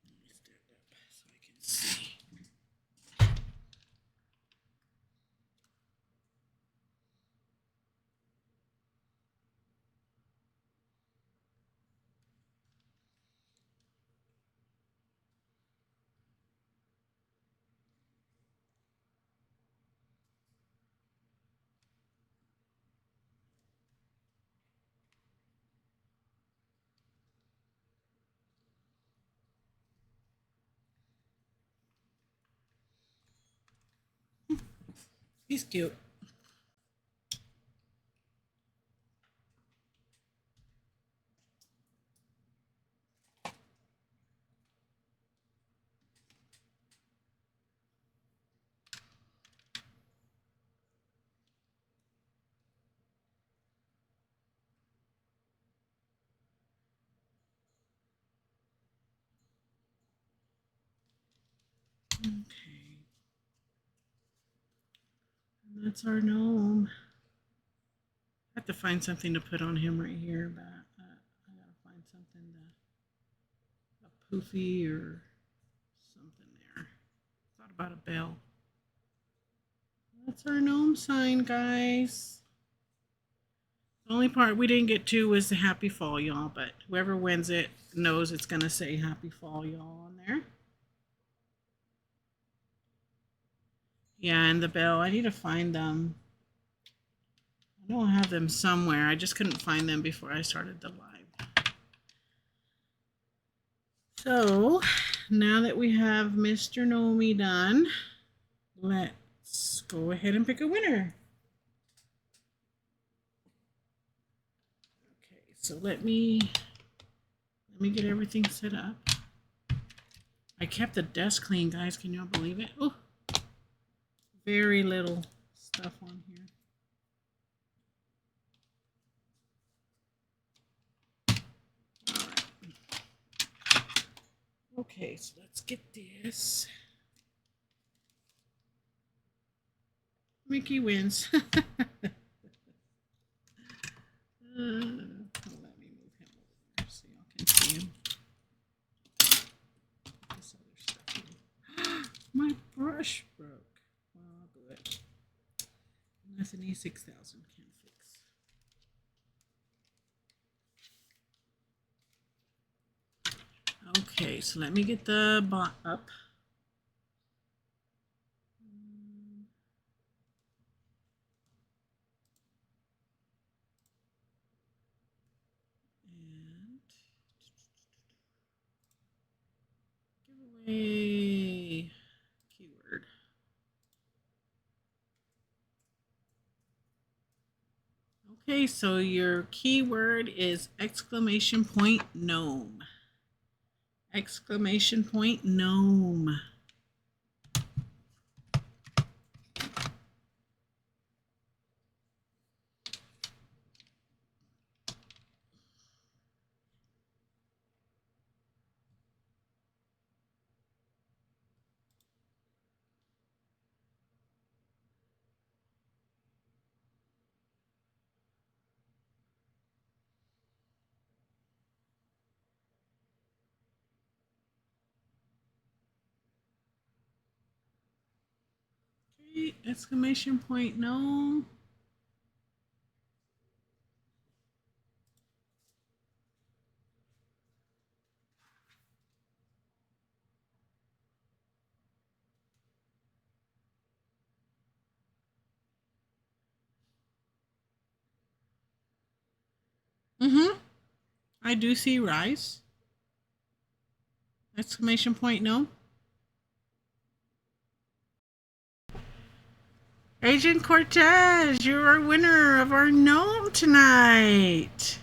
Let me stand up so I can see. He's cute. Okay. And that's our gnome. I have to find something to put on him right here, but I gotta find something a poofy or something there. Thought about a bell. That's our gnome sign, guys. The only part we didn't get to was the happy fall, y'all, but whoever wins it knows it's gonna say happy fall, y'all, on there. Yeah, and the bell. I need to find them. I know I have them somewhere. I just couldn't find them before I started the live. So now that we have Mr. Gnome done, let's go ahead and pick a winner. Okay, so let me get everything set up. I kept the desk clean, guys. Can y'all believe it? Oh, very little stuff on here. All right. Okay, so let's get this. Mickey wins. Let me move him over there so y'all can see him. This other stuff here. My brush broke. Well, I'll do it. Nothing E6000 can fix. Okay, so let me get the bot up. And giveaway keyword. Okay, so your keyword is exclamation point gnome. Exclamation point gnome. Okay, exclamation point gnome. Mm-hmm. I do see Rise. Exclamation point, no. Agent Cortez, you're our winner of our gnome tonight.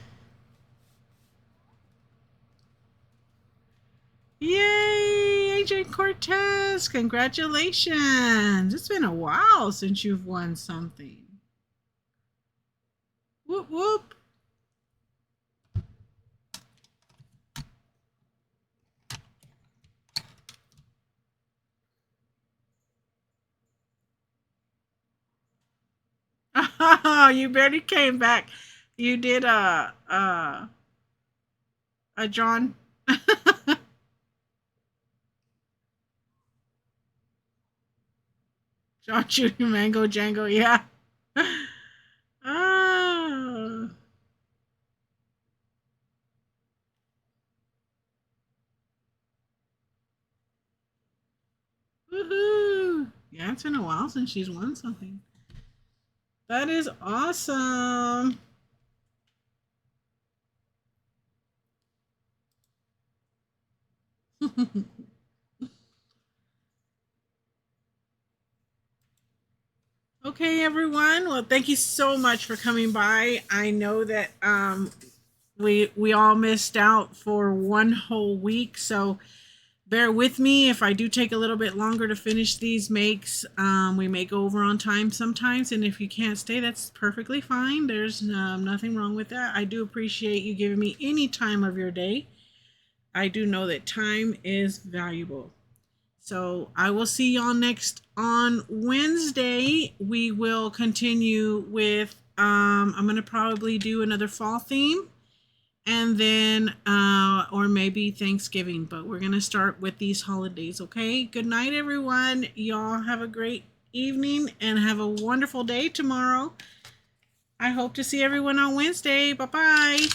Yay, Agent Cortez, congratulations. It's been a while since you've won something. Whoop, whoop. Oh, you barely came back. You did a John. John Junior Mango Django, yeah. Ah, woohoo! Yeah, it's been a while since she's won something. That is awesome. Okay, everyone. Well, thank you so much for coming by. I know that we all missed out for one whole week, so bear with me if I do take a little bit longer to finish these makes. We may go over on time sometimes, and if you can't stay, that's perfectly fine. There's nothing wrong with that. I do appreciate you giving me any time of your day. I do know that time is valuable. So I will see y'all next on Wednesday. We will continue with I'm gonna probably do another fall theme, and then or maybe Thanksgiving, but we're gonna start with these holidays. Okay, good night everyone. Y'all have a great evening and have a wonderful day tomorrow. I hope to see everyone on Wednesday. Bye bye.